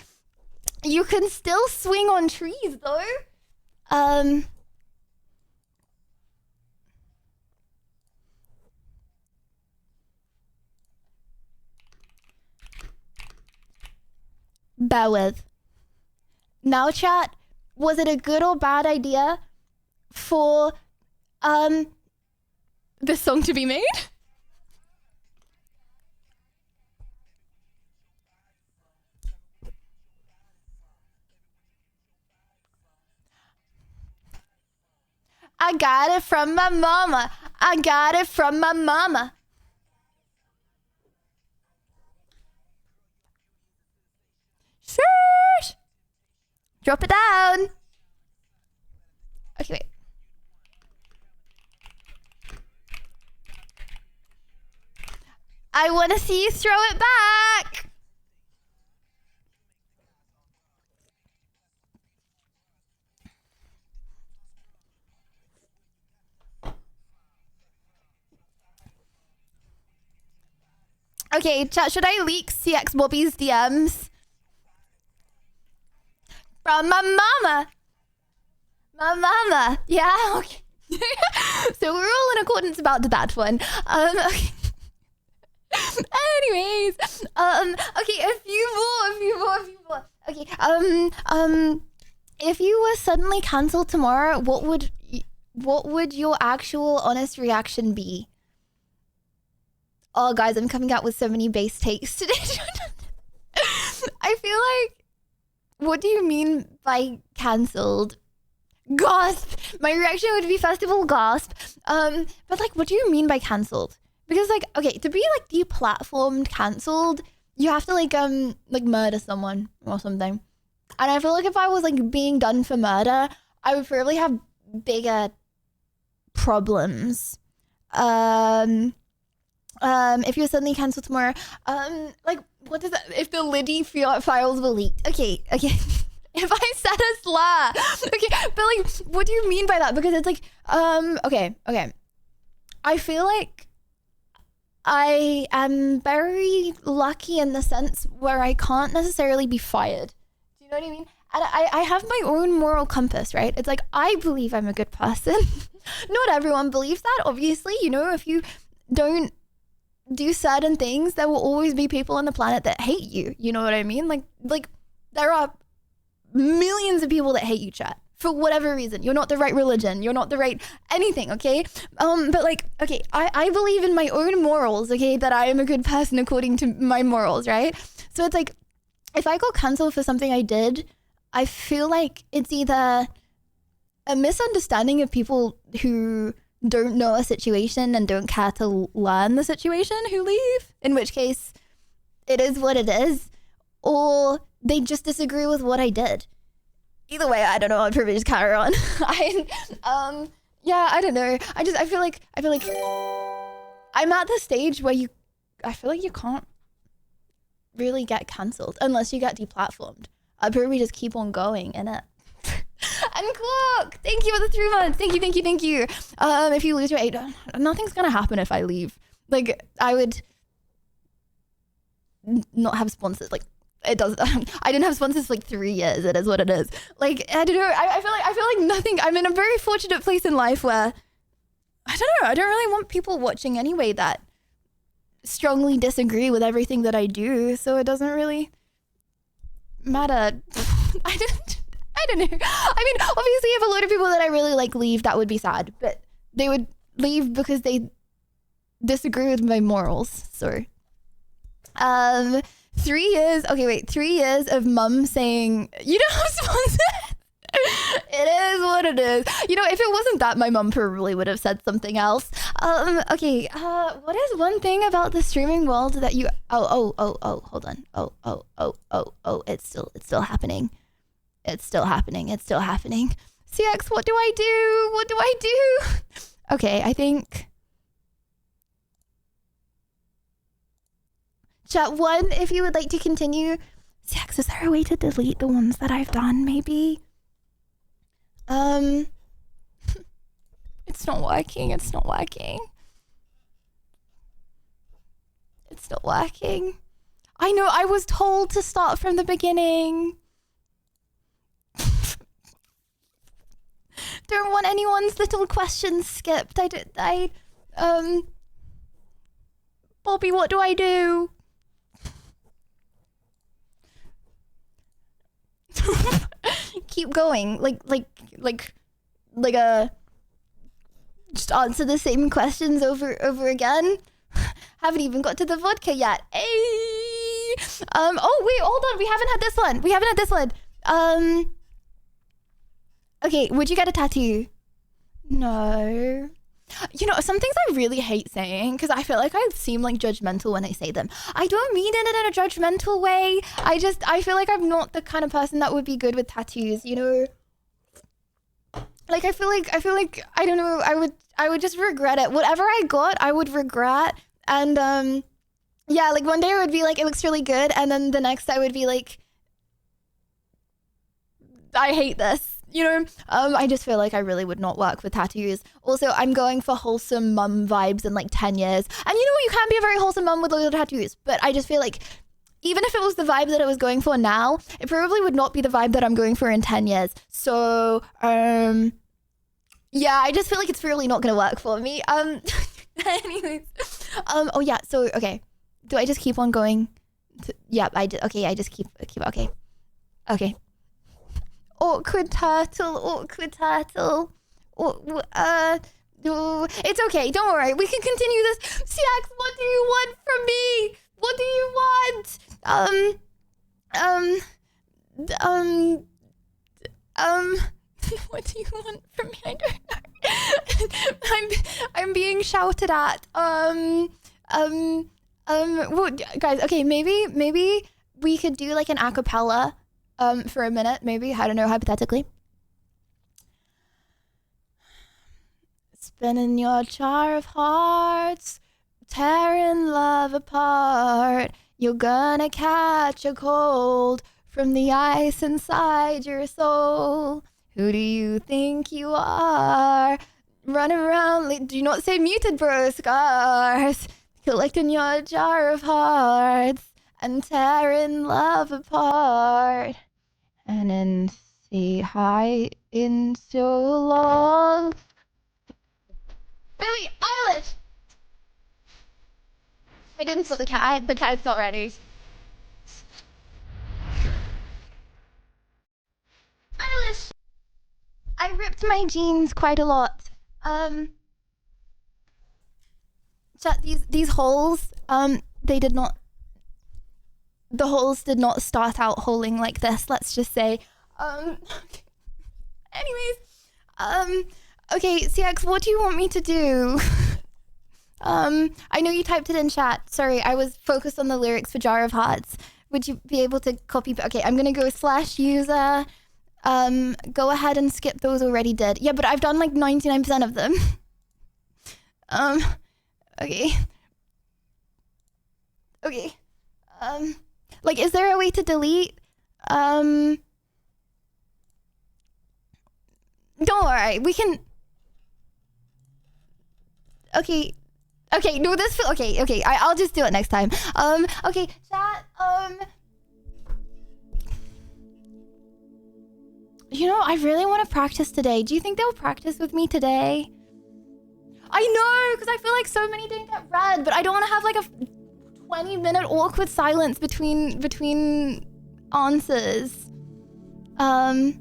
swing on trees though. Bear with. Now, chat, was it a good or bad idea for this song to be made? I got it from my mama. Shush! Drop it down. Okay, wait. I want to see you throw it back. Okay, chat, should I leak CX Bobby's DMs? From my mama. Yeah, okay. So we're all in accordance about that one. Okay. Anyways, okay, a few more. Okay, if you were suddenly cancelled tomorrow, what would your actual honest reaction be? Oh, guys, I'm coming out with so many base takes today. I feel like, what do you mean by cancelled? Gasp. My reaction would be festival gasp. But like, what do you mean by cancelled? Because like, okay, to be like deplatformed, cancelled, you have to like murder someone or something. And I feel like if I was like being done for murder, I would probably have bigger problems. If you're suddenly cancelled tomorrow, like, what is that? If the Liddy files were leaked. Okay. If I said a slur. Okay, but like, what do you mean by that? Because it's like, okay. I feel like I am very lucky in the sense where I can't necessarily be fired. Do you know what I mean? And I have my own moral compass, right? It's like, I believe I'm a good person. Not everyone believes that, obviously. You know, if you don't do certain things, there will always be people on the planet that hate you. You know what I mean? Like there are millions of people that hate you, chat, for whatever reason. You're not the right religion. You're not the right anything, okay? But like, okay, I believe in my own morals, okay? That I am a good person according to my morals, right? So it's like, if I got cancelled for something I did, I feel like it's either a misunderstanding of people who don't know a situation and don't care to learn the situation who leave, in which case it is what it is, or they just disagree with what I did. Either way, I don't know, I'd probably just carry on. Yeah, I don't know. I feel like I'm at the stage where I feel like you can't really get cancelled unless you get deplatformed. I'd probably just keep on going, innit? And Clock, thank you for the 3 months. Thank you. If you lose your 8, nothing's gonna happen if I leave. Like, I would not have sponsors. Like, it does. I didn't have sponsors for like 3 years. It is what it is. Like, I don't know. I feel like nothing. I'm in a very fortunate place in life where I don't know. I don't really want people watching anyway that strongly disagree with everything that I do. So it doesn't really matter. I don't know. I mean, obviously, if a load of people that I really like leave, that would be sad. But they would leave because they disagree with my morals. So, 3 years. Okay, wait. 3 years of mum saying, you don't have sponsors. It is what it is. You know, if it wasn't that, my mum probably would have said something else. Okay. What is one thing about the streaming world that you? Hold on. It's still happening. It's still happening. CX, what do I do? Okay, I think. Chat 1, if you would like to continue. CX, is there a way to delete the ones that I've done, maybe? It's not working. I know, I was told to start from the beginning. Don't want anyone's little questions skipped. Bobby, what do I do? Keep going. Just answer the same questions over again. Haven't even got to the vodka yet. Hey. Oh wait, hold on. We haven't had this one. Okay, would you get a tattoo? No. You know, some things I really hate saying because I feel like I seem like judgmental when I say them. I don't mean it in a judgmental way. I feel like I'm not the kind of person that would be good with tattoos, you know? Like, I feel like, I don't know, I would just regret it. Whatever I got, I would regret. And, yeah, like one day I would be like, it looks really good. And then the next I would be like, I hate this. You know, I just feel like I really would not work with tattoos. Also, I'm going for wholesome mum vibes in like 10 years. And you know what? You can be a very wholesome mum with little tattoos. But I just feel like even if it was the vibe that I was going for now, it probably would not be the vibe that I'm going for in 10 years. So, yeah, I just feel like it's really not going to work for me. Anyways. Oh yeah, so, okay. Do I just keep on going? Yeah, I did. Okay, I just keep, okay. Okay. Awkward turtle. It's okay, don't worry. We can continue this. CX, what do you want from me? What do you want? What do you want from me? I don't know. I'm being shouted at. Well, guys, okay, maybe we could do like an a cappella for a minute, maybe. I don't know, hypothetically. Spinning your jar of hearts, tearing love apart. You're gonna catch a cold from the ice inside your soul. Who do you think you are? Running around, do not say muted, bro, scars. Collecting your jar of hearts and tearing love apart. And then say hi into love. Billie Eilish! I didn't split the cat. The cat's not ready. Eilish! I ripped my jeans quite a lot. Chat, these holes, they did not... The holes did not start out holing like this, let's just say. Anyways, okay, CX, what do you want me to do? I know you typed it in chat. Sorry, I was focused on the lyrics for Jar of Hearts. Would you be able to copy? Okay, I'm gonna go /user. Go ahead and skip those already did. Yeah, but I've done like 99% of them. Okay. Okay. Like, is there a way to delete? Don't worry, we can... Okay. Okay, no, this... Okay, I'll just do it next time. Okay, chat, you know, I really want to practice today. Do you think they'll practice with me today? I know, because I feel like so many didn't get read, but I don't want to have like a 20-minute awkward silence between answers. Do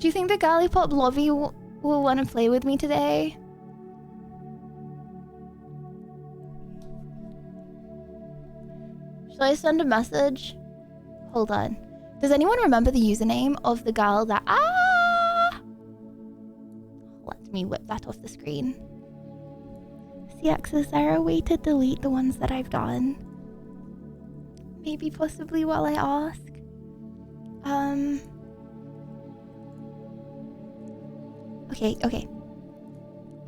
you think the Gallipop lobby will want to play with me today? Should I send a message? Hold on. Does anyone remember the username of the girl that... Let me whip that off the screen. CX, is there a way to delete the ones that I've done? Maybe possibly while I ask.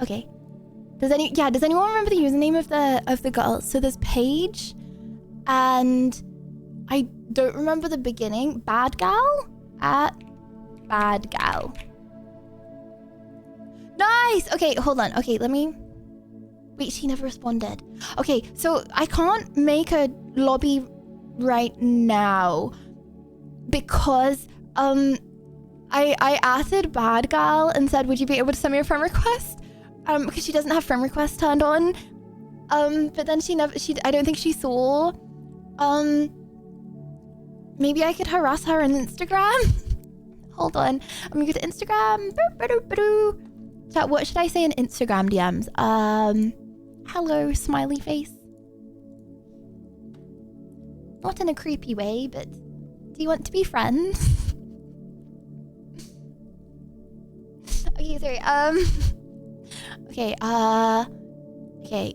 Okay. Does anyone remember the username of the girl? So there's Paige, and I don't remember the beginning. Bad gal? At bad gal. Nice! Okay, hold on. Okay, let me... Wait, she never responded. Okay, so I can't make a lobby right now because I asked bad gal and said, would you be able to send me a friend request? Because she doesn't have friend request turned on. But then I don't think she saw. Maybe I could harass her on Instagram. Hold on. I'm gonna go to Instagram. Chat, what should I say in Instagram DMs? Hello, smiley face. Not in a creepy way, but do you want to be friends? Okay, sorry, okay, okay,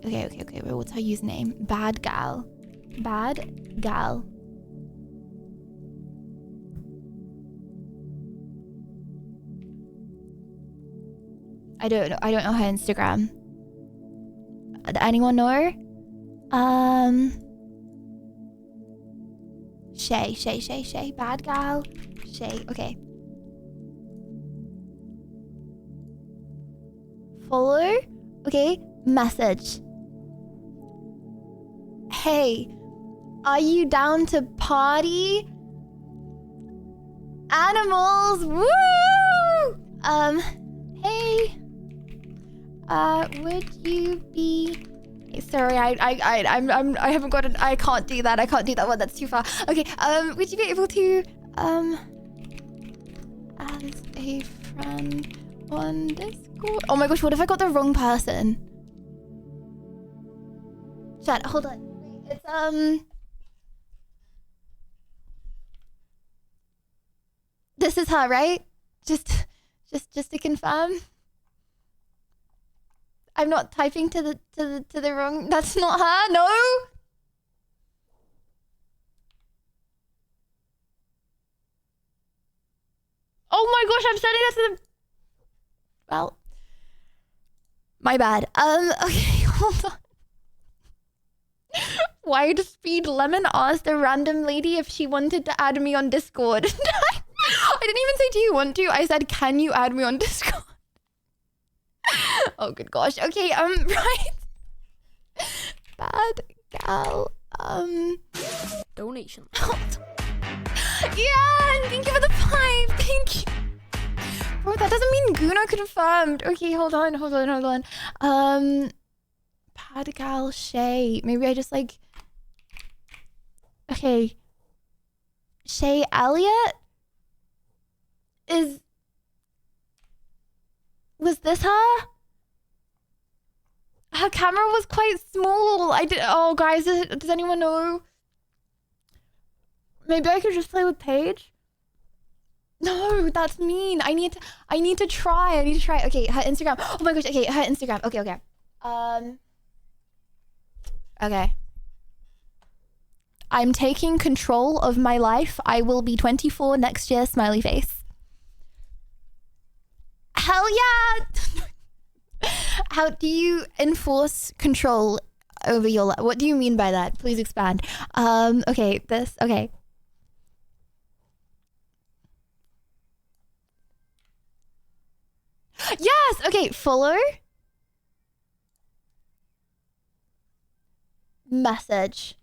wait, what's her username? Bad gal. Bad gal. I don't know her Instagram. Anyone know her? Shay. Bad gal. Shay, okay. Follow? Okay, message. Hey, are you down to party? Animals, woo! Hey. Would you be... Sorry, I haven't got an... I can't do that one, that's too far. Okay, would you be able to, as a friend on Discord? Oh my gosh, what if I got the wrong person? Chat, hold on. It's, This is her, right? Just to confirm. I'm not typing to the wrong. That's not her. No. Oh my gosh, I'm sending that to the. Well, my bad. Okay, hold on. Wide Speed Lemon asked a random lady if she wanted to add me on Discord. I didn't even say, do you want to? I said, can you add me on Discord? Oh, good gosh. Okay, right. Bad gal, Donation. Yeah, and thank you for the 5. Thank you. Bro, that doesn't mean Guna confirmed. Okay, hold on. Bad gal Shay. Maybe I just like... Okay. Shay Elliott? Was this her? Her camera was quite small. Oh, guys, does anyone know? Maybe I could just play with Paige? No, that's mean. I need to try. Okay, her Instagram. Oh my gosh, okay, her Instagram. Okay. Okay. I'm taking control of my life. I will be 24 next year, smiley face. Hell yeah! How do you enforce control over your life? What do you mean by that? Please expand. Okay, okay. Yes! Okay, follow. Message.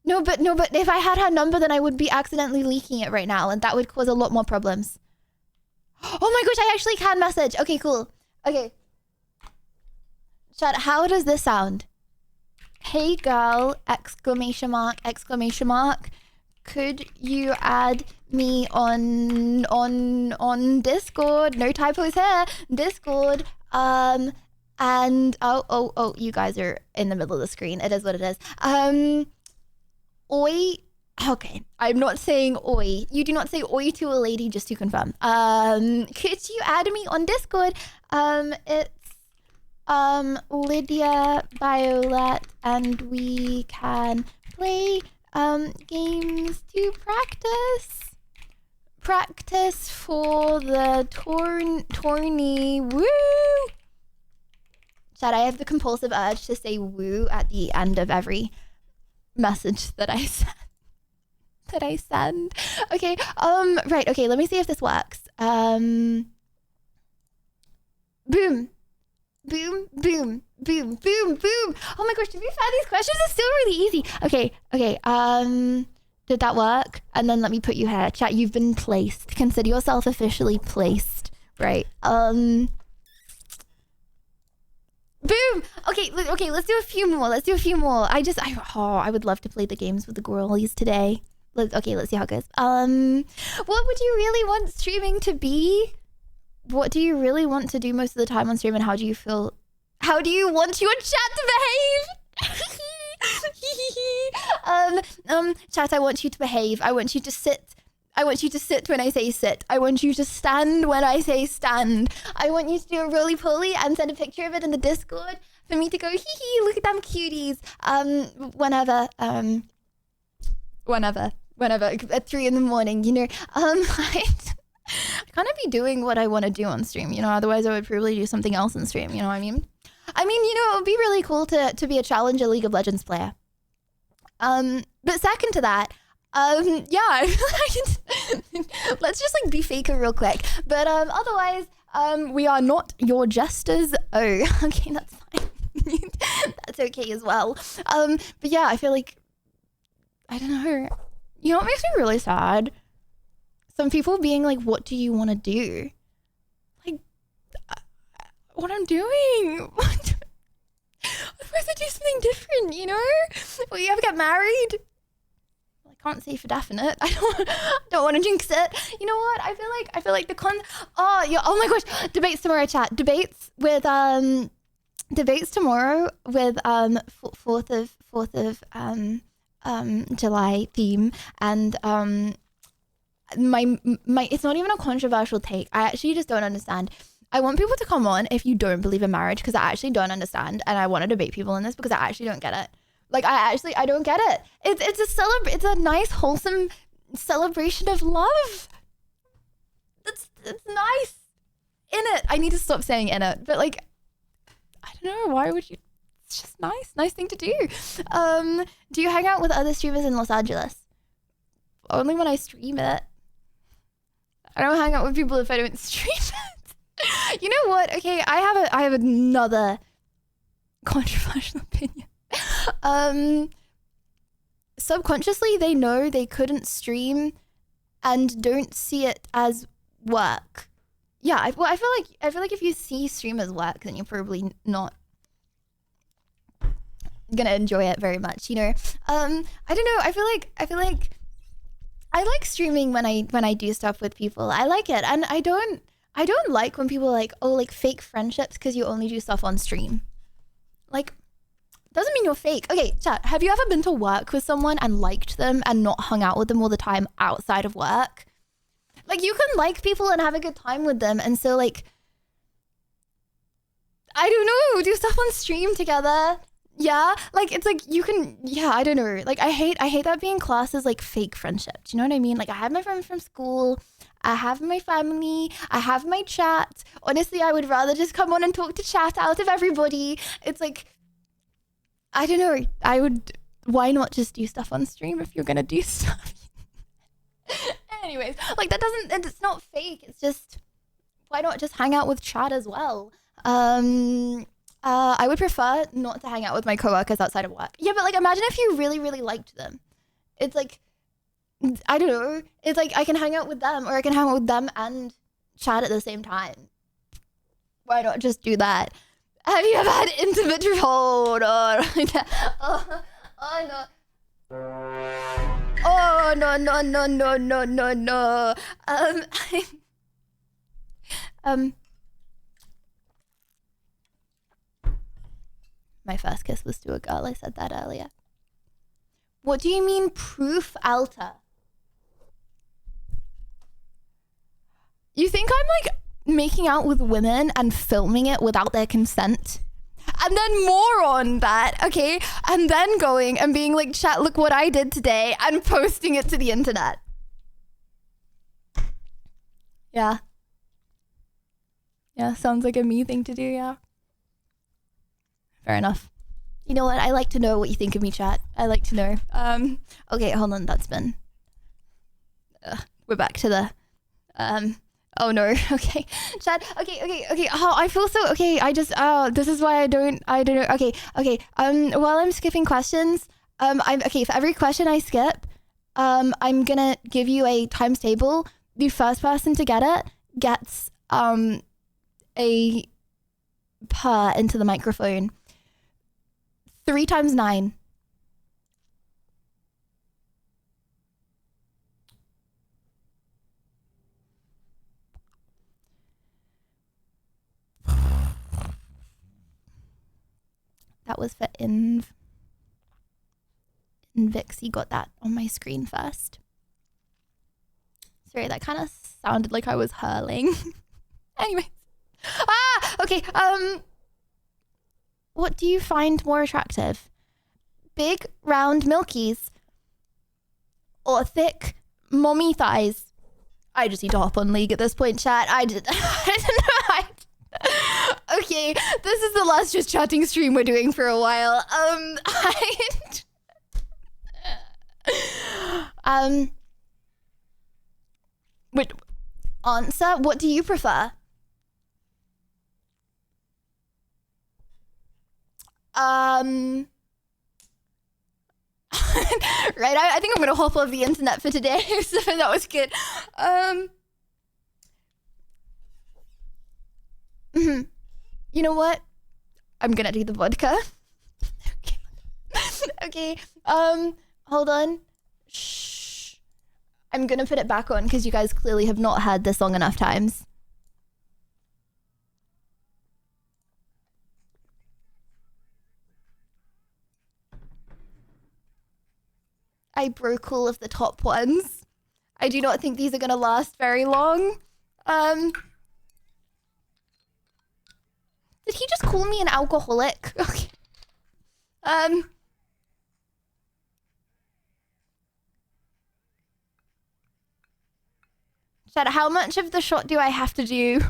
No, but if I had her number, then I would be accidentally leaking it right now, and that would cause a lot more problems. Oh my gosh, I actually can message. Okay, cool. Okay. Chat, how does this sound? Hey girl, exclamation mark. Could you add me on Discord? No typos here. Discord. And oh, you guys are in the middle of the screen. It is what it is. Oi. Okay, I'm not saying oi. You do not say oi to a lady, just to confirm. Could you add me on Discord? It's Lydia Violet, and we can play games to practice for the tourney. Woo! Chat, I have the compulsive urge to say woo at the end of every message that I send. Okay, right, okay, let me see if this works. Boom. Oh my gosh, to be fair, these questions are still really easy. Okay, did that work? And then let me put you here. Chat, you've been placed. Consider yourself officially placed. Right, boom. Okay, let's do a few more. I would love to play the games with the girlies today. Let's see how it goes. What would you really want streaming to be? What do you really want to do most of the time on stream, and how do you feel? How do you want your chat to behave? Chat, I want you to behave. I want you to sit. I want you to sit when I say sit. I want you to stand when I say stand. I want you to do a roly-poly and send a picture of it in the Discord for me to go, hee hee, look at them cuties. Whenever, at 3 in the morning, you know. I kind of be doing what I want to do on stream, you know, otherwise I would probably do something else on stream, you know what I mean? You know, it would be really cool to be a Challenger League of Legends player. But second to that, yeah, let's just like be faker real quick. But otherwise, we are not your jesters. Oh, okay, that's fine. That's okay as well. But yeah, I feel like, I don't know. You know what makes me really sad? Some people being like, what do you want to do? Like, what I'm doing? I'm supposed to do something different, you know? Well, you ever get married? I can't say for definite. I don't want to jinx it. You know what? I feel like oh my gosh, debates tomorrow, chat. Debates tomorrow with 4th of July theme, and my it's not even a controversial take. I actually just don't understand. I want people to come on if you don't believe in marriage, because I actually don't understand, and I want to debate people in this because I actually don't get it. Like I don't get it. It's a nice wholesome celebration of love. It's nice. In it. I need to stop saying in it, but like I don't know, why would you? It's just nice thing to do. Do you hang out with other streamers in Los Angeles? Only when I stream it. I don't hang out with people if I don't stream it. You know what? Okay, I have another controversial opinion. Subconsciously they know they couldn't stream and don't see it as work. Yeah, I feel like if you see stream as work, then you're probably not gonna enjoy it very much, you know. I don't know. I feel like I like streaming when I do stuff with people. I like it, and I don't like when people are like, oh, like fake friendships because you only do stuff on stream. Like, doesn't mean you're fake. Okay, chat. Have you ever been to work with someone and liked them and not hung out with them all the time outside of work? Like, you can like people and have a good time with them, and so like, I don't know, do stuff on stream together. Yeah, like it's like you can. Yeah, I don't know. Like I hate that being classed as like fake friendship. Do you know what I mean? Like I have my friends from school. I have my family. I have my chat. Honestly, I would rather just come on and talk to chat out of everybody. It's like, I don't know. Why not just do stuff on stream if you're gonna do stuff? Anyways, like it's not fake. It's just, why not just hang out with chat as well? I would prefer not to hang out with my coworkers outside of work. Yeah, but like imagine if you really, really liked them. It's like, I don't know. It's like I can hang out with them, or I can hang out with them and chat at the same time. Why not just do that? Have you ever had intimate hold on? Oh no. Oh no. My first kiss was to a girl. I said that earlier. What do you mean proof, Alta? You think I'm like making out with women and filming it without their consent? And then more on that, okay? And then going and being like, chat, look what I did today, and posting it to the internet. Yeah. Yeah, sounds like a me thing to do, yeah. Fair enough. You know what? I like to know what you think of me, chat. I like to know. Okay, hold on. That's been... we're back to the... Oh no. Okay. Chat. Okay. Oh, I feel so... Okay, this is why I don't know. Okay. While I'm skipping questions, okay, for every question I skip, I'm gonna give you a times table. The first person to get it gets, a purr into the microphone. 3 times 9. That was for Invixie got that on my screen first. Sorry, that kind of sounded like I was hurling. Anyway. Okay. What do you find more attractive? Big, round milkies? Or thick, mommy thighs? I just need to hop on League at this point, chat. I don't know. Okay, this is the last just chatting stream we're doing for a while. Wait, answer, what do you prefer? Right, I think I'm gonna hop off the internet for today. So that was good. You know what? I'm gonna do the vodka. Okay. Hold on. Shh. I'm gonna put it back on because you guys clearly have not heard this song enough times. I broke all of the top ones. I do not think these are gonna last very long. Did he just call me an alcoholic? Okay. Chat, how much of the shot do I have to do?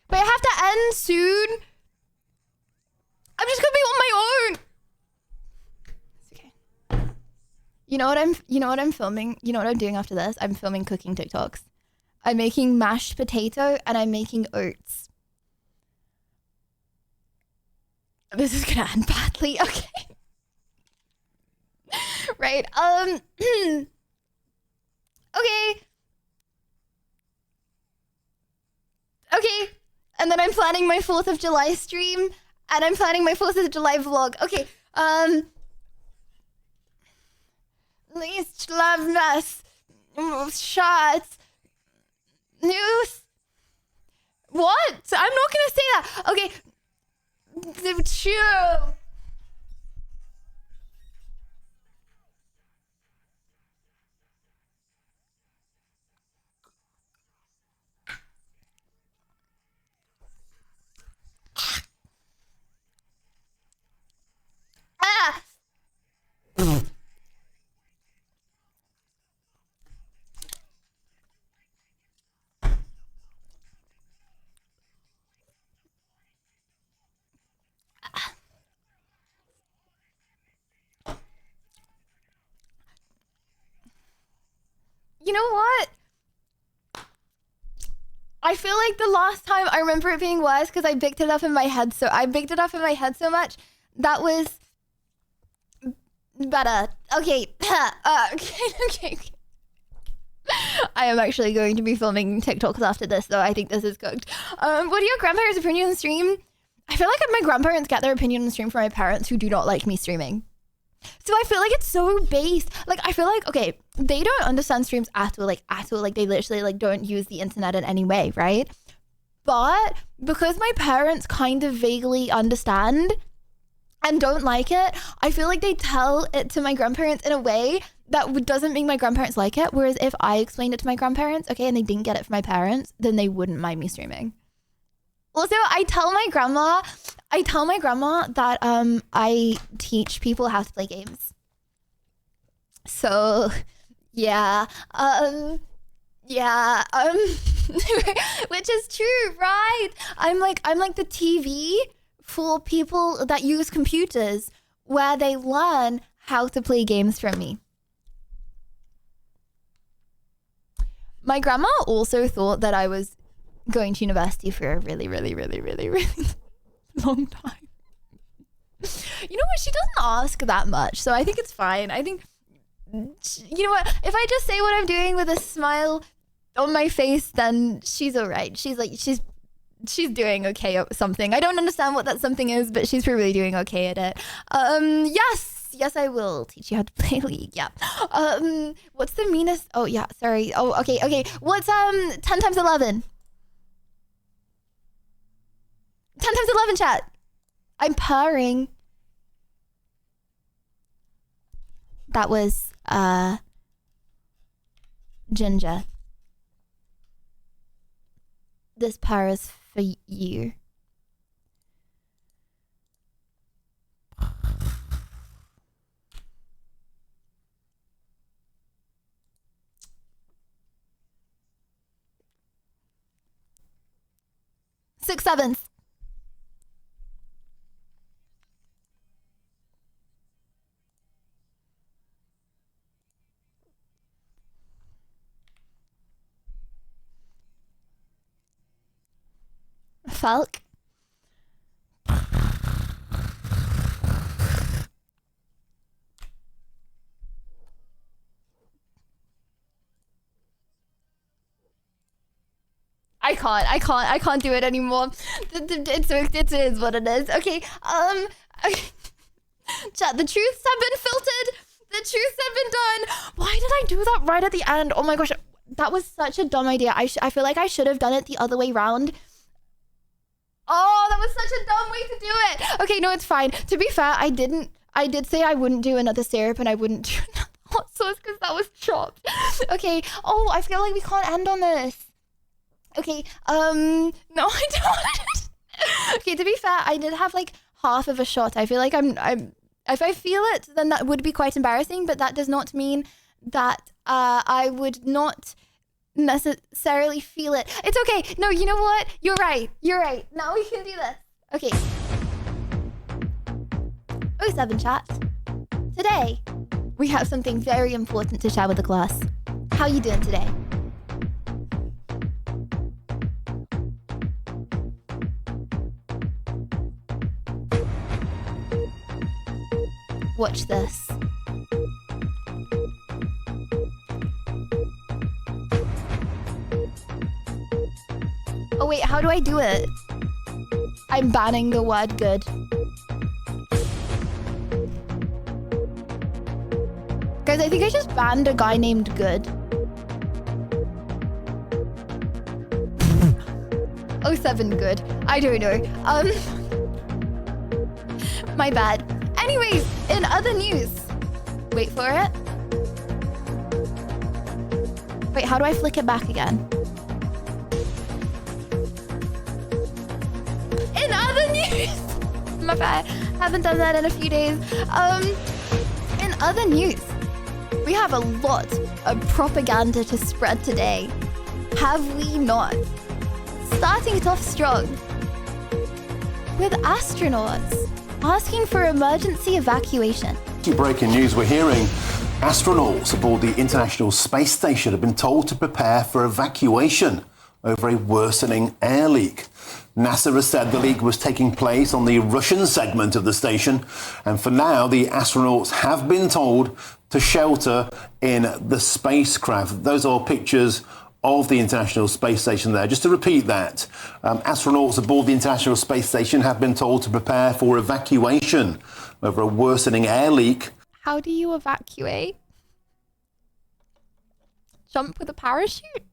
But I have to end soon. I'm just gonna be on my own. It's okay. You know what I'm filming? You know what I'm doing after this? I'm filming cooking TikToks. I'm making mashed potato and I'm making oats. This is gonna end badly. Okay. Right. Okay. Okay. And then I'm planning my 4th of July stream. And I'm planning my 4th of July vlog. Okay. Least love us. Shots. News. What? I'm not gonna say that. Okay. The true. You know what? I feel like the last time I remember it being worse because I bigged it up in my head. So I bigged it up in my head so much. That was better. Okay. Okay. I am actually going to be filming TikToks after this, so I think this is cooked. What are your grandparents' opinion on the stream? I feel like my grandparents get their opinion on the stream from my parents who do not like me streaming. So I feel like it's so based. Like, I feel like, okay, they don't understand streams at all. Like, they literally, like, don't use the internet in any way, right? But because my parents kind of vaguely understand and don't like it, I feel like they tell it to my grandparents in a way that doesn't make my grandparents like it. Whereas if I explained it to my grandparents, okay, and they didn't get it from my parents, then they wouldn't mind me streaming. Also, I tell my grandma that I teach people how to play games. So, yeah. Which is true, right? I'm like the TV for people that use computers where they learn how to play games from me. My grandma also thought that I was going to university for a really long time. You know what? She doesn't ask that much, so I think it's fine. I think, you know what? If I just say what I'm doing with a smile on my face, then she's all right. She's like, she's doing okay at something. I don't understand what that something is, but she's probably doing okay at it. Yes, I will teach you how to play League. Yeah. What's the meanest? Oh yeah, sorry. Oh, okay. What's 10 times 11? 10 times 11, chat. I'm purring. That was Ginger. This purr is for you. Six sevenths. Falk. I can't do it anymore. It is what it is. Okay, chat, the truths have been filtered. The truths have been done. Why did I do that right at the end? Oh my gosh. that was such a dumb idea. I feel like I should have done it the other way around. Oh, that was such a dumb way to do it. Okay, no, it's fine. To be fair, I did say I wouldn't do another syrup and I wouldn't do another hot sauce because that was chopped. Okay. Oh, I feel like we can't end on this. Okay. No, I don't. Okay, to be fair, I did have like half of a shot. I feel like if I feel it, then that would be quite embarrassing, but that does not mean that I would not necessarily feel it. It's okay. No, you know what? You're right. You're right. Now we can do this. Okay. 07 chat. Today, we have something very important to share with the class. How you doing today? Watch this. Oh wait, how do I do it? I'm banning the word good. Guys, I think I just banned a guy named Good. 07 Good. I don't know. My bad. Anyways, in other news. Wait for it. Wait, how do I flick it back again? In other news. My bad. Haven't done that in a few days. In other news, we have a lot of propaganda to spread today. Have we not? Starting it off strong with astronauts asking for emergency evacuation. Breaking news, we're hearing astronauts aboard the International Space Station have been told to prepare for evacuation over a worsening air leak. NASA has said the leak was taking place on the Russian segment of the station, and for now the astronauts have been told to shelter in the spacecraft. Those are pictures of the International Space Station there. Just to repeat that, astronauts aboard the International Space Station have been told to prepare for evacuation over a worsening air leak. How do you evacuate? Jump with a parachute?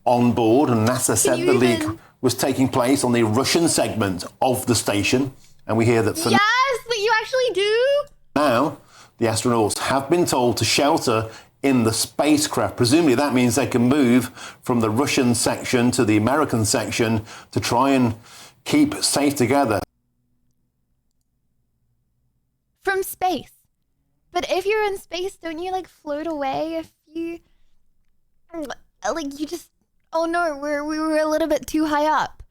On board, and NASA said the leak was taking place on the Russian segment of the station, and we hear that for Yes, but you actually do? now, the astronauts have been told to shelter in the spacecraft. Presumably that means they can move from the Russian section to the American section to try and keep safe together. From space. But if you're in space, don't you like float away if you like you just oh no, we were a little bit too high up.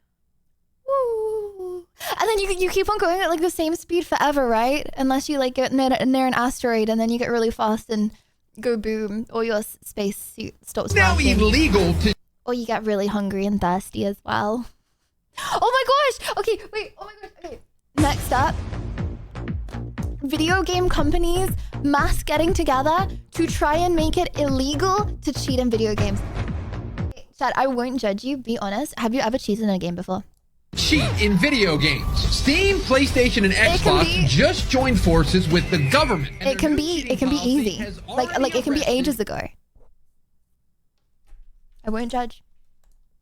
Woo. And then you keep on going at like the same speed forever, right? Unless you like get near an asteroid and then you get really fast and go boom, or your space suit stops working. Now illegal to... Or you get really hungry and thirsty as well. Oh my gosh! Okay, wait, oh my gosh, okay. Next up, video game companies mass getting together to try and make it illegal to cheat in video games. Okay, Chad, I won't judge you, be honest. Have you ever cheated in a game before? cheat in video games. Steam, PlayStation, and Xbox just joined forces with the government. It can be easy. Like it can be ages ago. I won't judge.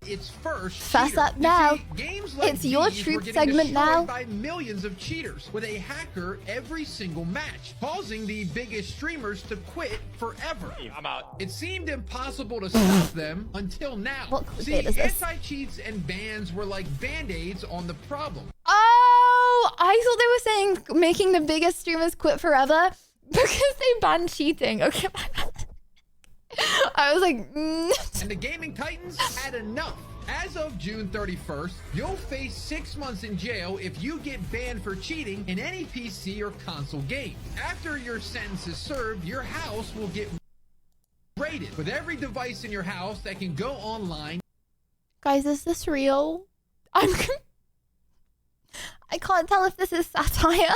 Its first Fess up now. It's your truth segment now. By millions of cheaters with a hacker every single match, causing the biggest streamers to quit forever. I'm out. It seemed impossible to stop them until now. What See, is this? anti-cheats and bans were like band-aids on the problem. Oh, I thought they were saying making the biggest streamers quit forever because they banned cheating. Okay. I was like, And the gaming titans had enough. As of June 31st, you'll face 6 months in jail if you get banned for cheating in any PC or console game. After your sentence is served, your house will get raided with every device in your house that can go online. Guys, is this real? I can't tell if this is satire.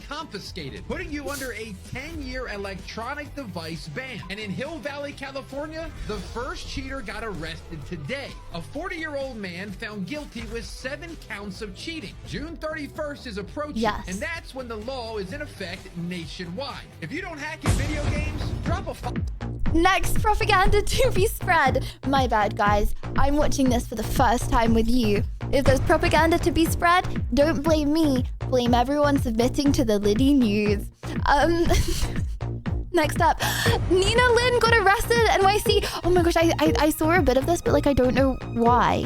Confiscated, putting you under a 10-year electronic device ban. And in Hill Valley, California, the first cheater got arrested today. A 40-year-old man found guilty with 7 counts of cheating. June 31st is approaching, and that's when the law is in effect nationwide. If you don't hack in video games, drop a Next propaganda to be spread. My bad, guys. I'm watching this for the first time with you. If there's propaganda to be spread, don't blame me. Blame everyone submitting to the Liddy News. Next up, Nina Lynn got arrested at NYC. Oh my gosh, I saw a bit of this, but like I don't know why.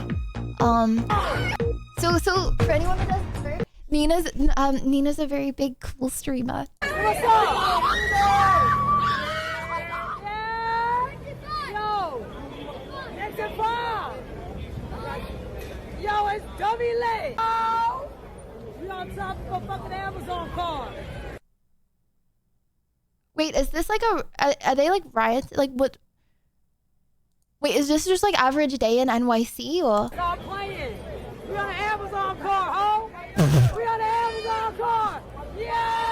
So for anyone that doesn't know, Nina's a very big cool streamer. What's up? Yo, it's dummy late. Oh, we on top of a fucking Amazon car. Wait, is this like are they like riots? Like what? Wait, is this just like average day in NYC or? Stop playing. We on an Amazon car, ho. We on an Amazon car. Yeah.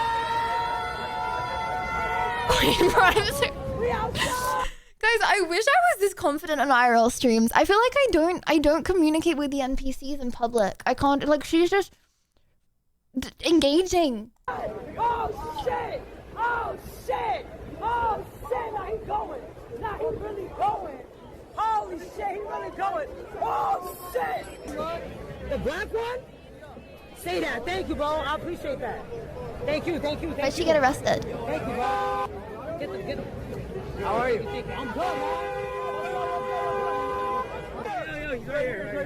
We outside. Guys, I wish I was this confident on IRL streams. I feel like I don't communicate with the NPCs in public. I can't, like, she's just engaging. Oh shit! Oh shit! Oh shit! Now he going! Now he really going! Holy shit! He really going! Oh shit! The black one? Say that. Thank you, bro. I appreciate that. Thank you. Thank you. Thank Why'd she get arrested? Thank you, bro. Get them. How are you? I'm good, man. He's right here.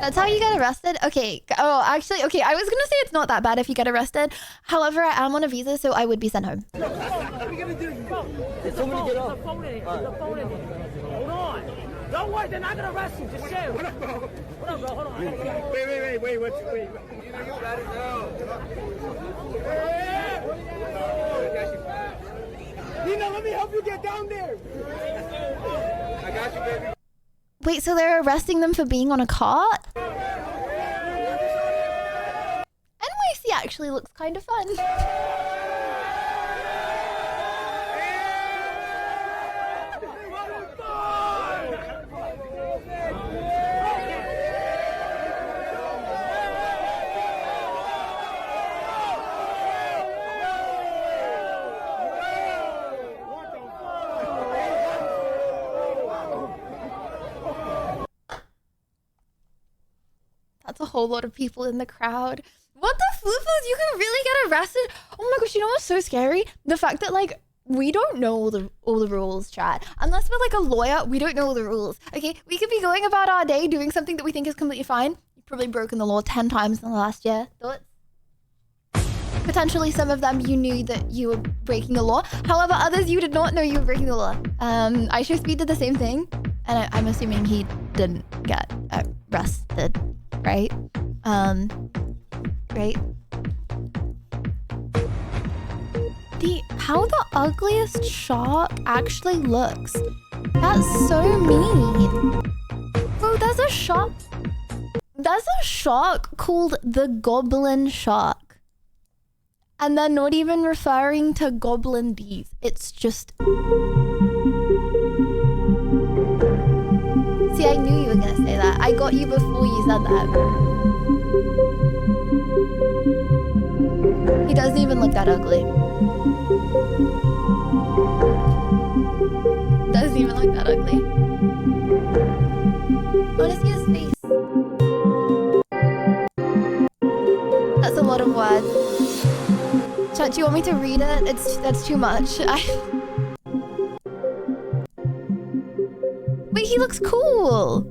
That's how you get arrested? Okay. Oh, actually, okay. I was gonna say it's not that bad if you get arrested. However, I am on a visa, so I would be sent home. What are we gonna do? There's a phone in it. There's a phone in it. Hold on. Don't worry, they're not gonna arrest you. Just chill. What up, bro? Hold on. Wait. You got it now. Nina, let me help you get down there. I got you, baby. Wait, so they're arresting them for being on a cart? NYC actually looks kind of fun. That's a whole lot of people in the crowd. What the floofers? You can really get arrested? Oh my gosh, you know what's so scary? The fact that like we don't know all the rules, chat. Unless we're like a lawyer, we don't know all the rules. Okay, we could be going about our day doing something that we think is completely fine. You've probably broken the law 10 times in the last year. Thoughts? Potentially some of them you knew that you were breaking the law. However, others you did not know you were breaking the law. I Show Speed did the same thing. And I'm assuming he didn't get arrested, right? Right? How the ugliest shark actually looks. That's so mean. Bro, there's a shark. There's a shark called the goblin shark. And they're not even referring to goblin bees. It's just... See, I knew you were gonna say that. I got you before you said that. He doesn't even look that ugly. Doesn't even look that ugly. I wanna see his face. That's a lot of words. Chat, do you want me to read it? That's too much. Wait, he looks cool.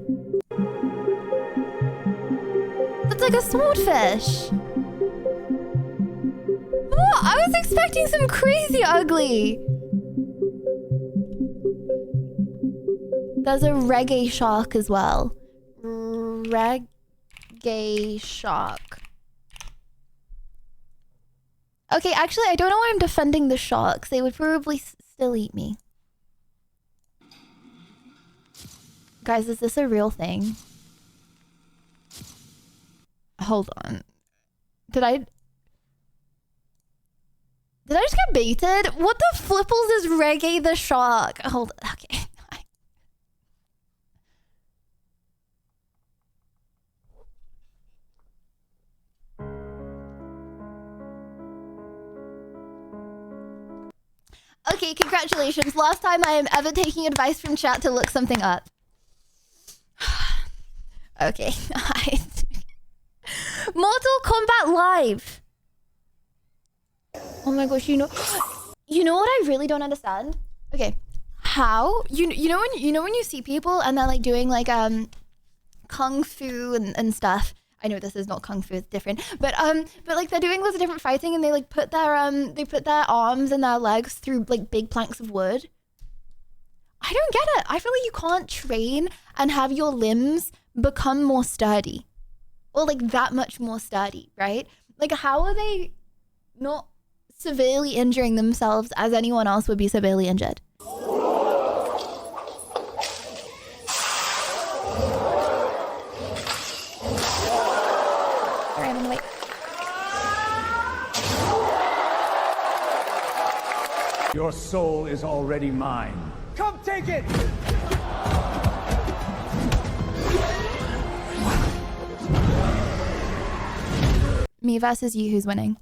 That's like a swordfish. What? I was expecting some crazy ugly. There's a reggae shark as well. Reggae shark. Okay, actually, I don't know why I'm defending the sharks. They would probably still eat me. Guys, is this a real thing? Hold on. Did I just get baited? What the flipples is Reggae the Shark? Hold on. Okay. Okay, congratulations. Last time I am ever taking advice from chat to look something up. Okay. Mortal Kombat Live. Oh my gosh, you know what I really don't understand? Okay. How? You know when you see people and they're like doing like kung fu and stuff. I know this is not kung fu, it's different. But like they're doing loads of different fighting and they like put their arms and their legs through like big planks of wood. I don't get it. I feel like you can't train and have your limbs become more sturdy. Or like that much more sturdy, right? Like how are they not severely injuring themselves as anyone else would be severely injured? Sorry, I'm gonna wait. Your soul is already mine. Come take it! Me versus you, who's winning?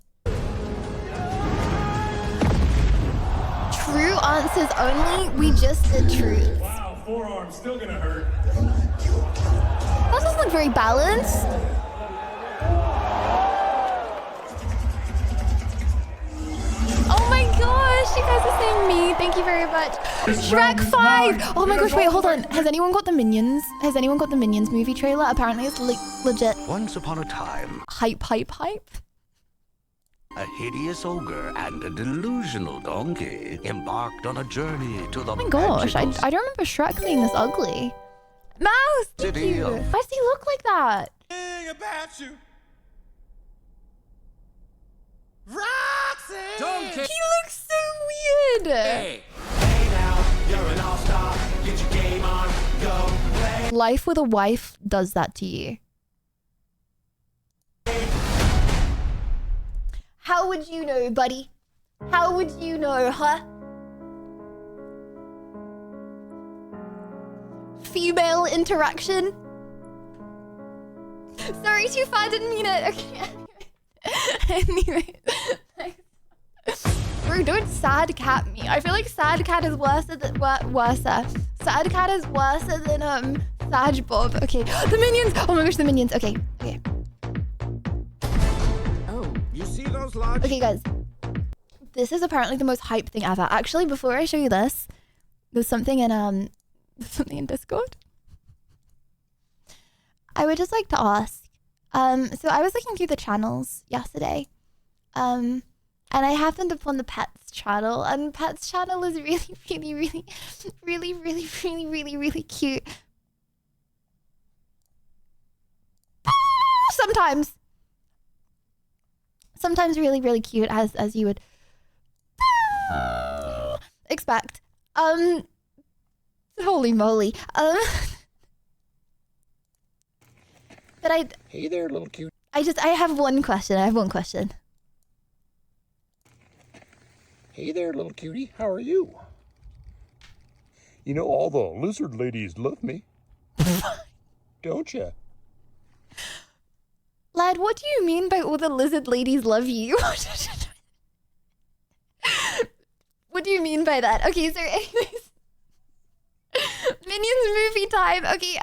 True answers only. We just did truth. Wow, forearm still gonna hurt. That doesn't look very balanced. Oh my gosh, you guys are saying me. Thank you very much. Shrek 5. Oh my gosh, wait, hold on. Has anyone got the Minions? Has anyone got the Minions movie trailer? Apparently it's legit. Once upon a time, Hype. a hideous ogre and a delusional donkey embarked on a journey to the Oh my gosh, I magical don't remember Shrek being this ugly. Mouse, thank City you. of- Why does he look like that? About you. He looks so weird. Life with a wife does that to you. How would you know, buddy? How would you know, huh? Female interaction? Sorry, too far, didn't mean it. Okay. Anyway. Bro, don't sad cat me. I feel like sad cat is worse than Sad cat is worse than Sag Bob. Okay. The Minions! Oh my gosh, the Minions. Okay. Oh, you see those large? Okay, guys. This is apparently the most hype thing ever. Actually, before I show you this, there's something in Discord. I would just like to ask. So I was looking through the channels yesterday. And I happened upon the Pets channel, and Pets channel is really cute. Sometimes really cute, as you would expect. Holy moly. But Hey there, little cute. I have one question. Hey there, little cutie. How are you? You know all the lizard ladies love me. Don't you? Lad, what do you mean by all the lizard ladies love you? What do you mean by that? Okay, so anyways. Minions movie time. Okay,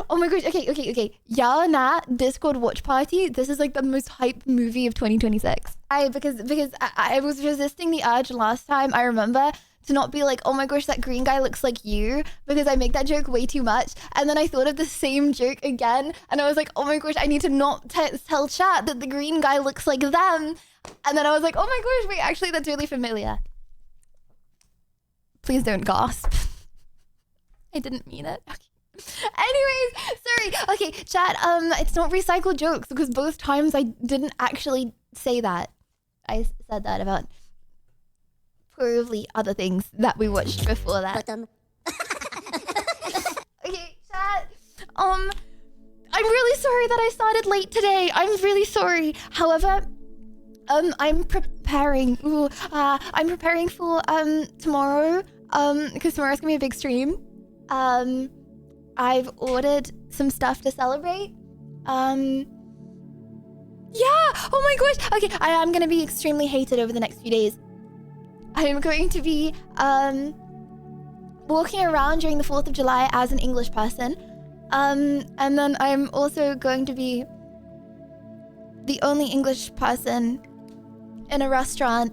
oh my gosh, okay. Yeah, nah, Discord watch party. This is like the most hype movie of 2026. Because I was resisting the urge last time, I remember, to not be like, oh my gosh, that green guy looks like you, because I make that joke way too much. And then I thought of the same joke again, and I was like, oh my gosh, I need to not tell chat that the green guy looks like them. And then I was like, oh my gosh, wait, actually that's really familiar. Please don't gasp. I didn't mean it. Okay. Anyways, sorry. Okay, chat, it's not recycled jokes, because both times I didn't actually say that. I said that about probably other things that we watched before that. Okay, chat. I'm really sorry that I started late today. I'm really sorry. However, I'm preparing. I'm preparing for tomorrow. Because tomorrow's gonna be a big stream. I've ordered some stuff to celebrate. Yeah. Oh my gosh. Okay, I am gonna be extremely hated over the next few days. I'm going to be walking around during the 4th of July as an English person. And then I'm also going to be the only English person in a restaurant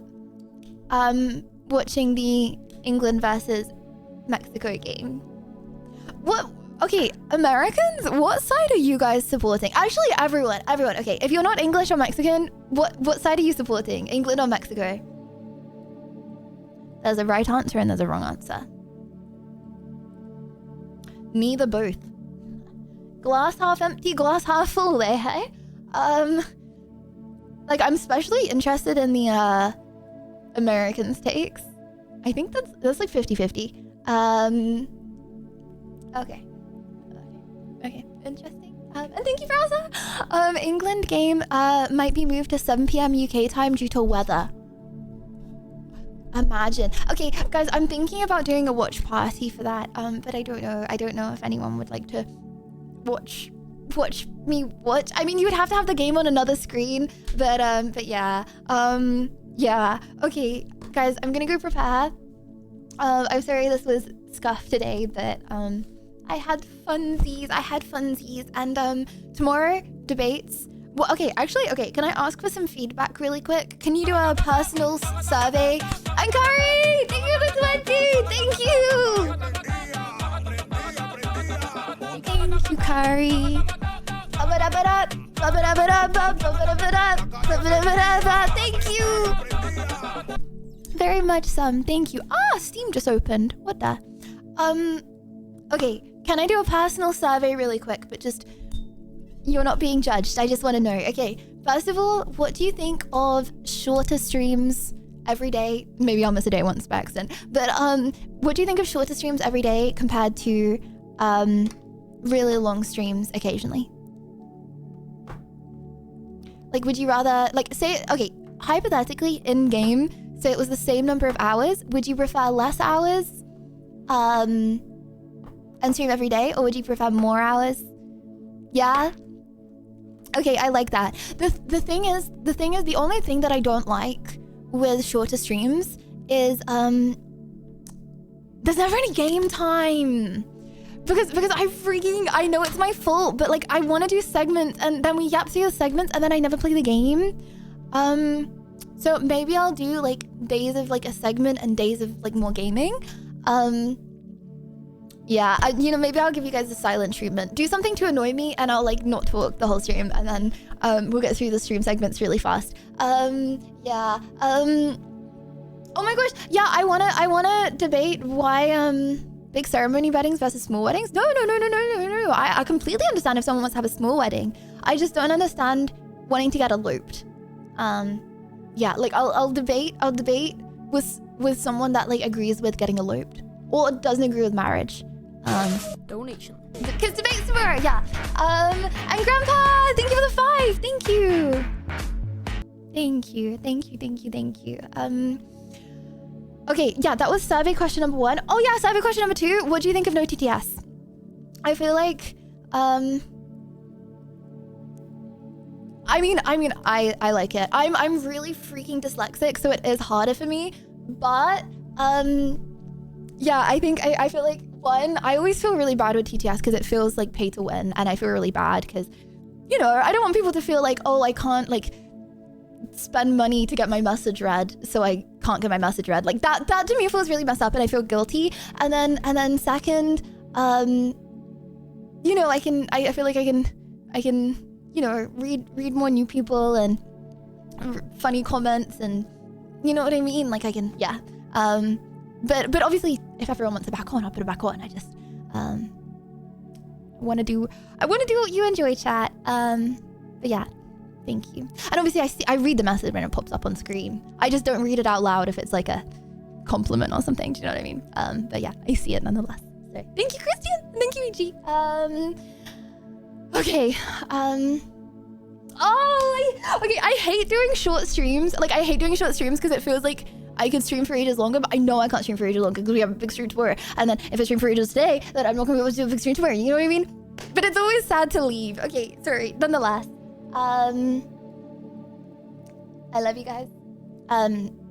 watching the England versus Mexico game. What? Okay, Americans, what side are you guys supporting? Actually, everyone. Okay, if you're not English or Mexican, what side are you supporting? England or Mexico? There's a right answer and there's a wrong answer. Neither both. Glass half empty, glass half full there, hey? Like, I'm especially interested in the Americans' takes. I think that's like 50-50. Okay, interesting. And thank you, Browser. England game might be moved to 7 p.m. UK time due to weather. Imagine. Okay, guys, I'm thinking about doing a watch party for that. But I don't know if anyone would like to watch me watch. I mean, you would have to have the game on another screen, but yeah. Yeah. Okay, guys, I'm gonna go prepare. I'm sorry this was scuffed today, but I had funsies, and tomorrow debates. Well, okay, actually, okay, can I ask for some feedback really quick? Can you do a personal survey? And Kari, thank you for 20, thank you! Thank you, Kari. Thank you! Very much some, thank you. Ah, Steam just opened, what the? Okay, can I do a personal survey really quick, but just... You're not being judged. I just want to know. Okay, first of all, what do you think of shorter streams every day? Maybe I'll miss a day once by accident. But what do you think of shorter streams every day compared to really long streams occasionally? Like, would you rather, like, say, okay, hypothetically in game, say it was the same number of hours, would you prefer less hours and stream every day, or would you prefer more hours? Yeah. Okay, I like that. The thing is, the only thing that I don't like with shorter streams is there's never any game time. Because I know it's my fault, but like I want to do segments and then we yap through the segments and then I never play the game. So maybe I'll do like days of like a segment and days of like more gaming. Yeah, you know, maybe I'll give you guys a silent treatment. Do something to annoy me and I'll like not talk the whole stream and then we'll get through the stream segments really fast. Yeah. Oh my gosh. Yeah, I wanna debate why big ceremony weddings versus small weddings. No. I completely understand if someone wants to have a small wedding. I just don't understand wanting to get eloped. Yeah, like I'll debate with someone that like agrees with getting eloped or doesn't agree with marriage. Donation. Because debate's tomorrow, yeah. And Grandpa, thank you for the 5. Thank you. Okay, yeah, that was survey question number 1. Oh yeah, survey question number 2. What do you think of no TTS? I feel like, I like it. I'm really freaking dyslexic, so it is harder for me. But, yeah, I think I feel like, one, I always feel really bad with TTS because it feels like pay to win, and I feel really bad because, you know, I don't want people to feel like, oh, I can't like spend money to get my message read, so I can't get my message read. Like that to me feels really messed up, and I feel guilty. And then second, you know, I feel like I can, you know, read more new people and funny comments, and you know what I mean? Like I can, yeah. But obviously, if everyone wants it back on, I'll put it back on. I just want to do what you enjoy, chat. But yeah, thank you. And obviously, I read the message when it pops up on screen. I just don't read it out loud if it's like a compliment or something. Do you know what I mean? But yeah, I see it nonetheless. So thank you, Christian. Thank you, EG. Okay. Okay. I hate doing short streams. Like I hate doing short streams because it feels like I could stream for ages longer, but I know I can't stream for ages longer because we have a big stream tomorrow. And then if I stream for ages today, then I'm not gonna be able to do a big stream tomorrow. You know what I mean? But it's always sad to leave. Okay, sorry. Nonetheless, I love you guys.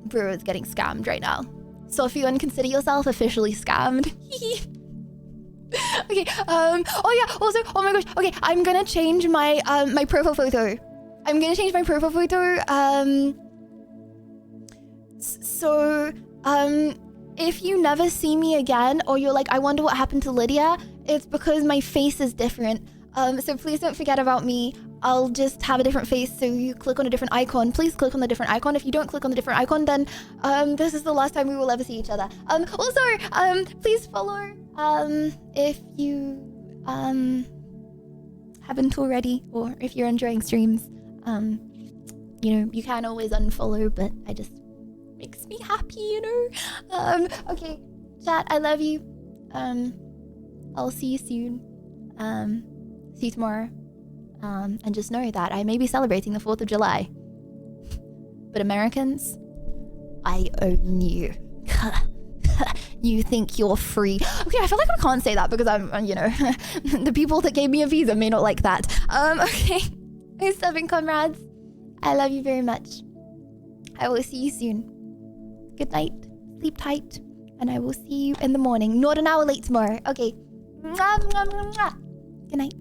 Brewer is getting scammed right now. So if you consider yourself officially scammed. Okay, oh yeah, also, oh my gosh, okay, I'm gonna change my, my profile photo. I'm gonna change my profile photo, if you never see me again, or you're like, I wonder what happened to Lydia, it's because my face is different. So please don't forget about me. I'll just have a different face, so you click on a different icon. Please click on the different icon. If you don't click on the different icon, then this is the last time we will ever see each other. Also, please follow if you haven't already, or if you're enjoying streams. You know, you can always unfollow, but I just makes me happy, you know. Okay, chat, I love you. I'll see you soon. See you tomorrow. And just know that I may be celebrating the 4th of July. But Americans, I own you. You think you're free. Okay, I feel like I can't say that because I'm, you know, the people that gave me a visa may not like that. Okay. My stubborn comrades, I love you very much. I will see you soon. Good night. Sleep tight. And I will see you in the morning. Not an hour late tomorrow. Okay. Mwah, mwah, mwah, mwah. Good night.